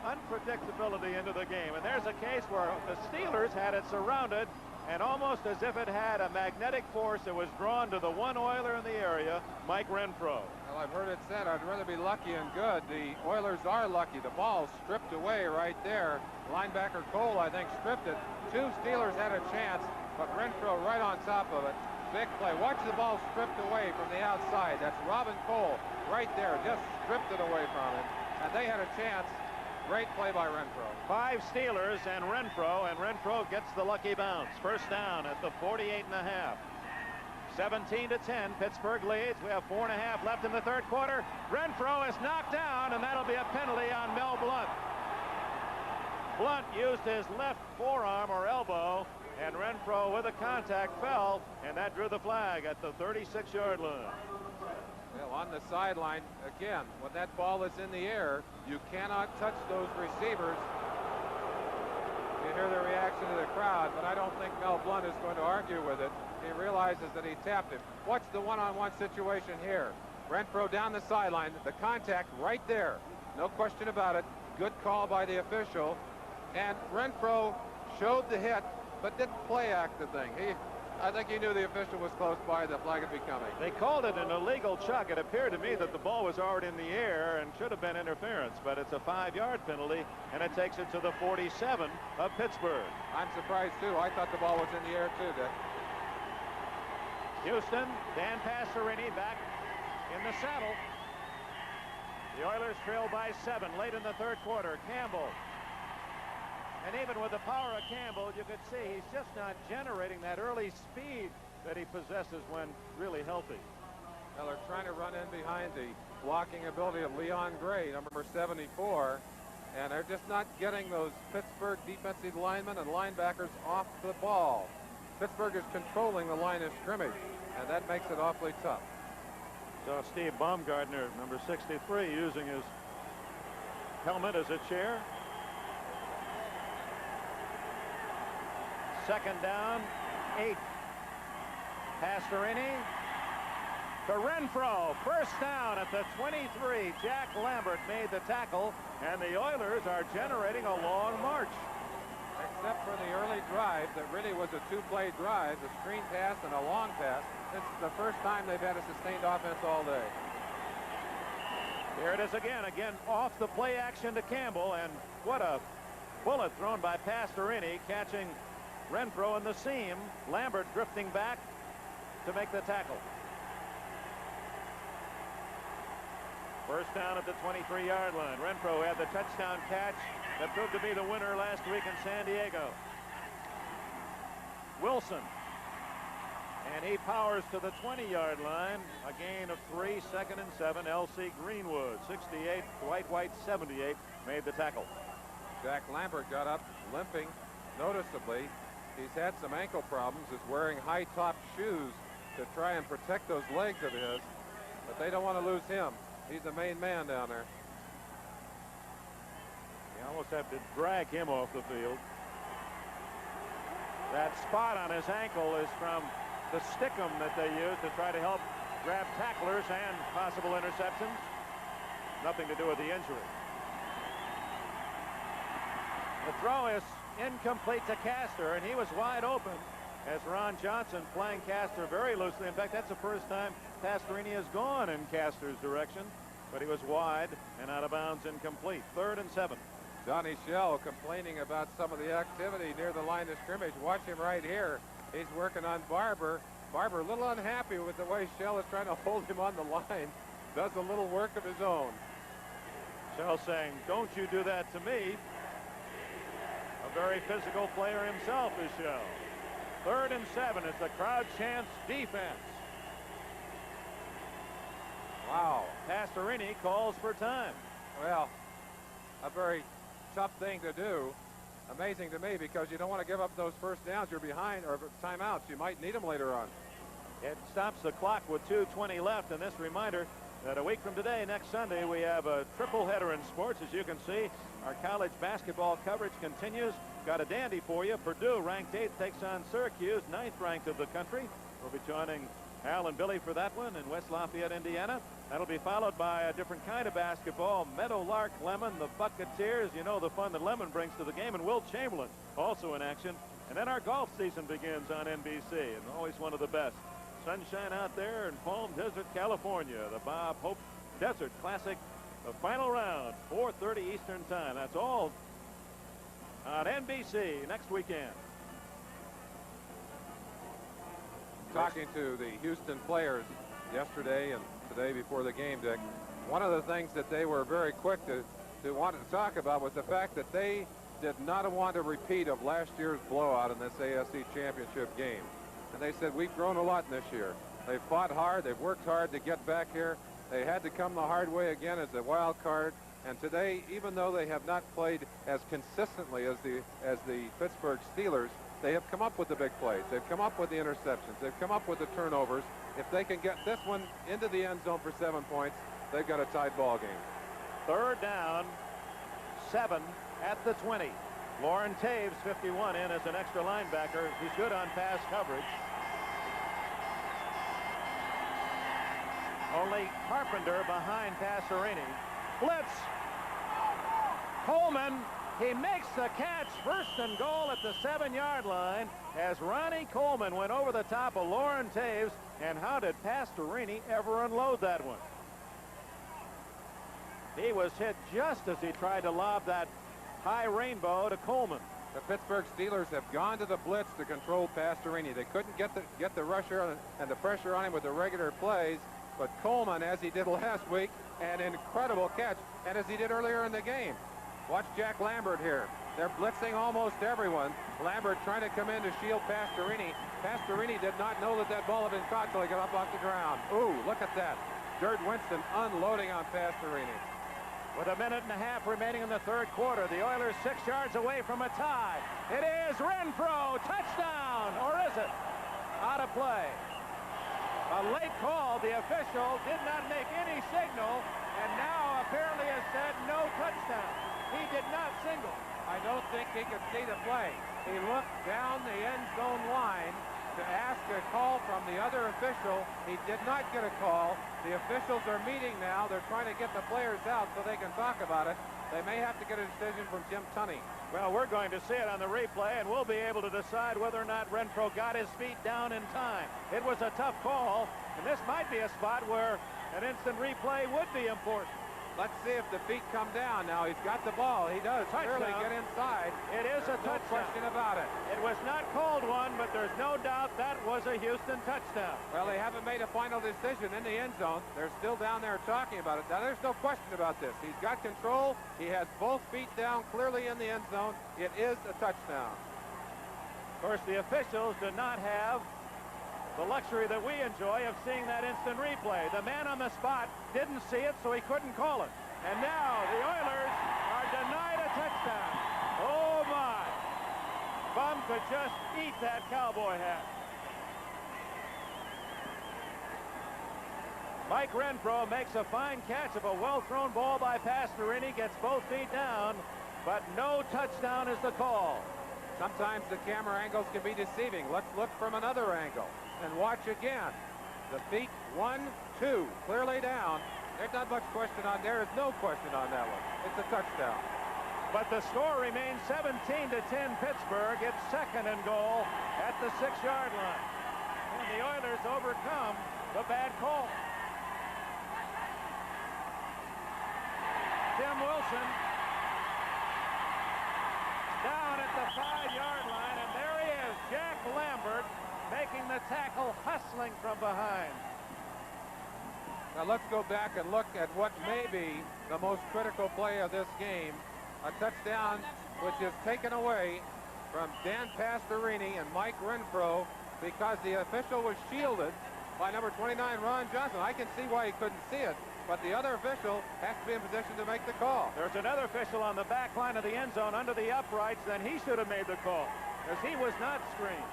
unpredictability into the game. And there's a case where the Steelers had it surrounded, and almost as if it had a magnetic force, it was drawn to the one Oiler in the area, Mike Renfro. Well, I've heard it said, I'd rather be lucky and good. The Oilers are lucky. The ball stripped away right there. Linebacker Cole, I think, stripped it. Two Steelers had a chance, but Renfro right on top of it. Big play. Watch the ball stripped away from the outside. That's Robin Cole right there. Just stripped it away from him. And they had a chance. Great play by Renfro. 5 Steelers and Renfro gets the lucky bounce. First down at the 48.5. 17-10, Pittsburgh leads. We have 4.5 left in the third quarter. Renfro is knocked down, and that'll be a penalty on Mel Blount. Blount used his left forearm or elbow, and Renfro with a contact fell, and that drew the flag at the 36-yard line. Well, on the sideline, again, when that ball is in the air, you cannot touch those receivers. You hear the reaction of the crowd, but I don't think Mel Blount is going to argue with it. He realizes that he tapped him. Watch the one-on-one situation here. Renfro down the sideline, the contact right there. No question about it. Good call by the official. And Renfro showed the hit, but didn't play act the thing. I think he knew the official was close by, the flag would be coming. They called it an illegal chuck. It appeared to me that the ball was already in the air and should have been interference, but it's a 5-yard penalty, and it takes it to the 47 of Pittsburgh. I'm surprised, too. I thought the ball was in the air, too, Dick. Houston, Dan Pastorini back in the saddle. The Oilers trail by 7 late in the third quarter. Campbell. And even with the power of Campbell, you could see he's just not generating that early speed that he possesses when really healthy. Well, they're trying to run in behind the blocking ability of Leon Gray, number 74. and they're just not getting those Pittsburgh defensive linemen and linebackers off the ball. Pittsburgh is controlling the line of scrimmage, and that makes it awfully tough. So Steve Baumgartner, number 63, using his helmet as a chair. Second down, 8. Pastorini to Renfro. First down at the 23. Jack Lambert made the tackle, and the Oilers are generating a long march. Except for the early drive that really was a two-play drive, the screen pass and a long pass. This is the first time they've had a sustained offense all day. Here it is again off the play action to Campbell, and what a bullet thrown by Pastorini, catching Renfro in the seam. Lambert drifting back to make the tackle. First down at the 23-yard line. Renfro had the touchdown catch that proved to be the winner last week in San Diego. Wilson, and he powers to the 20-yard line. A gain of 3, 2nd and 7. L.C. Greenwood, 68. Dwight White, 78, made the tackle. Jack Lambert got up limping noticeably. He's had some ankle problems. Is wearing high-top shoes to try and protect those legs of his, but they don't want to lose him. He's the main man down there. You almost have to drag him off the field. That spot on his ankle is from the stickum that they use to try to help grab tacklers and possible interceptions. Nothing to do with the injury. The throw is incomplete to Castor, and he was wide open as Ron Johnson playing Castor very loosely. In fact, that's the first time Pastorini has gone in Castor's direction, but he was wide and out of bounds, incomplete. 3rd and 7. Johnny Shell complaining about some of the activity near the line of scrimmage. Watch him right here. He's working on Barber. Barber a little unhappy with the way Shell is trying to hold him on the line. Does a little work of his own. Shell saying, "Don't you do that to me." A very physical player himself is Shell. 3rd and 7 as the crowd chants defense. Wow. Pastorini calls for time. Well, a very tough thing to do. Amazing to me, because you don't want to give up those first downs. You're behind, or timeouts. You might need them later on. It stops the clock with 2:20 left, and this reminder that a week from today, next Sunday, we have a triple header in sports. As you can see, our college basketball coverage continues. Got a dandy for you. Purdue, ranked 8th, takes on Syracuse, 9th ranked of the country. We'll be joining Al and Billy for that one in West Lafayette, Indiana. That'll be followed by a different kind of basketball. Meadowlark Lemon, the Bucketeers. You know the fun that Lemon brings to the game. And Will Chamberlain also in action. And then our golf season begins on NBC, and always one of the best. Sunshine out there in Palm Desert, California. The Bob Hope Desert Classic, the final round, 4:30 Eastern Time. That's all on NBC next weekend. Talking to the Houston players yesterday and today before the game, Dick, one of the things that they were very quick to want to talk about was the fact that they did not want a repeat of last year's blowout in this AFC championship game. And they said, we've grown a lot in this year. They've fought hard. They've worked hard to get back here. They had to come the hard way again as a wild card. And today, even though they have not played as consistently as the Pittsburgh Steelers, they have come up with the big plays. They've come up with the interceptions. They've come up with the turnovers. If they can get this one into the end zone for 7 points, they've got a tied ball game. 3rd down, 7 at the 20. Lauren Taves, 51, in as an extra linebacker. He's good on pass coverage. Only Carpenter behind Pastorini. Blitz. Coleman, he makes the catch. 1st and goal at the 7-yard line as Ronnie Coleman went over the top of Lauren Taves. And how did Pastorini ever unload that one? He was hit just as he tried to lob that high rainbow to Coleman. The Pittsburgh Steelers have gone to the blitz to control Pastorini. They couldn't get the rusher and the pressure on him with the regular plays, but Coleman, as he did last week, an incredible catch, and as he did earlier in the game. Watch Jack Lambert here. They're blitzing almost everyone. Lambert trying to come in to shield Pastorini. Pastorini did not know that ball had been caught until he got up off the ground. Ooh, look at that. Gerd Winston unloading on Pastorini. with a minute and a half remaining in the third quarter. The Oilers 6 yards away from a tie. It is Renfro, touchdown, or is it? Out of play. A late call. The official did not make any signal, and now apparently has said no touchdown. He did not signal. I don't think he could see the play. He looked down the end zone line to ask a call from the other official. He did not get a call. The officials are meeting now. They're trying to get the players out so they can talk about it. They may have to get a decision from Jim Tunney. Well, we're going to see it on the replay, and we'll be able to decide whether or not Renfro got his feet down in time. It was a tough call, and this might be a spot where an instant replay would be important. Let's see if the feet come down. Now he's got the ball. He does clearly get inside. It is a touchdown. No question about it. It was not called one, but there's no doubt that was a Houston touchdown. Well, they haven't made a final decision in the end zone. They're still down there talking about it. Now, there's no question about this. He's got control. He has both feet down clearly in the end zone. It is a touchdown. Of course, the officials did not have the luxury that we enjoy of seeing that instant replay. The man on the spot didn't see it, so he couldn't call it. And now the Oilers are denied a touchdown. Oh, my. Bum could just eat that cowboy hat. Mike Renfro makes a fine catch of a well-thrown ball by Pastorini, gets both feet down, but no touchdown is the call. Sometimes the camera angles can be deceiving. Let's look from another angle and watch again. The feet, 1, 2, clearly down. There's not much question on there. There's no question on that one. It's a touchdown. But the score remains 17-10 Pittsburgh. It's second and goal at the 6-yard line. And the Oilers overcome the bad call. Tim Wilson down at the 5-yard line, and there he is, Jack Lambert, making the tackle, hustling from behind. Now let's go back and look at what may be the most critical play of this game. A touchdown which is taken away from Dan Pastorini and Mike Renfro because the official was shielded by number 29, Ron Johnson. I can see why he couldn't see it, but the other official has to be in position to make the call. There's another official on the back line of the end zone under the uprights, then he should have made the call, as he was not screened.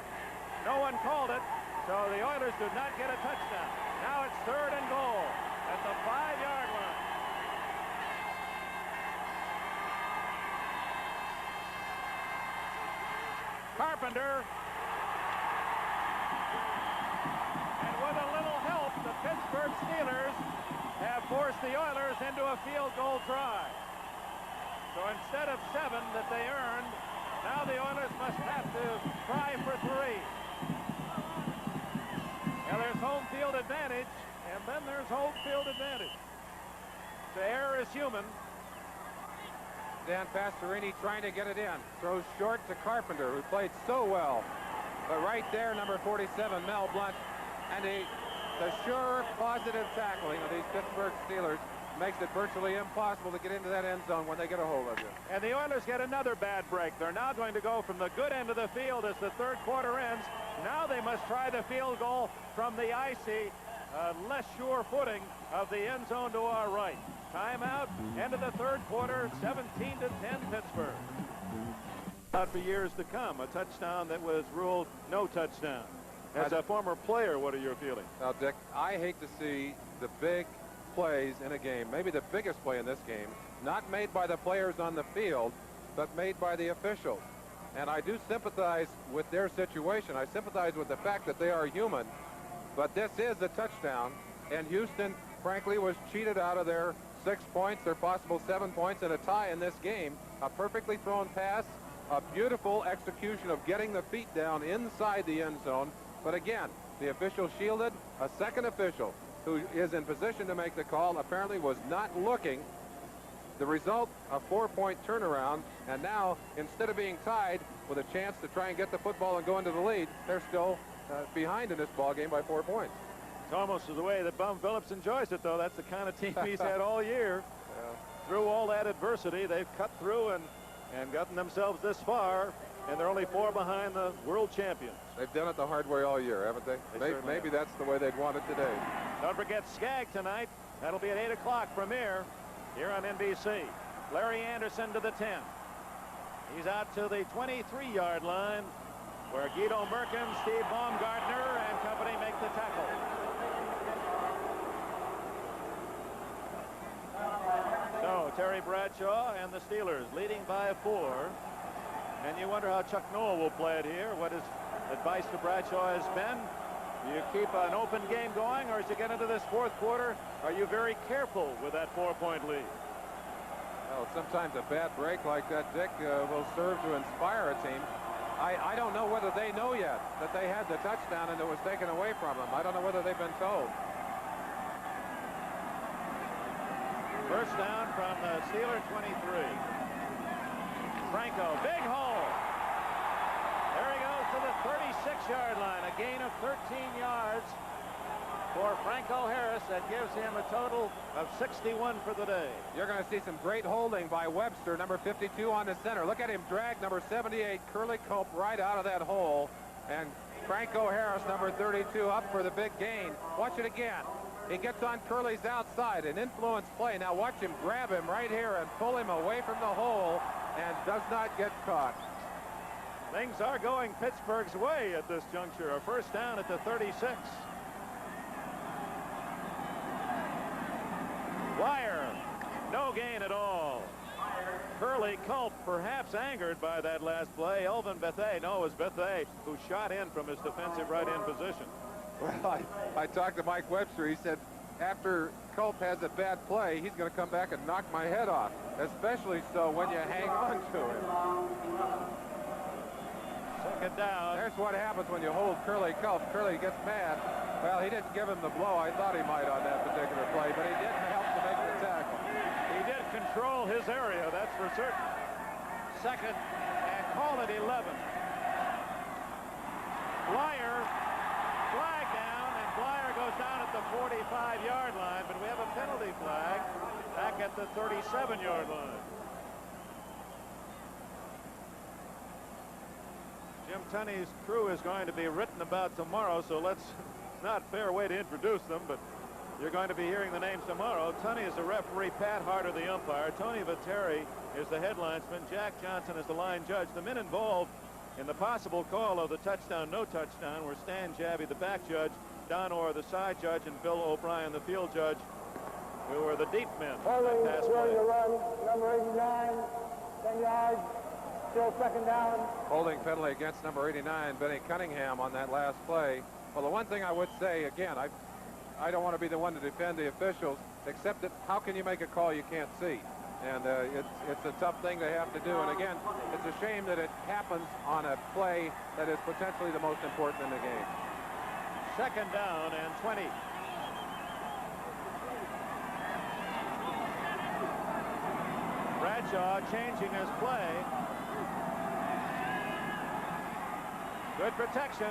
No one called it, so the Oilers did not get a touchdown. Now it's third and goal at the 5-yard line. Carpenter. And with a little help, the Pittsburgh Steelers have forced the Oilers into a field goal try. So instead of 7 that they earned, now the Oilers must have to try for 3. Now there's home field advantage, and then there's home field advantage. The error is human. Dan Pastorini trying to get it in. Throws short to Carpenter, who played so well. But right there, number 47, Mel Blount, and the sure positive tackling of these Pittsburgh Steelers makes it virtually impossible to get into that end zone when they get a hold of you. And the Oilers get another bad break. They're now going to go from the good end of the field as the third quarter ends. Now they must try the field goal from the icy, less sure footing of the end zone to our right. Timeout, end of the third quarter, 17-10 Pittsburgh. Out for years to come, a touchdown that was ruled no touchdown. As a former player, what are your feelings? Now, Dick, I hate to see the big plays in a game, maybe the biggest play in this game, not made by the players on the field, but made by the officials. And I do sympathize with their situation. I sympathize with the fact that they are human, but this is a touchdown, and Houston, frankly, was cheated out of their 6 points, their possible 7 points, and a tie in this game. A perfectly thrown pass, a beautiful execution of getting the feet down inside the end zone. But again, the official shielded. A second official who is in position to make the call apparently was not looking. The result, a 4-point turnaround, and now instead of being tied with a chance to try and get the football and go into the lead, they're still behind in this ball game by 4 points. It's almost the way that Bum Phillips enjoys it, though. That's the kind of team he's had all year. Yeah. Through all that adversity, they've cut through and gotten themselves this far, and they're only 4 behind the world champions. They've done it the hard way all year, haven't they? Maybe that's the way they'd want it today. Don't forget Skag tonight. That'll be at 8 o'clock from here. here on NBC. Larry Anderson to the 10. He's out to the 23-yard line, where Guido Merkin, Steve Baumgartner, and company make the tackle. So Terry Bradshaw and the Steelers leading by 4. And you wonder how Chuck Noll will play it here. What his advice to Bradshaw has been. Do you keep an open game going, or as you get into this fourth quarter, are you very careful with that 4-point lead? Well, sometimes a bad break like that, Dick, will serve to inspire a team. I don't know whether they know yet that they had the touchdown and it was taken away from them. I don't know whether they've been told. First down from the Steeler 23. Franco, big hole. There he goes to the 36-yard line. A gain of 13 yards for Franco Harris. That gives him a total of 61 for the day. You're going to see some great holding by Webster, number 52 on the center. Look at him drag number 78, Curly Culp, right out of that hole. And Franco Harris, number 32, up for the big gain. Watch it again. He gets on Curly's outside, an influence play. Now watch him grab him right here and pull him away from the hole, and does not get caught. Things are going Pittsburgh's way at this juncture. A first down at the 36. Wire, no gain at all. Curly Culp perhaps angered by that last play. Elvin Bethea, no, it was Bethea who shot in from his defensive right end position. Well, I talked to Mike Webster. He said after Culp has a bad play, he's going to come back and knock my head off, especially so when you hang on to him. Second down. There's what happens when you hold Curly Culp. Curly gets mad. Well, he didn't give him the blow. I thought he might on that particular play, but he didn't help to make the tackle. He did control his area, that's for certain. Second, and call it 11. Blyer, flag down, and Blyer goes down at the 45-yard line, but we have a penalty flag back at the 37-yard line. Jim Tunney's crew is going to be written about tomorrow, so let's not a fair way to introduce them, but you're going to be hearing the names tomorrow. Tunney is the referee, Pat Harder the umpire, Tony Viteri is the headlinesman, Jack Johnson is the line judge. The men involved in the possible call of the touchdown, no touchdown, were Stan Jabby, the back judge, Don Orr, the side judge, and Bill O'Brien, the field judge, who were the deep men. Holding during the run, number 89, 10 yards. Still second down. Holding penalty against number 89, Benny Cunningham, on that last play. Well, the one thing I would say, again, I don't want to be the one to defend the officials, except that how can you make a call you can't see? And it's a tough thing to have to do. And again, it's a shame that it happens on a play that is potentially the most important in the game. Second down and 20. Bradshaw changing his play. Good protection.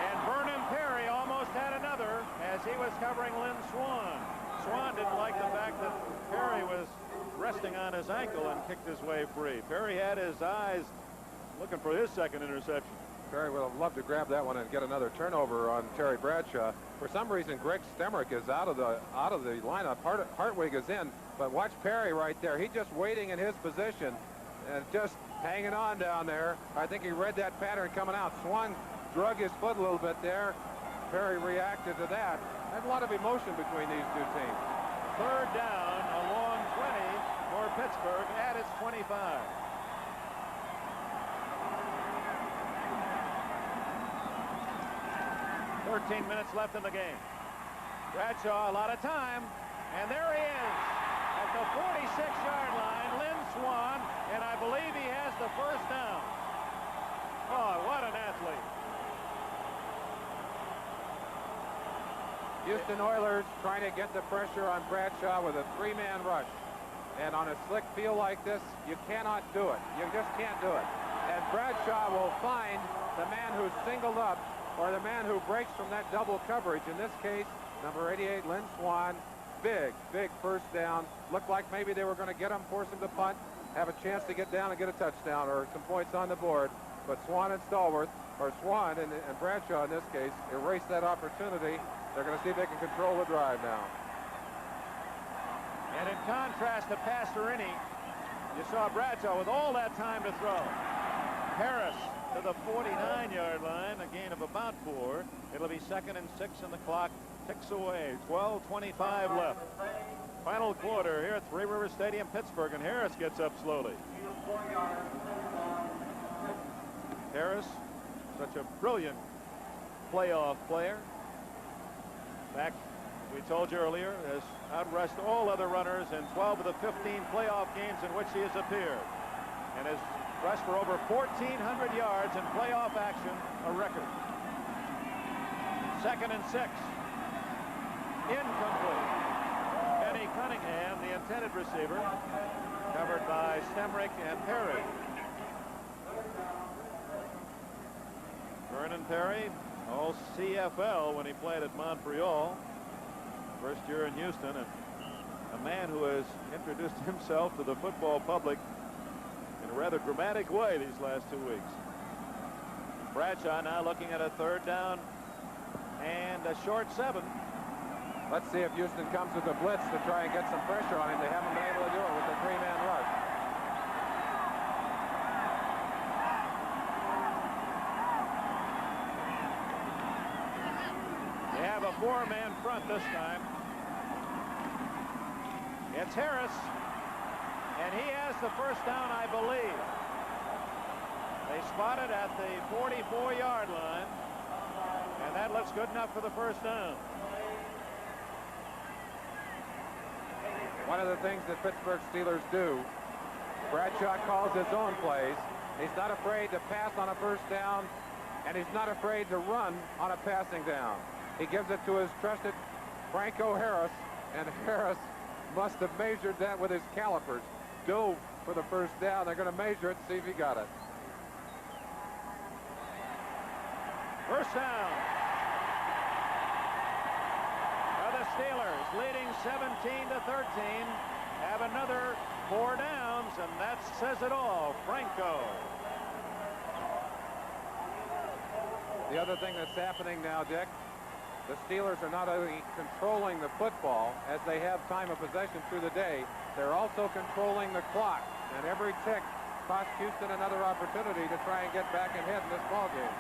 And Vernon Perry almost had another as he was covering Lynn Swan. Swan didn't like the fact that Perry was resting on his ankle and kicked his way free. Perry had his eyes looking for his second interception. Perry would have loved to grab that one and get another turnover on Terry Bradshaw. For some reason, Greg Stemrick is out of the lineup. Hartwig is in, but watch Perry right there. He's just waiting in his position and just hanging on down there. I think he read that pattern coming out. Swan drug his foot a little bit there. Perry reacted to that. There's a lot of emotion between these two teams. Third down, a long 20 for Pittsburgh at its 25. "13 minutes left in the game. Bradshaw, a lot of time, and there he is at the 46-yard line, Lynn Swan, and I believe he has the first down. Oh, what an athlete. Houston Oilers trying to get the pressure on Bradshaw with a three-man rush. And on a slick field like this, you cannot do it. You just can't do it. And Bradshaw will find the man who's singled up, or the man who breaks from that double coverage. In this case, number 88, Lynn Swan. Big, big first down. Looked like maybe they were going to get him, force him to punt, have a chance to get down and get a touchdown or some points on the board. But Swan and Stallworth, or Swan and Bradshaw in this case, erased that opportunity. They're going to see if they can control the drive now. And in contrast to Pastorini, you saw Bradshaw with all that time to throw. Harris to the 49-yard line, a gain of about 4. It'll be 2nd and 6, and the clock ticks away. 12:25 left. Final quarter here at Three River Stadium, Pittsburgh, and Harris gets up slowly. Harris, such a brilliant playoff player. In fact, we told you earlier, has outrushed all other runners in 12 of the 15 playoff games in which he has appeared, and has rushed for over 1,400 yards in playoff action, a record. 2nd and 6. Incomplete. Benny Cunningham, the intended receiver, covered by Stemrick and Perry. Vernon Perry, all CFL when he played at Montreal. First year in Houston, and a man who has introduced himself to the football public in a rather dramatic way these last 2 weeks. Bradshaw now looking at a 3rd down and a short 7. Let's see if Houston comes with a blitz to try and get some pressure on him. They haven't been able to do it with the 3-man rush. They have a 4-man front this time. It's Harris, and he has the first down, I believe. They spot it at the 44-yard line, and that looks good enough for the first down. One of the things that Pittsburgh Steelers do, Bradshaw calls his own plays. He's not afraid to pass on a first down, and he's not afraid to run on a passing down. He gives it to his trusted Franco Harris, and Harris must have measured that with his calipers. Dove for the first down. They're going to measure it and see if he got it. First down. Now the Steelers, leading 17-13, have another 4 downs, and that says it all. Franco. The other thing that's happening now, Dick, the Steelers are not only controlling the football as they have time of possession through the day, they're also controlling the clock. And every tick costs Houston another opportunity to try and get back ahead in this ballgame.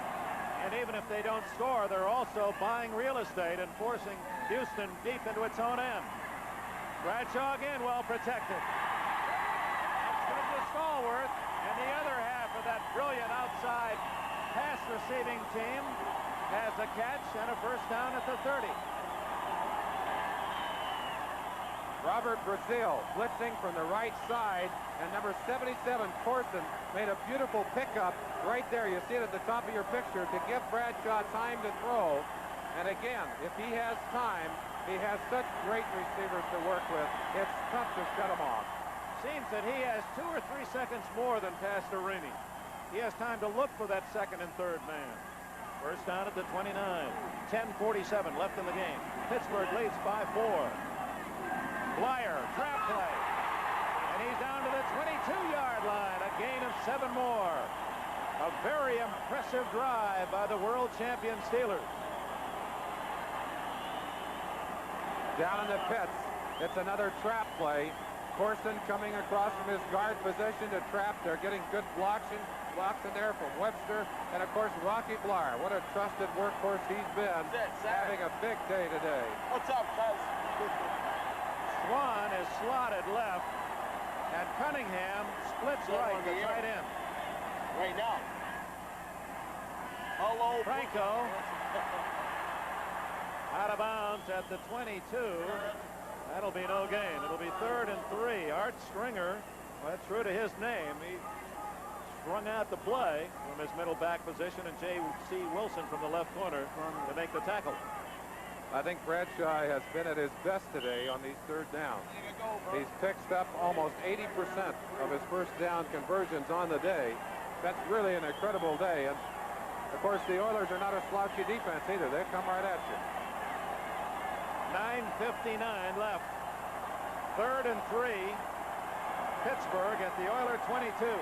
And even if they don't score, they're also buying real estate and forcing Houston deep into its own end. Bradshaw again well protected. That's good to Stallworth, and the other half of that brilliant outside pass receiving team has a catch and a first down at the 30. Robert Brazil blitzing from the right side, and number 77 Corson made a beautiful pickup right there. You see it at the top of your picture to give Bradshaw time to throw. And again, if he has time, he has such great receivers to work with. It's tough to shut him off. Seems that he has 2 or 3 seconds more than Pastorini. He has time to look for that 2nd and 3rd man. First down at the 29. 10:47 left in the game. Pittsburgh leads by 4. Blyer, trap play. And he's down to the 22-yard line. A gain of 7 more. A very impressive drive by the world champion Steelers. Down in the pits, it's another trap play. Corson coming across from his guard position to trap. They're getting good blocks in there from Webster, and of course Rocky Blyer. What a trusted workhorse he's been, having a big day today. What's up, cuz? Swan is slotted left, and Cunningham splits right to tight end. Right now. Hello, Franco. Out of bounds at the 22. That'll be no gain. It'll be 3rd and 3. Art Stringer, well, that's true to his name. He strung out the play from his middle back position, and J.C. Wilson from the left corner to make the tackle. I think Bradshaw has been at his best today on these 3rd downs. He's picked up almost 80% of his first down conversions on the day. That's really an incredible day. And of course, the Oilers are not a slouchy defense either. They come right at you. 9:59 left. 3rd and 3. Pittsburgh at the Oiler 22.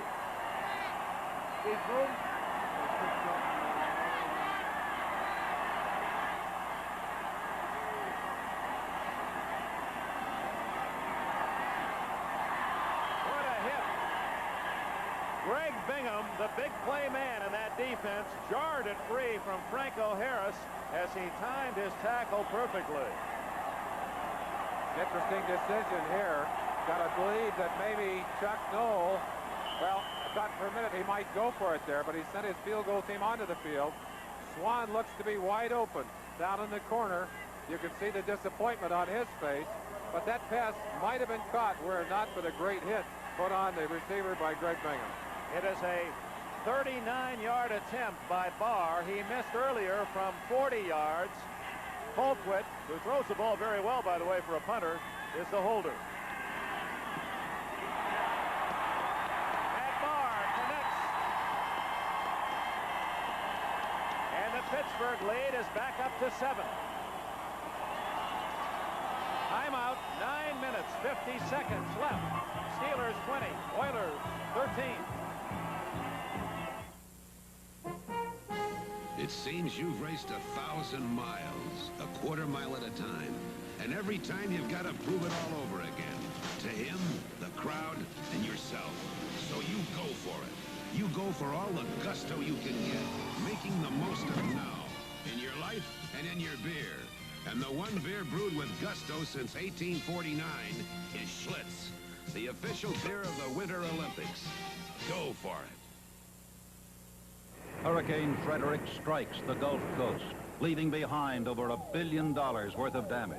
Greg Bingham, the big play man in that defense, jarred it free from Franco Harris as he timed his tackle perfectly. Interesting decision here. Got to believe that maybe Chuck Knoll, well, I thought for a minute he might go for it there, but he sent his field goal team onto the field. Swan looks to be wide open down in the corner. You can see the disappointment on his face, but that pass might have been caught were it not for the great hit put on the receiver by Greg Bingham. It is a 39-yard attempt by Barr. He missed earlier from 40 yards. Colquitt, who throws the ball very well, by the way, for a punter, is the holder. And Barr connects. And the Pittsburgh lead is back up to 7. Timeout, 9 minutes, 50 seconds left. Steelers 20, Oilers 13. It seems you've raced 1,000 miles, a quarter mile at a time. And every time you've got to prove it all over again. To him, the crowd, and yourself. So you go for it. You go for all the gusto you can get, making the most of it now. In your life and in your beer. And the one beer brewed with gusto since 1849 is Schlitz, the official beer of the Winter Olympics. Go for it. Hurricane Frederick strikes the Gulf Coast, leaving behind over $1 billion worth of damage.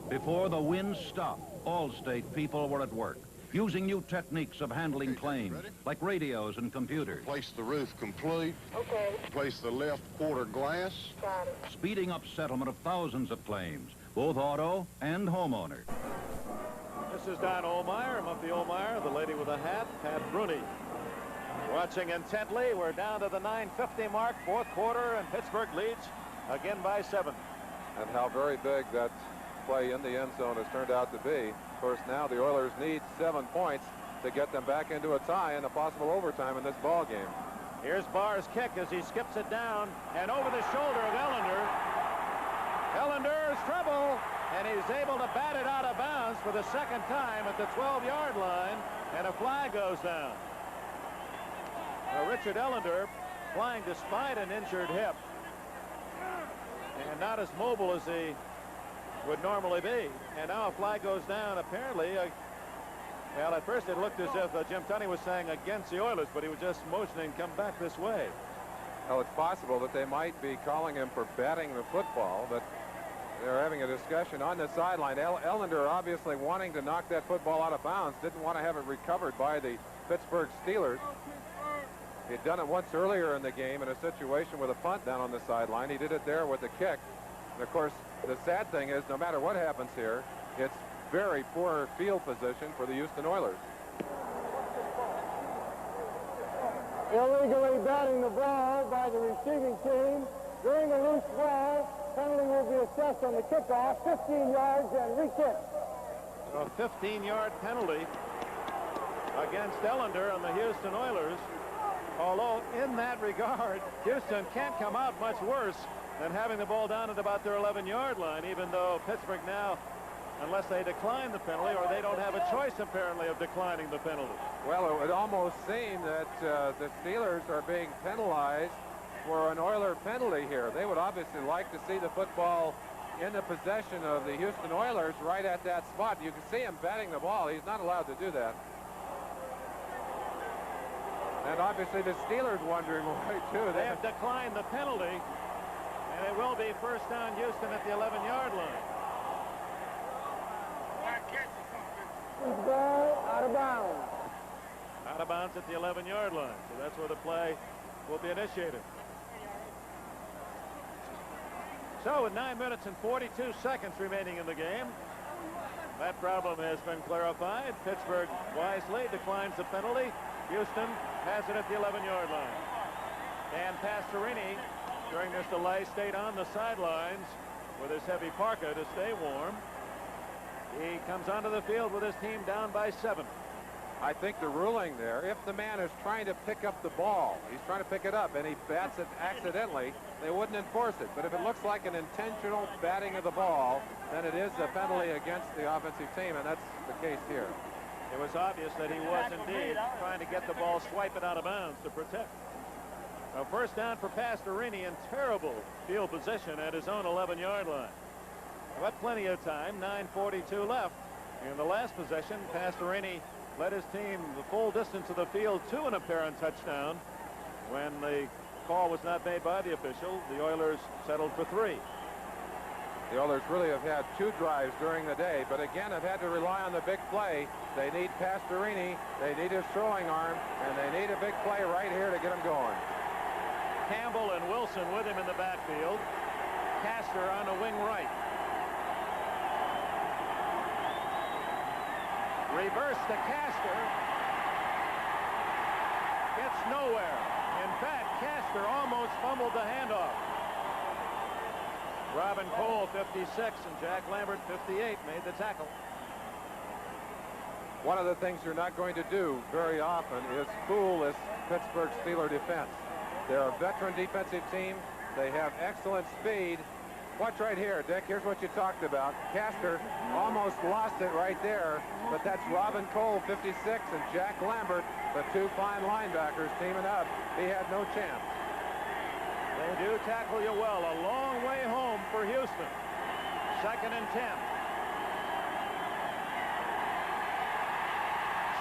Before the winds stopped, Allstate people were at work, using new techniques of handling claims, like radios and computers. Place the roof complete. Okay. Place the left quarter glass. Got it. Speeding up settlement of thousands of claims, both auto and homeowner. This is Don Ohlmeyer, Muffy Ohlmeyer, the lady with the hat, Pat Bruni. Watching intently, we're down to the 9:50 mark, fourth quarter, and Pittsburgh leads again by 7. And how very big that play in the end zone has turned out to be. Of course, now the Oilers need 7 points to get them back into a tie and a possible overtime in this ball game. Here's Barr's kick as he skips it down and over the shoulder of Ellender. Ellender's trouble, and he's able to bat it out of bounds for the second time at the 12-yard line, and a flag goes down. Now, Richard Ellender flying despite an injured hip and not as mobile as he would normally be. And now a flag goes down, apparently. Well, at first it looked as if Jim Tunney was saying against the Oilers, but he was just motioning come back this way. Well, it's possible that they might be calling him for batting the football, but they're having a discussion on the sideline. Ellender obviously wanting to knock that football out of bounds, didn't want to have it recovered by the Pittsburgh Steelers. He'd done it once earlier in the game in a situation with a punt down on the sideline. He did it there with the kick. And of course, the sad thing is, no matter what happens here, it's very poor field position for the Houston Oilers. Illegally batting the ball by the receiving team during a loose ball. Penalty will be assessed on the kickoff, 15 yards and re-kick. A 15-yard penalty against Ellender and the Houston Oilers. Although, in that regard, Houston can't come out much worse than having the ball down at about their 11-yard line, even though Pittsburgh now, unless they decline the penalty, or they don't have a choice, apparently, of declining the penalty. Well, it would almost seem that the Steelers are being penalized for an Oiler penalty here. They would obviously like to see the football in the possession of the Houston Oilers right at that spot. You can see him batting the ball. He's not allowed to do that. And obviously the Steelers wondering why, too. They have declined the penalty, and it will be first down Houston at the 11-yard line. Ball out of bounds. Out of bounds at the 11-yard line. So that's where the play will be initiated. So with 9 minutes and 42 seconds remaining in the game, that problem has been clarified. Pittsburgh wisely declines the penalty. Houston has it at the 11-yard line. And Pastorini, during this delay, stayed on the sidelines with his heavy parka to stay warm. He comes onto the field with his team down by 7. I think the ruling there, if the man is trying to pick up the ball, he's trying to pick it up, and he bats it accidentally, they wouldn't enforce it. But if it looks like an intentional batting of the ball, then it is a penalty against the offensive team, and that's the case here. It was obvious that he was indeed trying to get the ball, swipe it out of bounds to protect. A first down for Pastorini in terrible field position at his own 11-yard line. But plenty of time, 9:42 left. In the last possession, Pastorini led his team the full distance of the field to an apparent touchdown. When the call was not made by the official, the Oilers settled for 3. The Oilers really have had 2 drives during the day, but again have had to rely on the big play. They need Pastorini, they need his throwing arm, and they need a big play right here to get him going. Campbell and Wilson with him in the backfield. Castor on the wing right. Reverse to Castor. Gets nowhere. In fact, Castor almost fumbled the handoff. Robin Cole, 56, and Jack Lambert, 58, made the tackle. One of the things you're not going to do very often is fool this Pittsburgh Steelers defense. They're a veteran defensive team. They have excellent speed. Watch right here, Dick. Here's what you talked about. Castor almost lost it right there, but that's Robin Cole, 56, and Jack Lambert, the 2 fine linebackers teaming up. He had no chance. They do tackle you well. A long way home for Houston. 2nd and 10.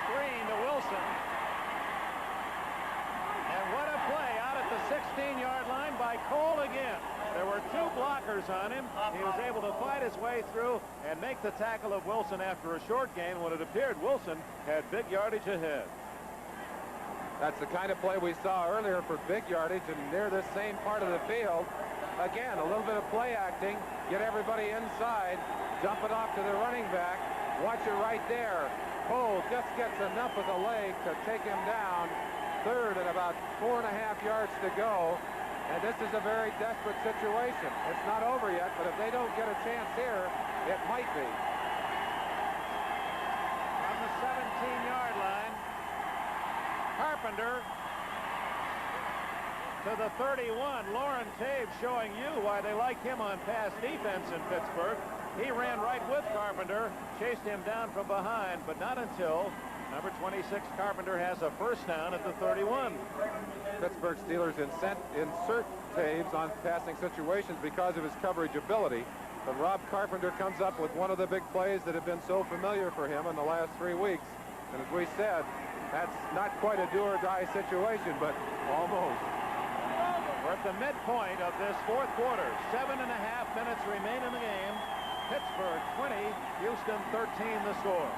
Screen to Wilson. And what a play out at the 16-yard line by Cole again. There were 2 blockers on him. He was able to fight his way through and make the tackle of Wilson after a short gain when it appeared Wilson had big yardage ahead. That's the kind of play we saw earlier for big yardage and near this same part of the field. Again, a little bit of play acting, get everybody inside, dump it off to the running back. Watch it right there. Cole just gets enough of the leg to take him down. 3rd and about 4.5 yards to go. And this is a very desperate situation. It's not over yet, but if they don't get a chance here, it might be. From the 17-yard line, Carpenter to the 31. Lauren Taves showing you why they like him on pass defense in Pittsburgh. He ran right with Carpenter, chased him down from behind, but not until number 26 Carpenter has a first down at the 31. Pittsburgh Steelers insert Taves on passing situations because of his coverage ability. But Rob Carpenter comes up with one of the big plays that have been so familiar for him in the last 3 weeks. And as we said, that's not quite a do-or-die situation, but almost. We're at the midpoint of this 4th quarter. 7.5 minutes remain in the game. Pittsburgh 20, Houston 13 the score.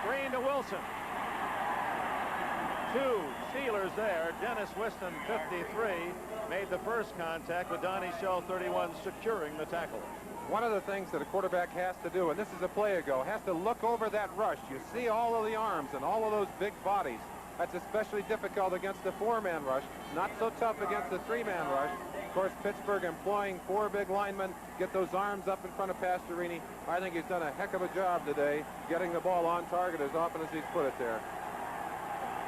Screen to Wilson. 2 Steelers there. Dennis Whiston, 53, made the first contact with Donnie Shell, 31, securing the tackle. One of the things that a quarterback has to do, and this is a play ago, has to look over that rush. You see all of the arms and all of those big bodies. That's especially difficult against the 4-man rush. Not so tough against the 3-man rush. Of course, Pittsburgh employing 4 big linemen, get those arms up in front of Pastorini. I think he's done a heck of a job today getting the ball on target as often as he's put it there.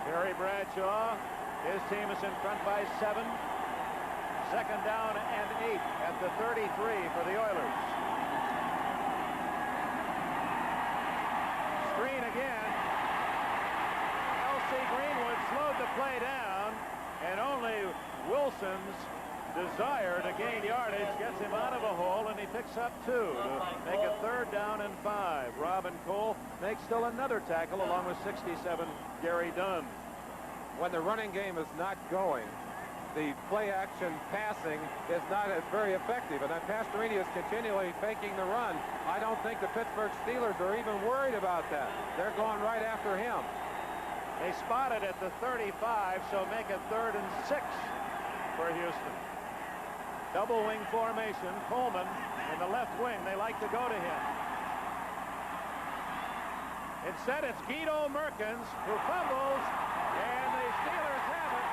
Terry Bradshaw, his team is in front by 7. 2nd down and 8 at the 33 for the Oilers. Screen again. L.C. Greenwood slowed the play down, and only Wilson's desire to gain yardage gets him out of a hole, and he picks up 2 to make it 3rd down and 5. Robin Cole makes still another tackle along with 67 Gary Dunn. When the running game is not going, the play action passing is not very effective, and Pastorini is continually faking the run. I don't think the Pittsburgh Steelers are even worried about that. They're going right after him. They spot it at the 35, so make it 3rd and 6 for Houston. Double wing formation. Coleman in the left wing. They like to go to him. Instead, it's Guido Merkins who fumbles, and the Steelers have it.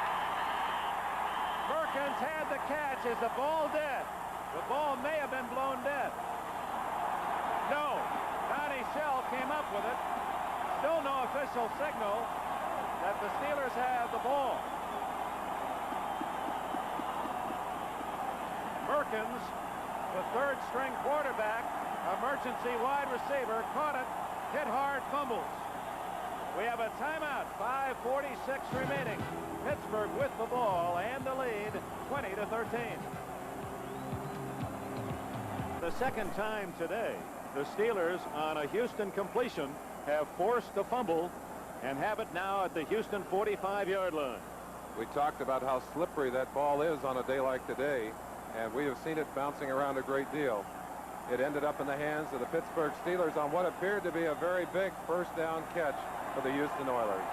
Merkins had the catch. Is the ball dead? The ball may have been blown dead. No. Donnie Shell came up with it. Still no official signal that the Steelers have the ball. Merkins, the 3rd-string quarterback, Emergency wide receiver, caught it, hit hard, fumbles. We have a timeout, 5:46 remaining. Pittsburgh with the ball and the lead, 20-13. The second time today, the Steelers on a Houston completion have forced the fumble and have it now at the Houston 45-yard line. We talked about how slippery that ball is on a day like today, and we have seen it bouncing around a great deal. It ended up in the hands of the Pittsburgh Steelers on what appeared to be a very big first down catch for the Houston Oilers.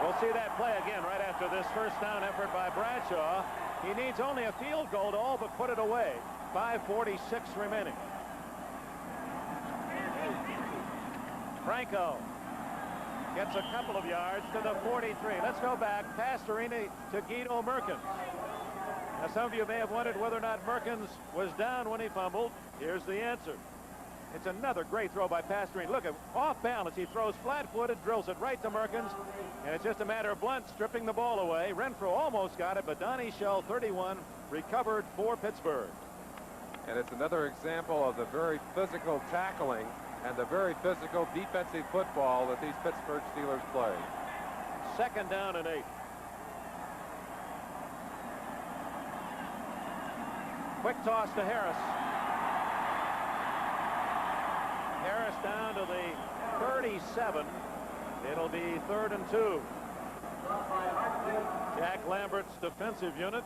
We'll see that play again right after this first down effort by Bradshaw. He needs only a field goal to all but put it away. 5:46 remaining. Franco gets a couple of yards to the 43. Let's go back. Pastorini to Guido Merkins. Now, some of you may have wondered whether or not Merkins was down when he fumbled. Here's the answer. It's another great throw by Pastorini. Look, off balance, he throws flat-footed, drills it right to Merkins, and it's just a matter of Blunt stripping the ball away. Renfro almost got it, but Donnie Shell, 31, recovered for Pittsburgh. And it's another example of the very physical tackling and the very physical defensive football that these Pittsburgh Steelers play. Second down and 8. Quick toss to Harris. Harris down to the 37. It'll be 3rd and 2. Jack Lambert's defensive unit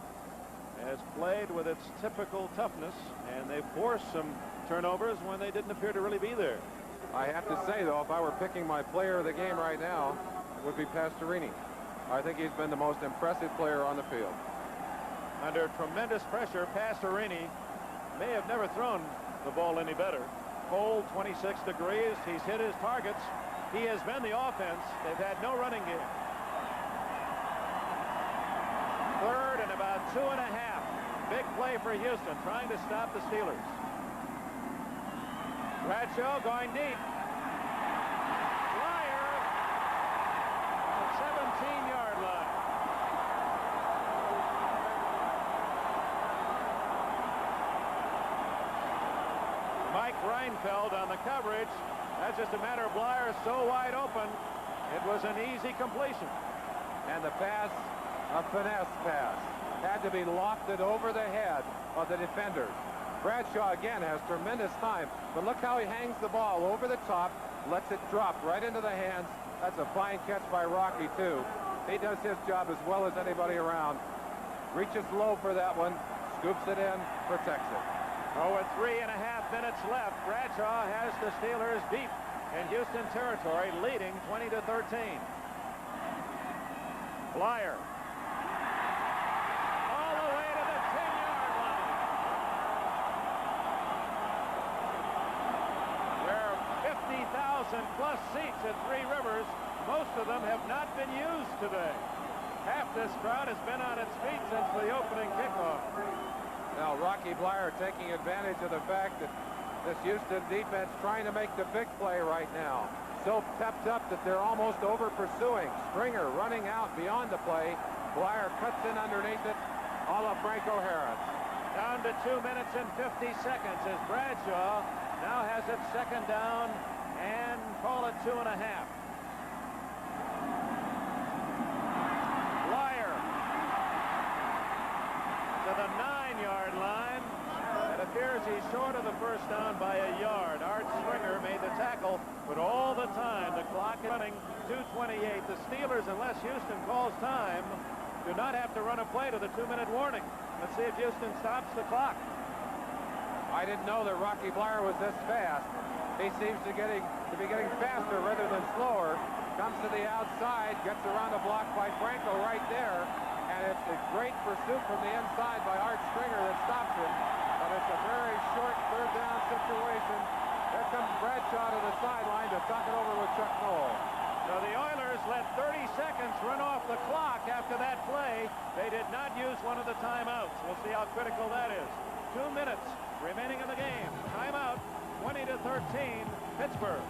has played with its typical toughness, and they've forced some turnovers when they didn't appear to really be there. I have to say, though, if I were picking my player of the game right now, it would be Pastorini. I think he's been the most impressive player on the field. Under tremendous pressure, Pastorini may have never thrown the ball any better. Cold, 26 degrees. He's hit his targets. He has been the offense. They've had no running game. 3rd and about 2.5. Big play for Houston, trying to stop the Steelers. Bradshaw going deep. Flyer at the 17-yard line. Mike Reinfeld on the coverage. That's just a matter of Blyer so wide open. It was an easy completion. And the pass, a finesse pass, had to be lofted over the head of the defenders. Bradshaw again has tremendous time, but look how he hangs the ball over the top, lets it drop right into the hands. That's a fine catch by Rocky, too. He does his job as well as anybody around. Reaches low for that one, scoops it in, protects it. Oh, with 3.5 minutes left, Bradshaw has the Steelers deep in Houston territory, leading 20-13. Blyer. All the way to the 10-yard line. There are 50,000 plus seats at Three Rivers. Most of them have not been used today. Half this crowd has been on its feet since the opening kickoff. Now, Rocky Blyer taking advantage of the fact that this Houston defense trying to make the big play right now. So pepped up that they're almost over pursuing. Stringer running out beyond the play. Blyer cuts in underneath it, a la Franco Harris. Down to 2 minutes and 50 seconds as Bradshaw now has it second down and call it 2.5. Blyer to the 9-yard line. It appears he's short of the first down by a yard. Art Stringer made the tackle, but all the time the clock is running. 2:28. The Steelers, unless Houston calls time, do not have to run a play to the 2-minute warning. Let's see if Houston stops the clock. I didn't know that Rocky Blyer was this fast. He seems to be getting faster rather than slower. Comes to the outside, gets around the block by Franco right there, and it's a great pursuit from the inside by Art Stringer that stops him. But it's a very short third down situation. There comes Bradshaw to the sideline to talk it over with Chuck Noll. So the Oilers let 30 seconds run off the clock after that play. They did not use one of the timeouts. We'll see how critical that is. 2 minutes remaining in the game. Timeout, 20-13, Pittsburgh.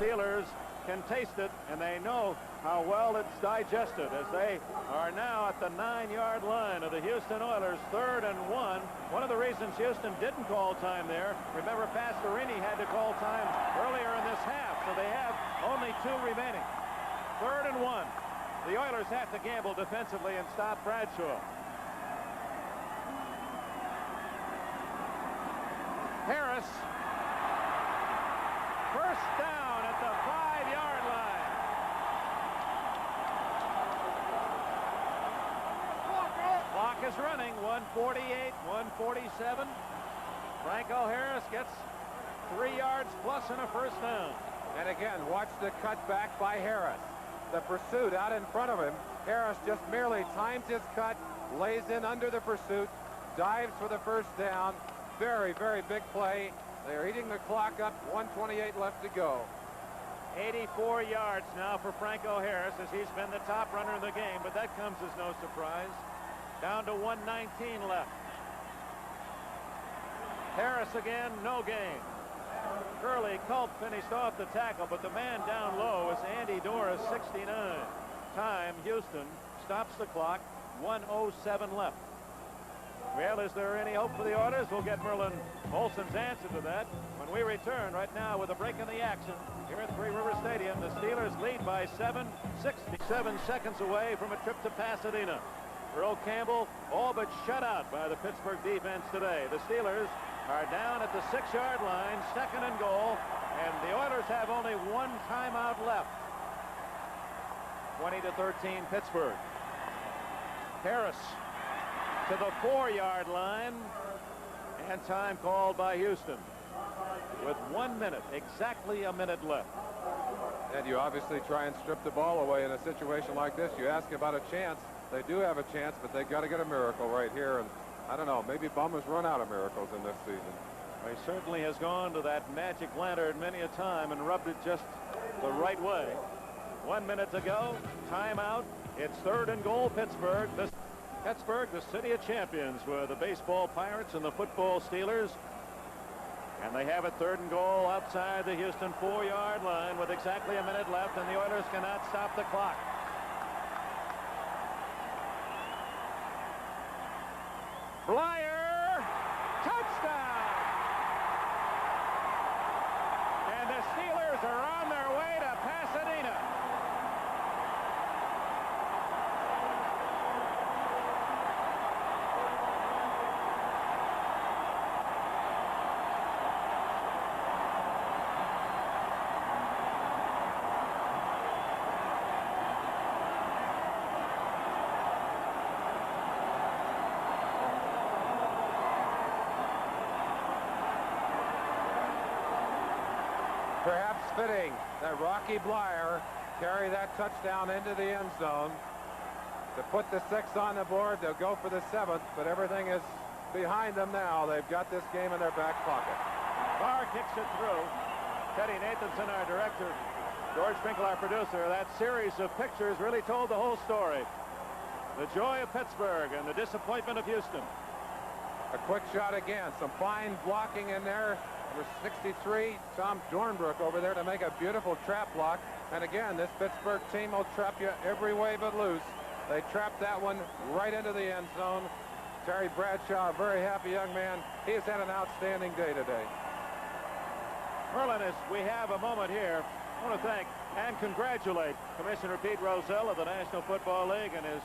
Steelers can taste it, and they know how well it's digested as they are now at the 9-yard line of the Houston Oilers, 3rd and 1. One of the reasons Houston didn't call time there, remember Pastorini had to call time earlier in this half, so they have only 2 remaining. 3rd and 1. The Oilers have to gamble defensively and stop Bradshaw. Harris, first down at the 5-yard line. Clock is running, 1:48, 1:47. Franco Harris gets 3 yards plus and a first down. And again, watch the cutback by Harris. The pursuit out in front of him. Harris just merely times his cut, lays in under the pursuit, dives for the first down. Very, very big play. They're eating the clock up, 1:28 left to go. 84 yards now for Franco Harris as he's been the top runner in the game, but that comes as no surprise. Down to 1:19 left. Harris again, no gain. Curly Culp finished off the tackle, but the man down low is Andy Doris, 69. Time, Houston stops the clock, 1:07 left. Well, is there any hope for the Oilers? We'll get Merlin Olsen's answer to that when we return right now with a break in the action here at Three River Stadium. The Steelers lead by 7, 67 seconds away from a trip to Pasadena. Earl Campbell all but shut out by the Pittsburgh defense today. The Steelers are down at the 6-yard line, 2nd and goal, and the Oilers have only 1 timeout left. 20-13 Pittsburgh. Harris to the 4-yard line, and time called by Houston with 1 minute, exactly a minute left. And you obviously try and strip the ball away in a situation like this. You ask about a chance. They do have a chance, but they got to get a miracle right here. And I don't know, maybe Bum has run out of miracles in this season. He certainly has gone to that magic lantern many a time and rubbed it just the right way. 1 minute to go, timeout. It's 3rd and goal, Pittsburgh. Pittsburgh, the city of champions, were the baseball Pirates and the football Steelers. And they have it 3rd and goal outside the Houston 4-yard line with exactly a minute left, and the Oilers cannot stop the clock. Blyer, touchdown! And the Steelers are on their way to Pasadena. Perhaps fitting that Rocky Blyer carry that touchdown into the end zone. To put the 6 on the board, they'll go for the 7th, but everything is behind them now. They've got this game in their back pocket. Barr kicks it through. Teddy Nathanson, our director, George Finkel, our producer. That series of pictures really told the whole story. The joy of Pittsburgh and the disappointment of Houston. A quick shot again. Some fine blocking in there. Number 63, Tom Dornbrook over there to make a beautiful trap block. And again, this Pittsburgh team will trap you every way but loose. They trapped that one right into the end zone. Terry Bradshaw, a very happy young man. He has had an outstanding day today. Merlin, as we have a moment here, I want to thank and congratulate Commissioner Pete Rozelle of the National Football League and his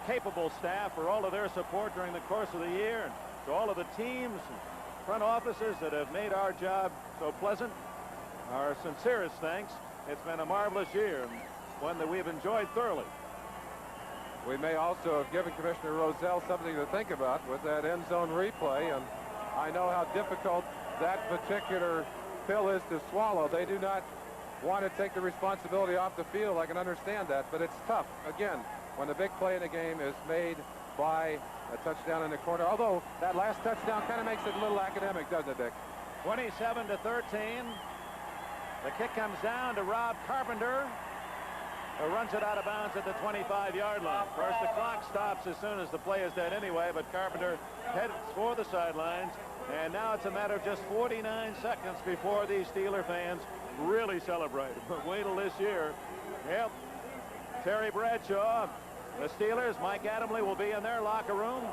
capable staff for all of their support during the course of the year, and to all of the teams and front offices that have made our job so pleasant. Our sincerest thanks. It's been a marvelous year, and one that we've enjoyed thoroughly. We may also have given Commissioner Rozelle something to think about with that end zone replay, and I know how difficult that particular pill is to swallow. They do not want to take the responsibility off the field. I can understand that, but it's tough. Again, when the big play in the game is made by a touchdown in the corner, although that last touchdown kind of makes it a little academic, doesn't it, Dick? 27-13. The kick comes down to Rob Carpenter. who runs it out of bounds at the 25-yard line. Of course, the clock stops as soon as the play is dead anyway, but Carpenter heads for the sidelines. And now it's a matter of just 49 seconds before these Steeler fans really celebrate. But wait till this year. Yep. Terry Bradshaw, the Steelers, Mike Adamle will be in their locker room.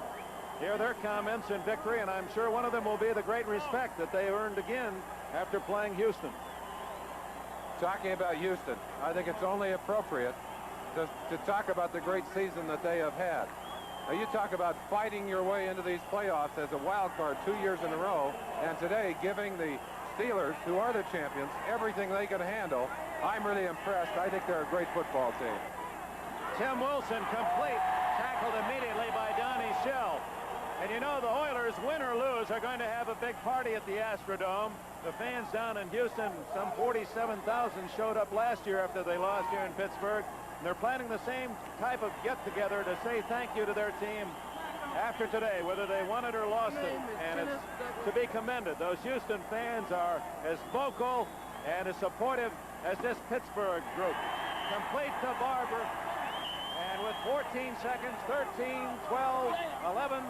Hear their comments in victory, and I'm sure one of them will be the great respect that they earned again after playing Houston. Talking about Houston, I think it's only appropriate to talk about the great season that they have had. Now, you talk about fighting your way into these playoffs as a wild card 2 years in a row, and today giving the Steelers, who are the champions, everything they can handle. I'm really impressed. I think they're a great football team. Tim Wilson complete, tackled immediately by Donnie Shell. And you know, the Oilers, win or lose, are going to have a big party at the Astrodome. The fans down in Houston, some 47,000 showed up last year after they lost here in Pittsburgh. And they're planning the same type of get-together to say thank you to their team after today, whether they won it or lost it. And it's to be commended. Those Houston fans are as vocal and as supportive as this Pittsburgh group. Complete to Barber. And with 14 seconds, 13, 12, 11,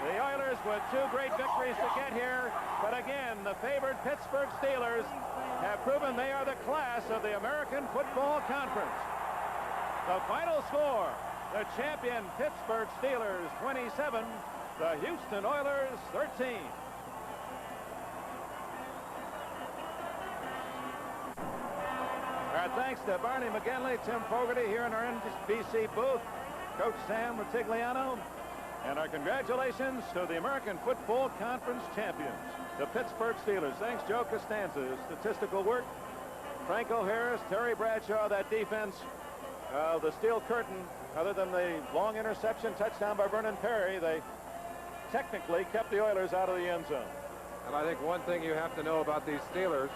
the Oilers with two great victories to get here. But again, the favored Pittsburgh Steelers have proven they are the class of the American Football Conference. The final score, the champion Pittsburgh Steelers 27, the Houston Oilers 13. Our thanks to Barney McGinley, Tim Fogarty here in our NBC booth, Coach Sam Rutigliano, and our congratulations to the American Football Conference champions, the Pittsburgh Steelers. Thanks, Joe Costanza, statistical work. Franco Harris, Terry Bradshaw, that defense. The steel curtain, other than the long interception touchdown by Vernon Perry, they technically kept the Oilers out of the end zone. And I think one thing you have to know about these Steelers,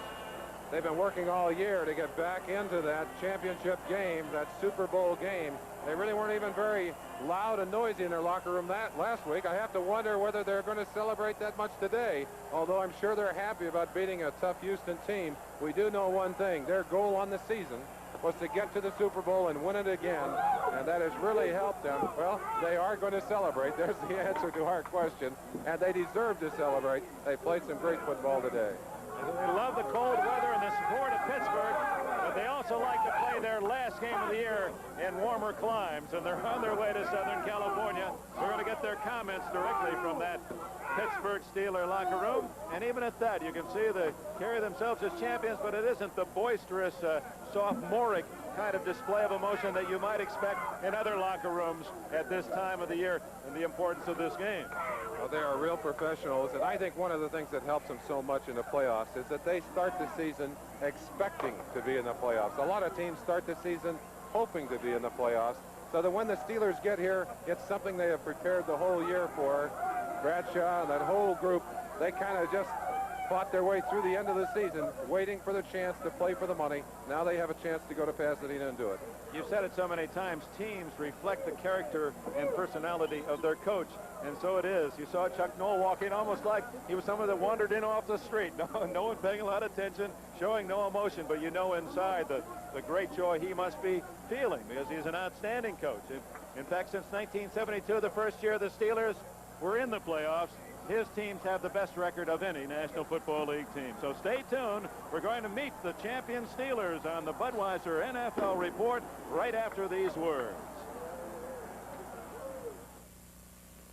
they've been working all year to get back into that championship game, that Super Bowl game. They really weren't even very loud and noisy in their locker room last week. I have to wonder whether they're going to celebrate that much today, although I'm sure they're happy about beating a tough Houston team. We do know one thing. Their goal on the season was to get to the Super Bowl and win it again, and that has really helped them. Well, they are going to celebrate. There's the answer to our question, and they deserve to celebrate. They played some great football today. They love the cold weather and the support of Pittsburgh, but they also like to play their last game of the year in warmer climes, and they're on their way to Southern California. We're going to get their comments directly from that Pittsburgh Steeler locker room, and even at that, you can see they carry themselves as champions, but it isn't the boisterous, sophomoric kind of display of emotion that you might expect in other locker rooms at this time of the year and the importance of this game. Well, they are real professionals, and I think one of the things that helps them so much in the playoffs is that they start the season expecting to be in the playoffs. A lot of teams start the season hoping to be in the playoffs, so that when the Steelers get here, it's something they have prepared the whole year for. Bradshaw and that whole group, they kind of just fought their way through the end of the season, waiting for the chance to play for the money. Now they have a chance to go to Pasadena and do it. You've said it so many times, teams reflect the character and personality of their coach, and so it is. You saw Chuck Noll walking almost like he was someone that wandered in off the street. No one paying a lot of attention, showing no emotion, but you know inside the great joy he must be feeling because he's an outstanding coach. In fact, since 1972, the first year the Steelers were in the playoffs, his teams have the best record of any National Football League team. So stay tuned. We're going to meet the champion Steelers on the Budweiser NFL Report right after these words.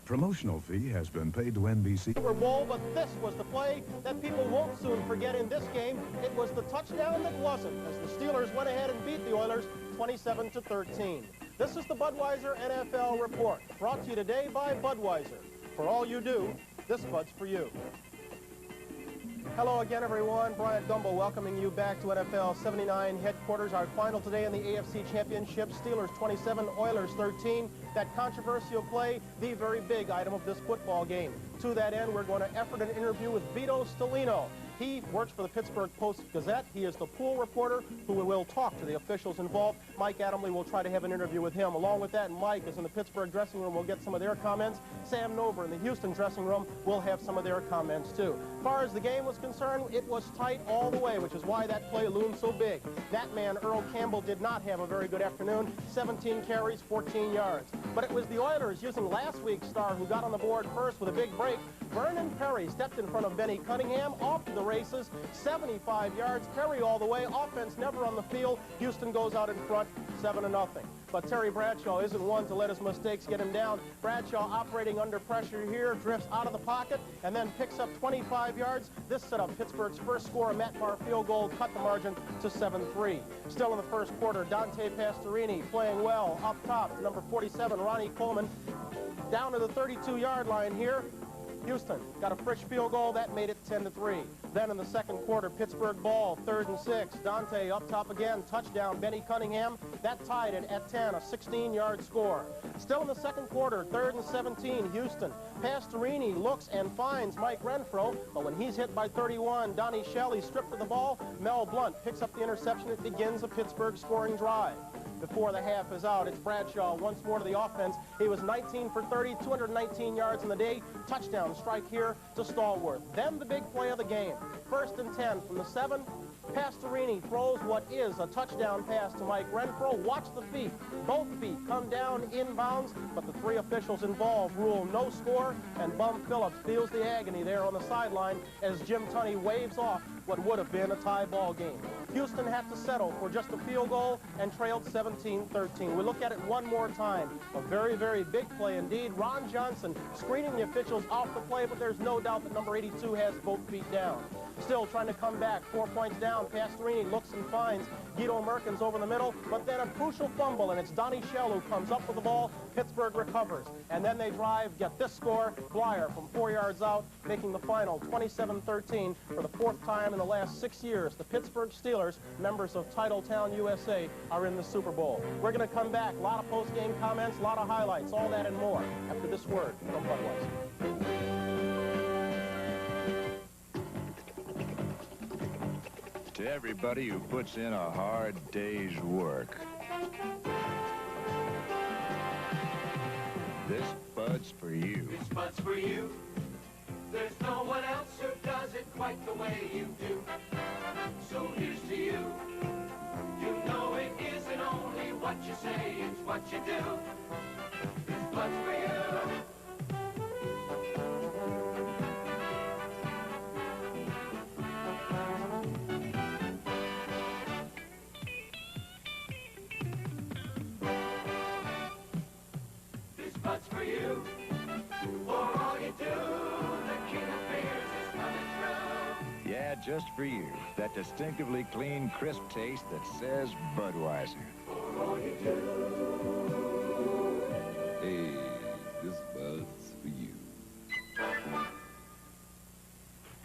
Promotional fee has been paid to NBC. Super Bowl, but this was the play that people won't soon forget in this game. It was the touchdown that wasn't, as the Steelers went ahead and beat the Oilers 27-13. This is the Budweiser NFL Report, brought to you today by Budweiser. For all you do, this Bud's for you. Hello again, everyone. Bryant Gumbel welcoming you back to NFL 79 headquarters. Our final today in the AFC Championship, Steelers 27, Oilers 13. That controversial play, the very big item of this football game. To that end, we're going to effort an interview with Vito Stellino. He works for the Pittsburgh Post-Gazette. He is the pool reporter who will talk to the officials involved. Mike Adamle will try to have an interview with him. Along with that, Mike is in the Pittsburgh dressing room. We'll get some of their comments. Sam Nover in the Houston dressing room will have some of their comments, too. As far as the game was concerned, it was tight all the way, which is why that play loomed so big. That man, Earl Campbell, did not have a very good afternoon. 17 carries, 14 yards. But it was the Oilers, using last week's star, who got on the board first with a big break. Vernon Perry stepped in front of Benny Cunningham, off to the races, 75 yards. Perry all the way, offense never on the field. Houston goes out in front, 7-0. But Terry Bradshaw isn't one to let his mistakes get him down. Bradshaw operating under pressure here, drifts out of the pocket, and then picks up 25 yards. This set up Pittsburgh's first score, a Matt Barr field goal, cut the margin to 7-3. Still in the first quarter, Dante Pastorini playing well up top. Number 47, Ronnie Coleman, down to the 32-yard line here. Houston got a fresh field goal. That made it 10-3. Then in the second quarter, Pittsburgh ball, 3rd and 6. Dante up top again, touchdown, Benny Cunningham. That tied it at 10, a 16-yard score. Still in the second quarter, 3rd and 17, Houston. Pastorini looks and finds Mike Renfro, but when he's hit by 31, Donnie Shelley stripped of the ball. Mel Blunt picks up the interception. It begins a Pittsburgh scoring drive. Before the half is out, it's Bradshaw once more to the offense. He was 19 for 30, 219 yards in the day. Touchdown strike here to Stallworth. Then the big play of the game. 1st and 10 from the 7. Pastorini throws what is a touchdown pass to Mike Renfro. Watch the feet. Both feet come down inbounds, but the 3 officials involved rule no score, and Bum Phillips feels the agony there on the sideline as Jim Tunney waves off what would have been a tie ball game. Houston had to settle for just a field goal and trailed 17-13. We look at it one more time. A very, very big play indeed. Ron Johnson screening the officials off the play, but there's no doubt that number 82 has both feet down. Still trying to come back, 4 points down. Pastorini looks and finds Guido Merkins over the middle, but then a crucial fumble, and it's Donnie Shell who comes up with the ball. Pittsburgh recovers, and then they drive, get this score. Blyer from 4 yards out, making the final 27-13 for the 4th time in the last 6 years. The Pittsburgh Steelers, members of Titletown, USA, are in the Super Bowl. We're going to come back. A lot of post-game comments, a lot of highlights, all that and more after this word from Budweiser. To everybody who puts in a hard day's work, this Bud's for you. This Bud's for you. There's no one else who does it quite the way you do. So here's to you. You know it isn't only what you say, it's what you do. This Bud's for you. Bud's for you, for all you do, the king of beers is coming through. Yeah, just for you, that distinctively clean, crisp taste that says Budweiser. For all you do. Hey, this Bud's for you.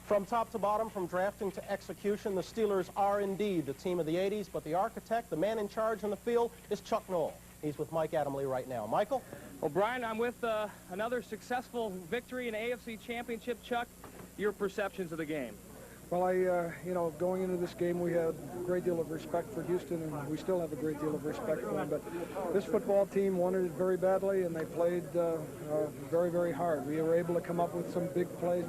From top to bottom, from drafting to execution, the Steelers are indeed the team of the 80s, but the architect, the man in charge on the field, is Chuck Noll. He's with Mike Adamle right now. Michael? Well, Brian, I'm with another successful victory in AFC Championship. Chuck, your perceptions of the game? Well, you know, going into this game, we had a great deal of respect for Houston, and we still have a great deal of respect for them. But this football team wanted it very badly, and they played very, very hard. We were able to come up with some big plays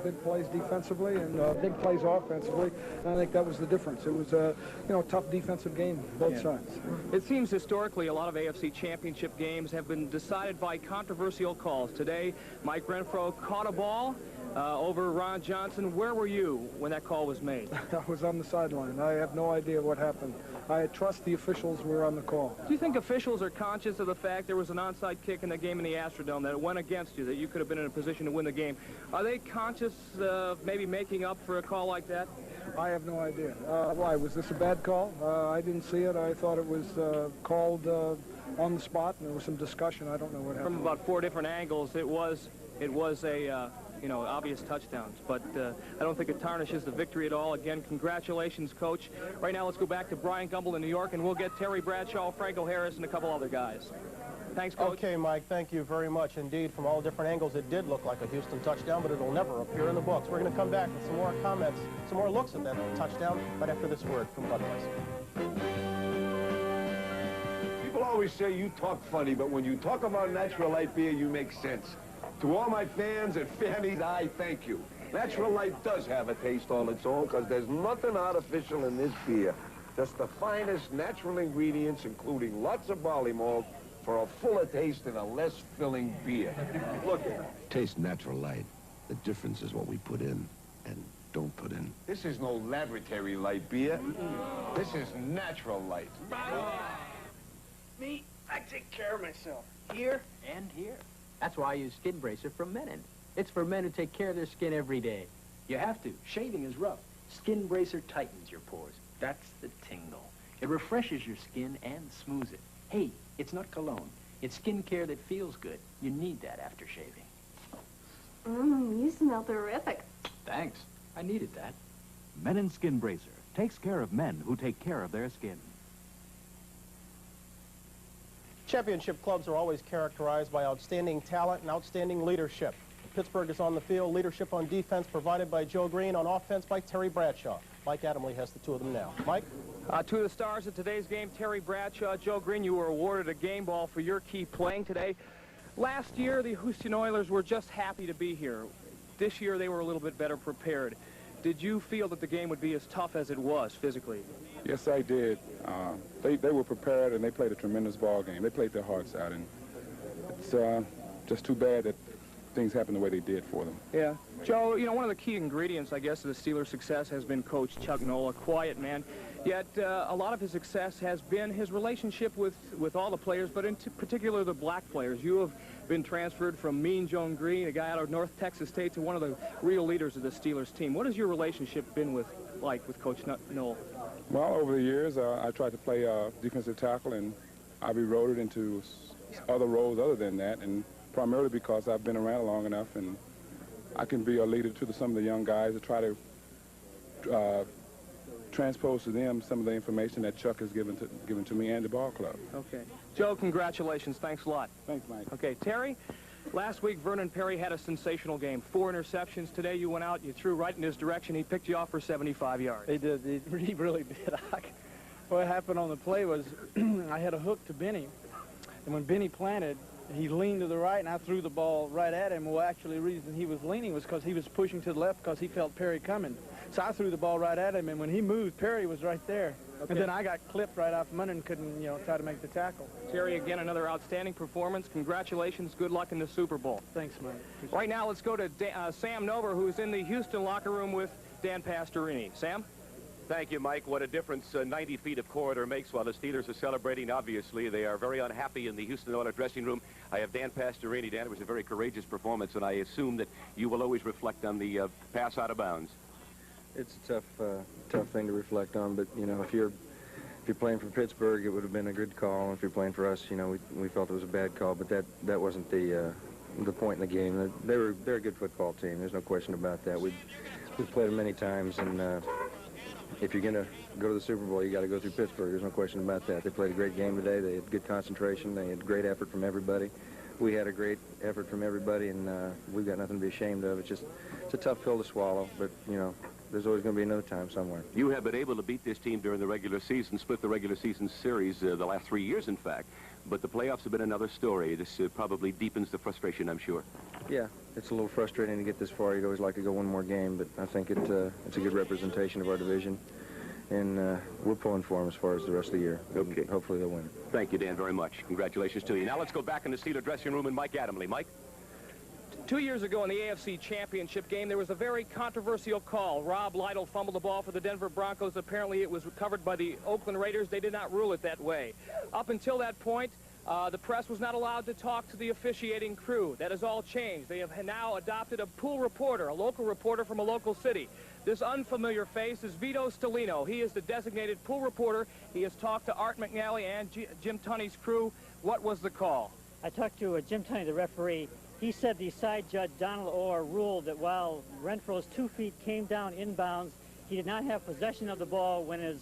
defensively, and big plays offensively. And I think that was the difference. It was a, you know, tough defensive game, both sides. It seems historically a lot of AFC Championship games have been decided by controversial calls. Today, Mike Renfro caught a ball over Ron Johnson. Where were you when that call was made? I was on the sideline. I have no idea what happened. I trust the officials were on the call. Do you think officials are conscious of the fact there was an onside kick in the game in the Astrodome, that it went against you, that you could have been in a position to win the game? Are they conscious of maybe making up for a call like that? I have no idea. Why? Was this a bad call? I didn't see it. I thought it was called on the spot, and there was some discussion. I don't know what happened. From about 4 different angles, it was a you know, obvious touchdowns, but I don't think it tarnishes the victory at all. Again, congratulations, Coach. Right now, let's go back to Brian Gumbel in New York, and we'll get Terry Bradshaw, Franco Harris, and a couple other guys. Thanks, Coach. Okay, Mike, thank you very much indeed. From all different angles, it did look like a Houston touchdown, but it'll never appear in the books. We're going to come back with some more comments, some more looks at that touchdown right after this word from Budweiser. People always say you talk funny, but when you talk about Natural Light beer, you make sense. To all my fans and fannies, I thank you. Natural Light does have a taste all its own, because there's nothing artificial in this beer. Just the finest natural ingredients, including lots of barley malt, for a fuller taste and a less filling beer. Look at it. Taste Natural Light. The difference is what we put in and don't put in. This is no laboratory light beer. This is Natural Light. Me, I take care of myself. Here and here. That's why I use Skin Bracer from Menon. It's for men who take care of their skin every day. You have to. Shaving is rough. Skin Bracer tightens your pores. That's the tingle. It refreshes your skin and smooths it. Hey, it's not cologne. It's skin care that feels good. You need that after shaving. You smell terrific. Thanks. I needed that. Menon Skin Bracer takes care of men who take care of their skin. Championship clubs are always characterized by outstanding talent and outstanding leadership. Pittsburgh is on the field, leadership on defense provided by Joe Green, on offense by Terry Bradshaw. Mike Adamle has the two of them now. Mike? Two of the stars of today's game, Terry Bradshaw, Joe Green, you were awarded a game ball for your key playing today. Last year, the Houston Oilers were just happy to be here. This year, they were a little bit better prepared. Did you feel that the game would be as tough as it was physically? Yes, I did. They were prepared, and they played a tremendous ball game. They played their hearts out, and it's just too bad that things happened the way they did for them. Yeah. Joe, you know, one of the key ingredients, I guess, of the Steelers' success has been Coach Chuck Noll, a quiet man. Yet a lot of his success has been his relationship with all the players, but in particular the black players. You have been transferred from Mean Joe Green, a guy out of North Texas State, to one of the real leaders of the Steelers team. What has your relationship been like with Coach Noll? Well, over the years, I tried to play defensive tackle, and I've eroded into other roles other than that, and primarily because I've been around long enough, and I can be a leader to some of the young guys to try to transpose to them some of the information that Chuck has given to me and the ball club. Okay. Joe, congratulations. Thanks a lot. Thanks, Mike. Okay, Terry, last week Vernon Perry had a sensational game. 4 interceptions. Today you went out, you threw right in his direction. He picked you off for 75 yards. He did. He really did. What happened on the play was I had a hook to Benny, and when Benny planted, he leaned to the right, and I threw the ball right at him. Well, actually, the reason he was leaning was because he was pushing to the left because he felt Perry coming. So I threw the ball right at him, and when he moved, Perry was right there. Okay. And then I got clipped right off him and couldn't, try to make the tackle. Terry, again, another outstanding performance. Congratulations. Good luck in the Super Bowl. Thanks, Mike. Right now, let's go to Sam Nover, who's in the Houston locker room with Dan Pastorini. Sam? Thank you, Mike. What a difference 90 feet of corridor makes while the Steelers are celebrating. Obviously, they are very unhappy in the Houston Oilers dressing room. I have Dan Pastorini. Dan, it was a very courageous performance, and I assume that you will always reflect on the pass out of bounds. It's a tough thing to reflect on, but, if you're playing for Pittsburgh, it would have been a good call. If you're playing for us, we felt it was a bad call, but that wasn't the point in the game. They're a good football team. There's no question about that. We've played them many times, and if you're going to go to the Super Bowl, you got to go through Pittsburgh. There's no question about that. They played a great game today. They had good concentration. They had great effort from everybody. We had a great effort from everybody, and we've got nothing to be ashamed of. It's a tough pill to swallow, but, there's always going to be another time somewhere. You have been able to beat this team during the regular season, split the regular season series the last 3 years, in fact. But the playoffs have been another story. This probably deepens the frustration, I'm sure. Yeah, it's a little frustrating to get this far. You'd always like to go one more game, but I think it's a good representation of our division. And we're pulling for them as far as the rest of the year. Okay. Hopefully they'll win. Thank you, Dan, very much. Congratulations to you. Now let's go back in the Steeler dressing room and Mike Adamle. Mike? 2 years ago in the AFC Championship game, there was a very controversial call. Rob Lytle fumbled the ball for the Denver Broncos. Apparently, it was recovered by the Oakland Raiders. They did not rule it that way. Up until that point, the press was not allowed to talk to the officiating crew. That has all changed. They have now adopted a pool reporter, a local reporter from a local city. This unfamiliar face is Vito Stellino. He is the designated pool reporter. He has talked to Art McNally and Jim Tunney's crew. What was the call? I talked to Jim Tunney, the referee. He said the side judge, Donald Orr, ruled that while Renfro's 2 feet came down inbounds, he did not have possession of the ball when his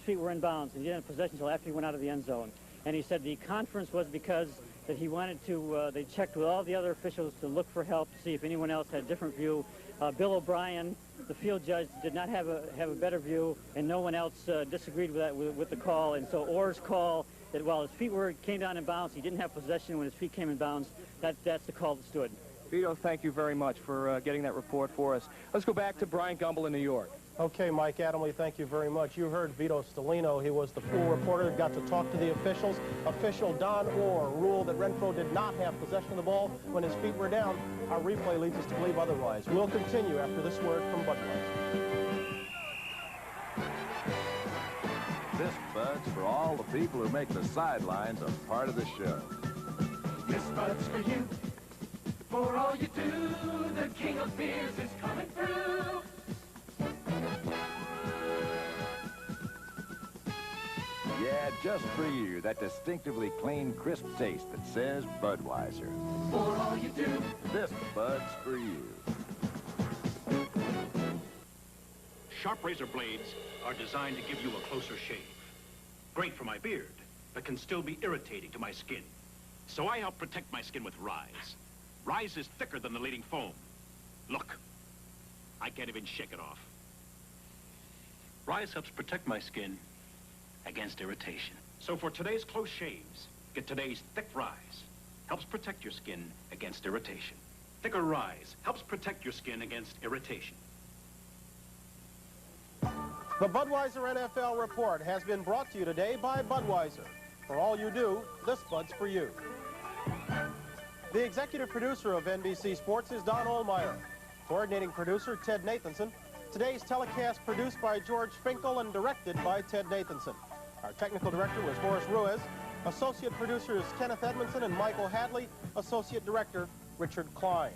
feet were inbounds, and he didn't have possession until after he went out of the end zone. and he said the conference was because that he wanted to, they checked with all the other officials to look for help to see if anyone else had a different view. Bill O'Brien, the field judge, did not have a better view, and no one else disagreed with that with the call. And so Orr's call that while his feet came down in bounds, he didn't have possession when his feet came in bounds. That's the call that stood. Vito, thank you very much for getting that report for us. Let's go back to Brian Gumble in New York. Okay, Mike Adamley, thank you very much. You heard Vito Stellino. He was the pool reporter that got to talk to the officials. Official Don Orr ruled that Renfro did not have possession of the ball when his feet were down. Our replay leads us to believe otherwise. We'll continue after this word from Budweiser. This Bud's for all the people who make the sidelines a part of the show. This Bud's for you. For all you do, the king of beers is coming through. Yeah, just for you, that distinctively clean, crisp taste that says Budweiser. For all you do, this Bud's for you. Sharp razor blades are designed to give you a closer shave. Great for my beard, but can still be irritating to my skin. So I help protect my skin with Rise. Rise is thicker than the leading foam. Look, I can't even shake it off. Rise helps protect my skin against irritation. So for today's close shaves, get today's Thick Rise. Helps protect your skin against irritation. Thicker Rise helps protect your skin against irritation. The Budweiser NFL Report has been brought to you today by Budweiser. For all you do, this Bud's for you. The executive producer of NBC Sports is Don Ohlmeyer. Coordinating producer, Ted Nathanson. Today's telecast produced by George Finkel and directed by Ted Nathanson. Our technical director was Horace Ruiz. Associate producers Kenneth Edmondson and Michael Hadley. Associate director, Richard Klein.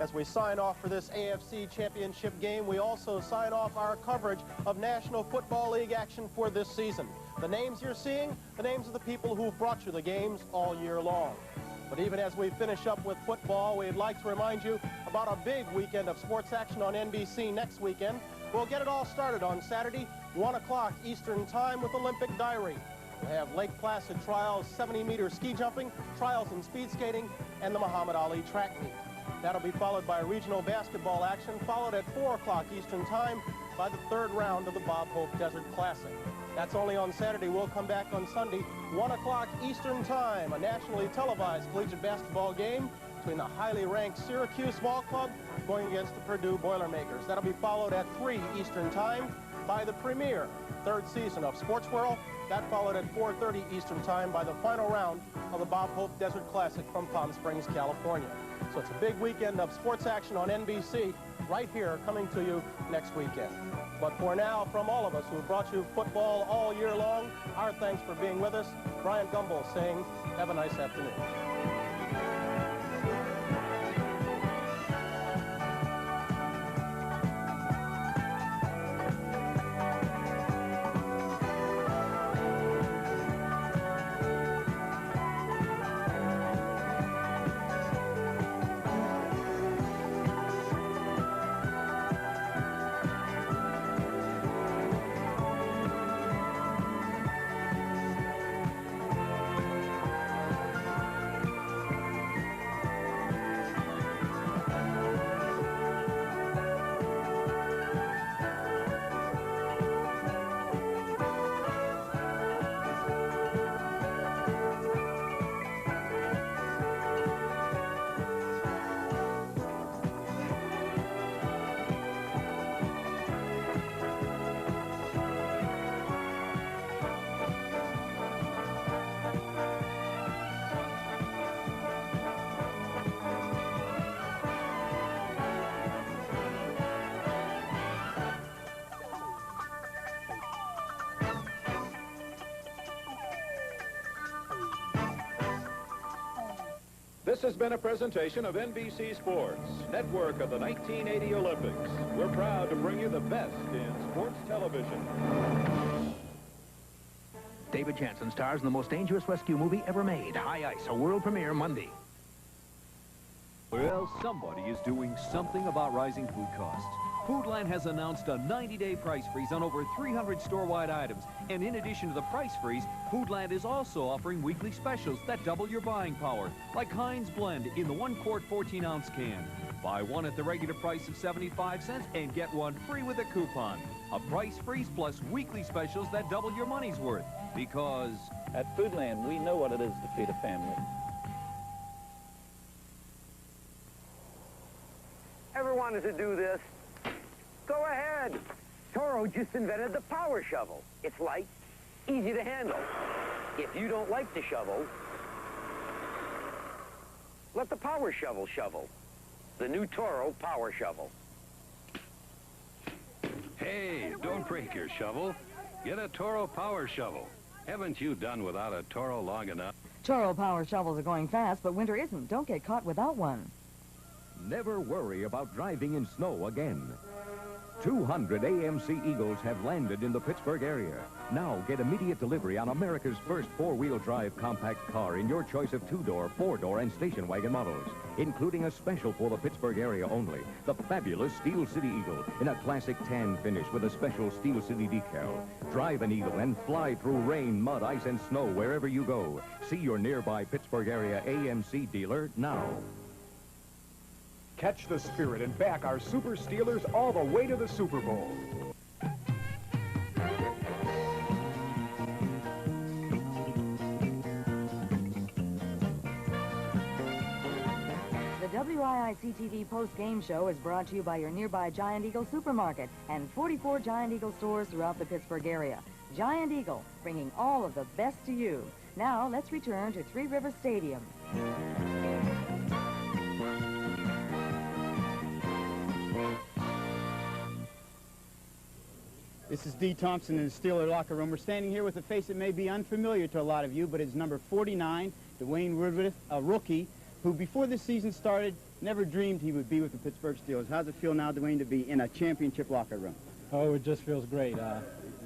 As we sign off for this AFC championship game, we also sign off our coverage of National Football League action for this season. The names you're seeing, the names of the people who've brought you the games all year long. But even as we finish up with football, we'd like to remind you about a big weekend of sports action on NBC next weekend. We'll get it all started on Saturday, 1 o'clock Eastern Time with Olympic Diary. We'll have Lake Placid trials, 70-meter ski jumping, trials in speed skating, and the Muhammad Ali track meet. That'll be followed by regional basketball action, followed at 4 o'clock Eastern Time by the third round of the Bob Hope Desert Classic. That's only on Saturday. We'll come back on Sunday, 1 o'clock Eastern Time, a nationally televised collegiate basketball game between the highly ranked Syracuse Ball Club going against the Purdue Boilermakers. That'll be followed at 3 Eastern Time by the premiere third season of Sports World. That followed at 4:30 Eastern Time by the final round of the Bob Hope Desert Classic from Palm Springs, California. So it's a big weekend of sports action on NBC right here coming to you next weekend. But for now, from all of us who have brought you football all year long, our thanks for being with us. Brian Gumble saying, have a nice afternoon. This has been a presentation of NBC Sports, network of the 1980 Olympics. We're proud to bring you the best in sports television. David Jansen stars in the most dangerous rescue movie ever made, High Ice, a world premiere Monday. Well, somebody is doing something about rising food costs. Foodland has announced a 90-day price freeze on over 300 store-wide items. And in addition to the price freeze, Foodland is also offering weekly specials that double your buying power, like Heinz Blend in the 1-quart 14-ounce can. Buy one at the regular price of 75 cents and get one free with a coupon. A price freeze plus weekly specials that double your money's worth. Because at Foodland, we know what it is to feed a family. Ever wanted to do this? Go ahead. Toro just invented the power shovel. It's light, easy to handle. If you don't like to shovel, let the power shovel shovel. The new Toro power shovel. Hey, don't break your shovel. Get a Toro power shovel. Haven't you done without a Toro long enough? Toro power shovels are going fast, but winter isn't. Don't get caught without one. Never worry about driving in snow again. 200 AMC Eagles have landed in the Pittsburgh area. Now get immediate delivery on America's first four-wheel drive compact car in your choice of two-door, four-door, and station wagon models, including a special for the Pittsburgh area only, the fabulous Steel City Eagle in a classic tan finish with a special Steel City decal. Drive an Eagle and fly through rain, mud, ice, and snow wherever you go. See your nearby Pittsburgh area AMC dealer now. Catch the spirit and back our Super Steelers all the way to the Super Bowl. The WIIC-TV post-game show is brought to you by your nearby Giant Eagle supermarket and 44 Giant Eagle stores throughout the Pittsburgh area. Giant Eagle, bringing all of the best to you. Now, let's return to Three Rivers Stadium. This is Dee Thompson in the Steeler locker room. We're standing here with a face that may be unfamiliar to a lot of you, but it's number 49, Dwayne Woodruff, a rookie, who before this season started, never dreamed he would be with the Pittsburgh Steelers. How's it feel now, Dwayne, to be in a championship locker room? Oh, it just feels great.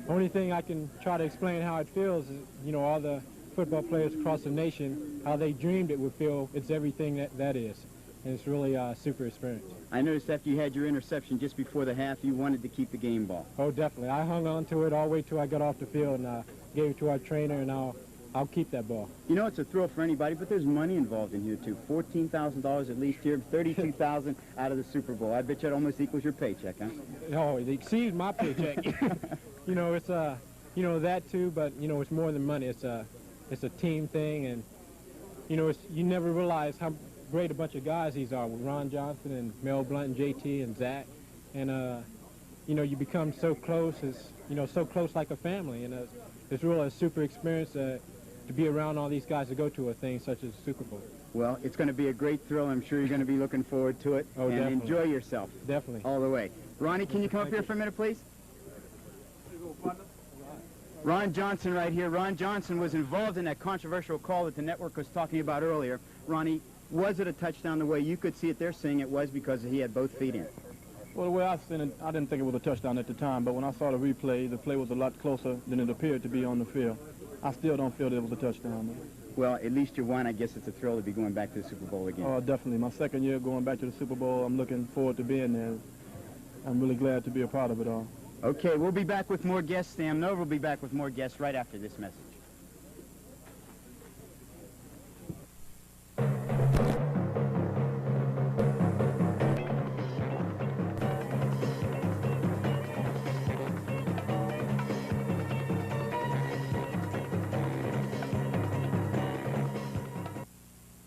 Only thing I can try to explain how it feels is, you know, all the football players across the nation, how they dreamed it would feel. It's everything that is. And it's really a super experience. I noticed after you had your interception just before the half, you wanted to keep the game ball. Oh, definitely. I hung on to it all the way till I got off the field, and gave it to our trainer, and I'll keep that ball. You know, it's a thrill for anybody, but there's money involved in here, too. $14,000 at least here, $32,000 out of the Super Bowl. I bet you it almost equals your paycheck, huh? Oh, it exceeds my paycheck. You know, it's, you know, that too, but, you know, it's more than money. It's a team thing, and, you know, you never realize how great a bunch of guys these are, with Ron Johnson and Mel Blunt and JT and Zach. And, you know, you become so close, so close like a family. And it's really a super experience to be around all these guys to go to a thing such as the Super Bowl. Well, it's going to be a great thrill. I'm sure you're going to be looking forward to it. Oh, and definitely. Enjoy yourself. Definitely. All the way. Ronnie, can you come up here for a minute, please? Ron Johnson right here. Ron Johnson was involved in that controversial call that the network was talking about earlier. Ronnie, was it a touchdown the way you could see it? They're saying it was because he had both feet in. Well, the way I seen it, I didn't think it was a touchdown at the time, but when I saw the replay, the play was a lot closer than it appeared to be on the field. I still don't feel that it was a touchdown, though. Well, at least you won. I guess it's a thrill to be going back to the Super Bowl again. Oh, definitely. My second year going back to the Super Bowl, I'm looking forward to being there. I'm really glad to be a part of it all. Okay, we'll be back with more guests. Sam Nova will be back with more guests right after this message.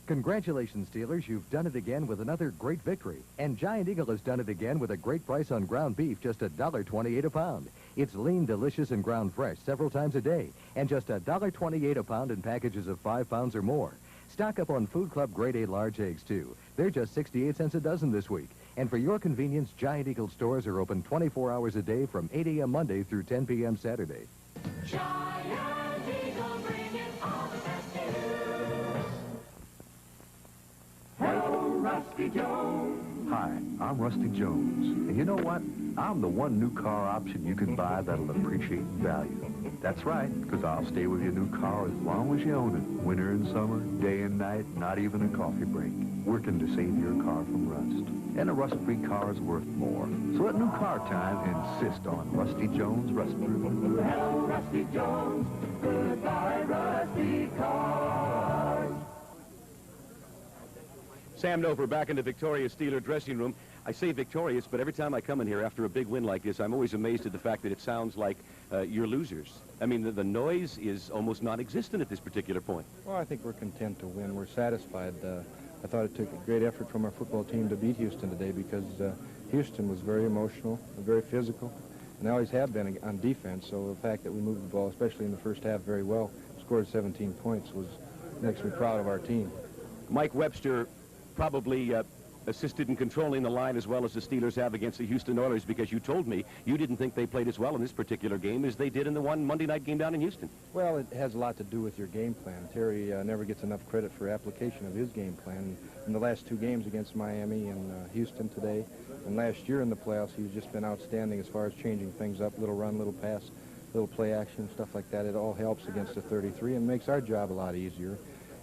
Congratulations, Steelers. You've done it again with another great victory. And Giant Eagle has done it again with a great price on ground beef, just $1.28 a pound. It's lean, delicious, and ground fresh several times a day. And just $1.28 a pound in packages of 5 pounds or more. Stock up on Food Club Grade A large eggs, too. They're just 68 cents a dozen this week. And for your convenience, Giant Eagle stores are open 24 hours a day from 8 a.m. Monday through 10 p.m. Saturday. Giant Eagle, bringing all the best to you. Hello, Rusty Jones. Hi, I'm Rusty Jones. And you know what? I'm the one new car option you can buy that'll appreciate value. That's right, because I'll stay with your new car as long as you own it. Winter and summer, day and night, not even a coffee break. Working to save your car from rust. and a rust-free car is worth more. So at New Car Time, insist on Rusty Jones Rust Proof. Hello, Rusty Jones. Goodbye, Rusty Cars. Sam Nover back in the Victorious Steeler dressing room. I say victorious, but every time I come in here after a big win like this, I'm always amazed at the fact that it sounds like you're losers. I mean, the noise is almost non-existent at this particular point. Well, I think we're content to win. We're satisfied. I thought it took a great effort from our football team to beat Houston today because Houston was very emotional and very physical, and they always have been on defense. So the fact that we moved the ball, especially in the first half, very well, scored 17 points, makes me proud of our team. Mike Webster probably assisted in controlling the line as well as the Steelers have against the Houston Oilers, because you told me you didn't think they played as well in this particular game as they did in the one Monday night game down in Houston. Well, it has a lot to do with your game plan. Terry never gets enough credit for application of his game plan. In the last two games against Miami and Houston today, and last year in the playoffs, he's just been outstanding as far as changing things up, little run, little pass, little play action, stuff like that. It all helps against the 33 and makes our job a lot easier.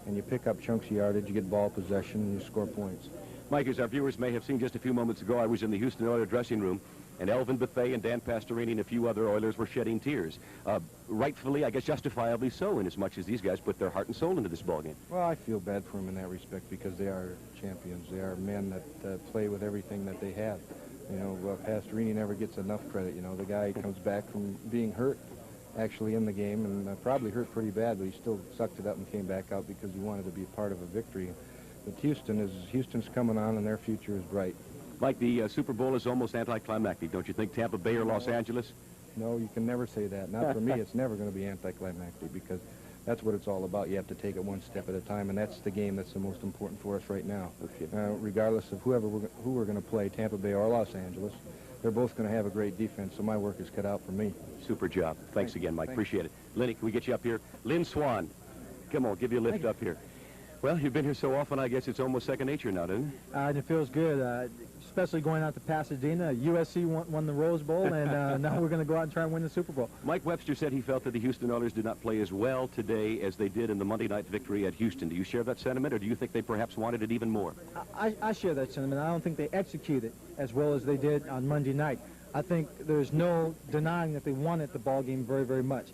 And you pick up chunks of yardage, you get ball possession, and you score points. Mike, as our viewers may have seen just a few moments ago, I was in the Houston Oilers dressing room, and Elvin Bethea and Dan Pastorini and a few other Oilers were shedding tears. Rightfully, I guess justifiably so, in as much as these guys put their heart and soul into this ballgame. Well, I feel bad for them in that respect because they are champions. They are men that play with everything that they have. You know, Pastorini never gets enough credit. You know, the guy comes back from being hurt, actually in the game, and probably hurt pretty bad, but he still sucked it up and came back out because he wanted to be a part of a victory. But Houston's coming on, and their future is bright. Mike, the Super Bowl is almost anticlimactic, don't you think? Tampa Bay or Los Angeles? No, you can never say that. Not for me. It's never going to be anticlimactic because that's what it's all about. You have to take it one step at a time, and that's the game that's the most important for us right now. Okay. Regardless of who we're going to play, Tampa Bay or Los Angeles, they're both going to have a great defense, so my work is cut out for me. Super job. Thanks again, Mike. Appreciate it. Lenny, can we get you up here? Lynn Swan, come on, give you a lift up here. Well, you've been here so often, I guess it's almost second nature now, doesn't it? It feels good, especially going out to Pasadena. USC won the Rose Bowl, and now we're going to go out and try and win the Super Bowl. Mike Webster said he felt that the Houston Oilers did not play as well today as they did in the Monday night victory at Houston. Do you share that sentiment, or do you think they perhaps wanted it even more? I share that sentiment. I don't think they executed as well as they did on Monday night. I think there's no denying that they wanted the ball game very, very much.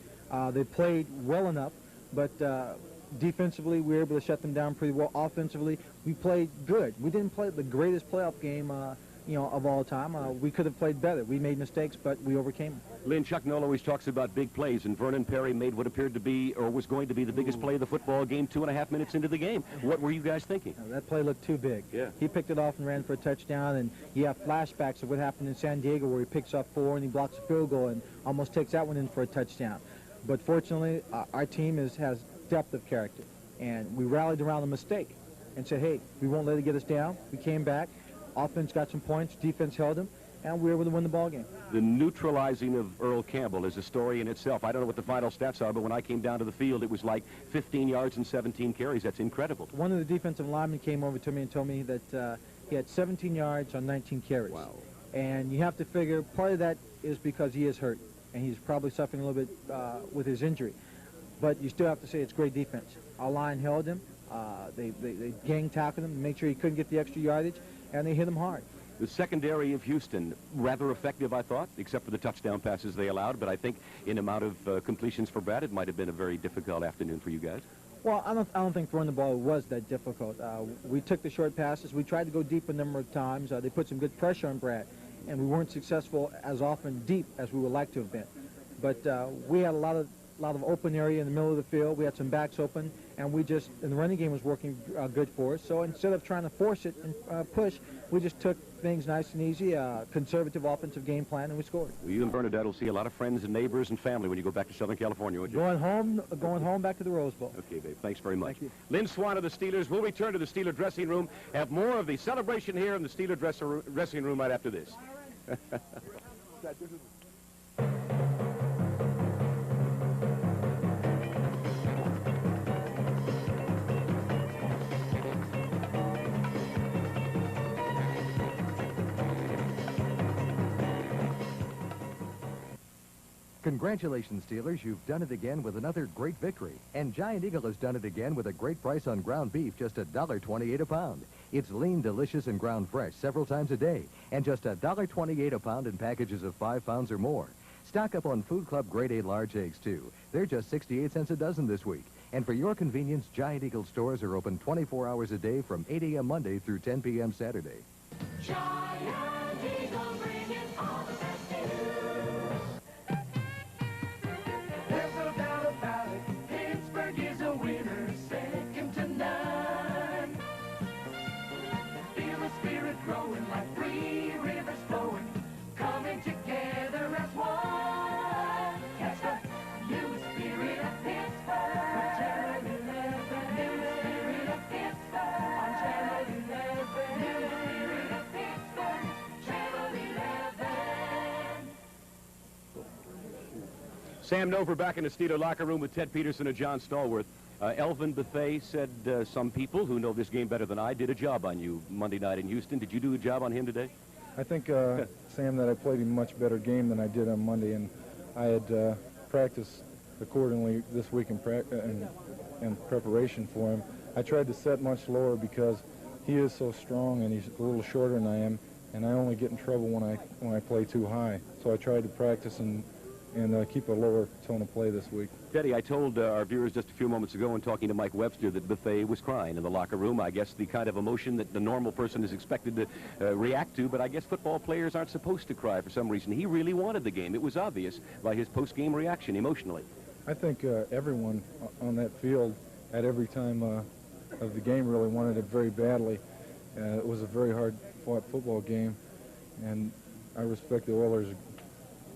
They played well enough, but defensively, we were able to shut them down pretty well. Offensively, we played good. We didn't play the greatest playoff game, of all time. We could have played better. We made mistakes, but we overcame them. Lynn, Chuck Noll always talks about big plays, and Vernon Perry made what appeared to be, or was going to be, the biggest play of the football game 2.5 minutes into the game. What were you guys thinking? That play looked too big. Yeah. He picked it off and ran for a touchdown, and you have flashbacks of what happened in San Diego where he picks up 4 and he blocks a field goal and almost takes that one in for a touchdown. But fortunately, our team has depth of character, and we rallied around a mistake and said, hey, we won't let it get us down. We came back. Offense got some points, defense held them, and we were able to win the ball game. The neutralizing of Earl Campbell is a story in itself. I don't know what the final stats are, but when I came down to the field, it was like 15 yards and 17 carries. That's incredible. One of the defensive linemen came over to me and told me that he had 17 yards on 19 carries. Wow. And you have to figure part of that is because he is hurt, and he's probably suffering a little bit with his injury. But you still have to say it's great defense. Our line held him. They gang tackled him to make sure he couldn't get the extra yardage, and they hit him hard. The secondary of Houston, rather effective, I thought, except for the touchdown passes they allowed. But I think in amount of completions for Brad, it might have been a very difficult afternoon for you guys. Well, I don't think throwing the ball was that difficult. We took the short passes. We tried to go deep a number of times. They put some good pressure on Brad, and we weren't successful as often deep as we would like to have been. But we had a lot of open area in the middle of the field. We had some backs open, and and the running game was working good for us. So instead of trying to force it and push, we just took things nice and easy, conservative offensive game plan, and we scored. Well, you and Bernadette will see a lot of friends and neighbors and family when you go back to Southern California, won't you? Going home back to the Rose Bowl. Okay, babe. Thanks very much. Thank you. Lynn Swan of the Steelers. We'll return to the Steeler dressing room, have more of the celebration here in the Steeler dressing room right after this. Congratulations, Steelers. You've done it again with another great victory. And Giant Eagle has done it again with a great price on ground beef, just $1.28 a pound. It's lean, delicious, and ground fresh several times a day, and just $1.28 a pound in packages of 5 pounds or more. Stock up on Food Club Grade A large eggs, too. They're just 68 cents a dozen this week. And for your convenience, Giant Eagle stores are open 24 hours a day from 8 a.m. Monday through 10 p.m. Saturday. Giant Eagle bringing all the best to you. There's no doubt about it, Pittsburgh is a winner, second to none. Feel the spirit growing like 3 rivers flowing, coming together as one. Catch the new spirit of Pittsburgh. Channel 11, new spirit of Pittsburgh. On Channel 11, new spirit of Pittsburgh. Channel 11. Sam Nover back in the Steeler locker room with Ted Peterson and John Stallworth. Elvin Bethea said some people who know this game better than I did a job on you Monday night in Houston. Did you do a job on him today? I think, Sam, that I played a much better game than I did on Monday, and I had practiced accordingly this week in preparation for him. I tried to set much lower because he is so strong and he's a little shorter than I am, and I only get in trouble when I play too high. So I tried to practice and keep a lower tone of play this week. Teddy, I told our viewers just a few moments ago in talking to Mike Webster that Bethea was crying in the locker room. I guess the kind of emotion that the normal person is expected to react to, but I guess football players aren't supposed to cry for some reason. He really wanted the game. It was obvious by his post-game reaction emotionally. I think everyone on that field at every time of the game really wanted it very badly. It was a very hard-fought football game, and I respect the Oilers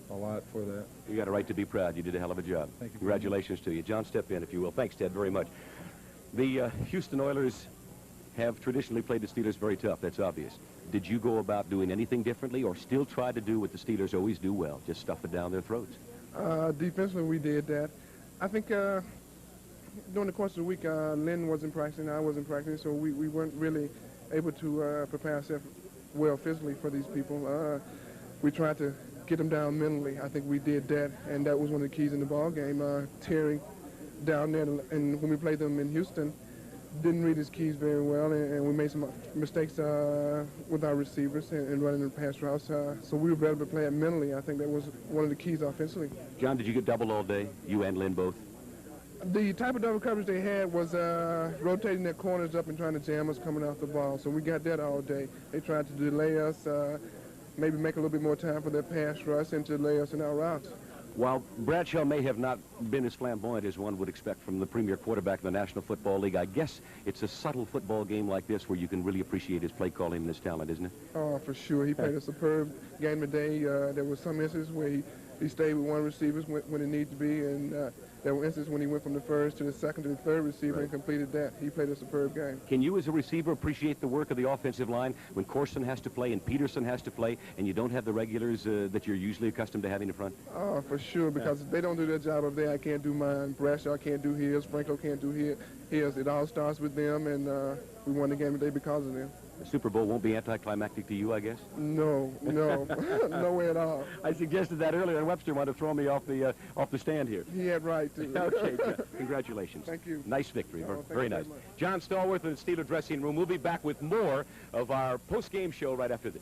a lot for that. You got a right to be proud. You did a hell of a job. Thank you. Congratulations to you. John, step in, if you will. Thanks, Ted, very much. The Houston Oilers have traditionally played the Steelers very tough. That's obvious. Did you go about doing anything differently or still try to do what the Steelers always do well, just stuff it down their throats? Defensively, we did that. I think during the course of the week, Lynn wasn't practicing, I wasn't practicing, so we weren't really able to prepare ourselves well physically for these people. We tried to get them down mentally. I think we did that, and that was one of the keys in the ball game. Terry down there, and when we played them in Houston, didn't read his keys very well, and we made some mistakes with our receivers and running the pass routes. So we were able to play it mentally. I think that was one of the keys offensively. John, did you get doubled all day? You and Lynn both? The type of double coverage they had was rotating their corners up and trying to jam us coming off the ball. So we got that all day. They tried to delay us, maybe make a little bit more time for their pass rush and to delay us in our routes. While Bradshaw may have not been as flamboyant as one would expect from the premier quarterback in the National Football League, I guess it's a subtle football game like this where you can really appreciate his play calling and his talent, isn't it? Oh, for sure. He played a superb game today. There was some instances where he stayed with one receiver when it needed to be, and there were instances when he went from the first to the second to the third receiver and completed that. He played a superb game. Can you, as a receiver, appreciate the work of the offensive line when Corson has to play and Peterson has to play, and you don't have the regulars that you're usually accustomed to having in front? Oh, for sure, because if they don't do their job up there, I can't do mine. Bradshaw can't do his. Franco can't do his. It all starts with them, and we won the game today because of them. The Super Bowl won't be anticlimactic to you, I guess? No, no, no way at all. I suggested that earlier, and Webster wanted to throw me off the stand here. He had right to. Okay, congratulations. Thank you. Nice victory. you Very nice. very much. John Stallworth in the Steeler dressing room. We'll be back with more of our post-game show right after this.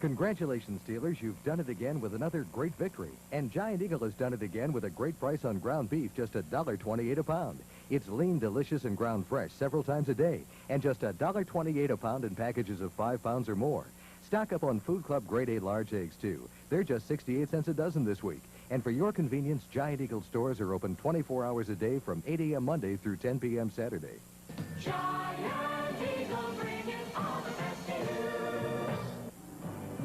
Congratulations, Steelers. You've done it again with another great victory. And Giant Eagle has done it again with a great price on ground beef, just $1.28 a pound. It's lean, delicious, and ground fresh several times a day. And just $1.28 a pound in packages of 5 pounds or more. Stock up on Food Club Grade A large eggs, too. They're just 68 cents a dozen this week. And for your convenience, Giant Eagle stores are open 24 hours a day from 8 a.m. Monday through 10 p.m. Saturday. Giant Eagle bringing all the best to you.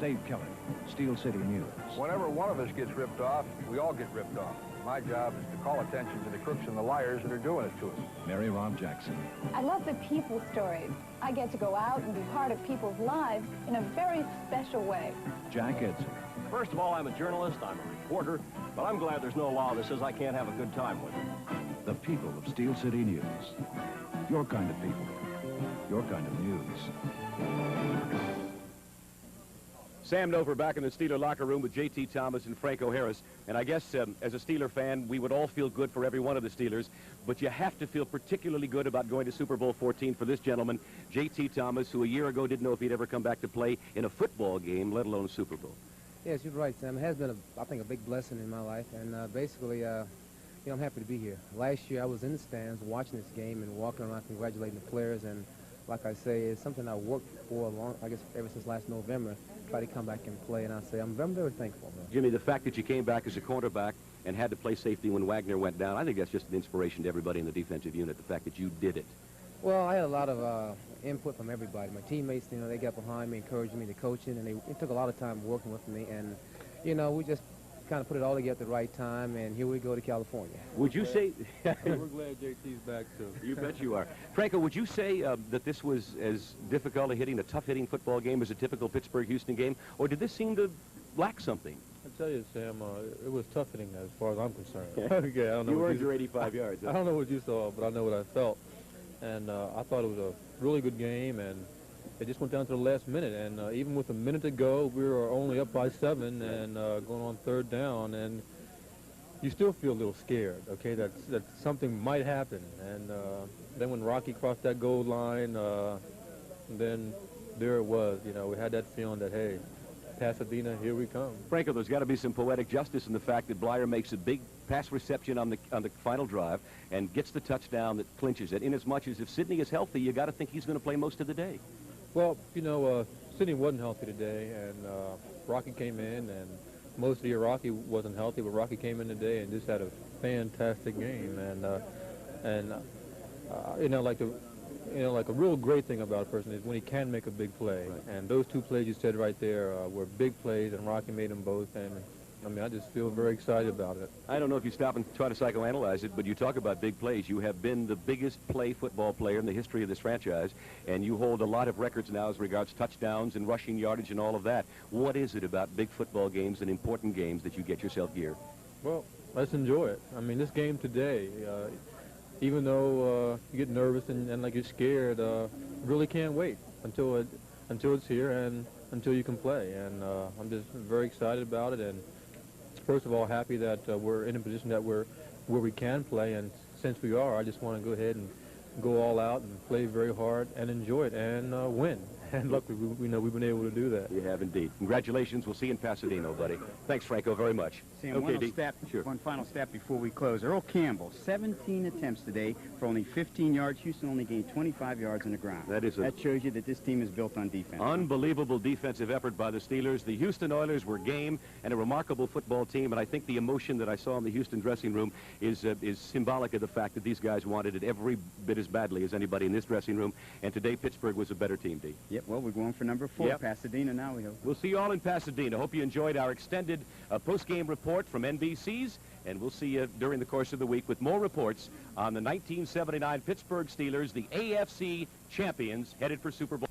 Dave Kelly, Steel City News. Whenever one of us gets ripped off, we all get ripped off. My job is to call attention to the crooks and the liars that are doing it to us. Mary Rob Jackson. I love the people stories. I get to go out and be part of people's lives in a very special way. Jack Edson. First of all, I'm a journalist, I'm a reporter, but I'm glad there's no law that says I can't have a good time with it. The people of Steel City News. Your kind of people. Your kind of news. Sam Nover back in the Steeler locker room with J.T. Thomas and Franco Harris. And I guess as a Steeler fan, we would all feel good for every one of the Steelers, but you have to feel particularly good about going to Super Bowl 14 for this gentleman, J.T. Thomas, who a year ago didn't know if he'd ever come back to play in a football game, let alone a Super Bowl. Yes, you're right, Sam. It has been, I think, a big blessing in my life, and basically, you know, I'm happy to be here. Last year, I was in the stands watching this game and walking around congratulating the players, and like I say, it's something I worked for I guess ever since last November. Try to come back and play, and I say I'm very thankful, man. Jimmy, the fact that you came back as a cornerback and had to play safety when Wagner went down, I think that's just an inspiration to everybody in the defensive unit, the fact that you did it. Well, I had a lot of input from everybody. My teammates, you know, they got behind me, encouraging me, the coaching, and it took a lot of time working with me, and, you know, we just kind of put it all together at the right time, and here we go to California. Would you say... We're glad JT's back, too. You bet you are. Franco, would you say that this was as difficult a tough-hitting football game as a typical Pittsburgh-Houston game, or did this seem to lack something? I tell you, Sam, it was tough hitting as far as I'm concerned. Okay, I don't know you earned your 85 yards. I don't know what you saw, but I know what I felt. And I thought it was a really good game, and it just went down to the last minute. And even with a minute to go, we were only up by 7 and going on 3rd down. And you still feel a little scared, okay, that something might happen. And then when Rocky crossed that goal line, then there it was. You know, we had that feeling that, hey, Pasadena, here we come. Franco, there's got to be some poetic justice in the fact that Blyer makes a big pass reception on the final drive and gets the touchdown that clinches it. Inasmuch as if Sidney is healthy, you got to think he's going to play most of the day. Well, you know, Sidney wasn't healthy today, and Rocky came in, and most of the year Rocky wasn't healthy, but Rocky came in today and just had a fantastic game. And you know, like a real great thing about a person is when he can make a big play. Right. And those 2 plays you said right there were big plays, and Rocky made them both. And I mean, I just feel very excited about it. I don't know if you stop and try to psychoanalyze it, but you talk about big plays. You have been the biggest football player in the history of this franchise, and you hold a lot of records now as regards touchdowns and rushing yardage and all of that. What is it about big football games and important games that you get yourself here? Well, let's enjoy it. I mean, this game today, even though you get nervous and like you're scared, really can't wait until it's here and until you can play. And I'm just very excited about it. And first of all, happy that we're in a position that where we can play, and since we are, I just want to go ahead and go all out and play very hard and enjoy it and win. And luckily, we know we've been able to do that. You have indeed. Congratulations. We'll see you in Pasadena, buddy. Thanks, Franco, very much. Sam, one final step before we close. Earl Campbell, 17 attempts today for only 15 yards. Houston only gained 25 yards on the ground. That shows you that this team is built on defense. Unbelievable defensive effort by the Steelers. The Houston Oilers were game and a remarkable football team, and I think the emotion that I saw in the Houston dressing room is symbolic of the fact that these guys wanted it every bit as badly as anybody in this dressing room, and today Pittsburgh was a better team, D. Yep, well, we're going for number 4, Pasadena now, we hope. We'll see you all in Pasadena. Hope you enjoyed our extended post-game report from NBC's, and we'll see you during the course of the week with more reports on the 1979 Pittsburgh Steelers, the AFC champions, headed for Super Bowl.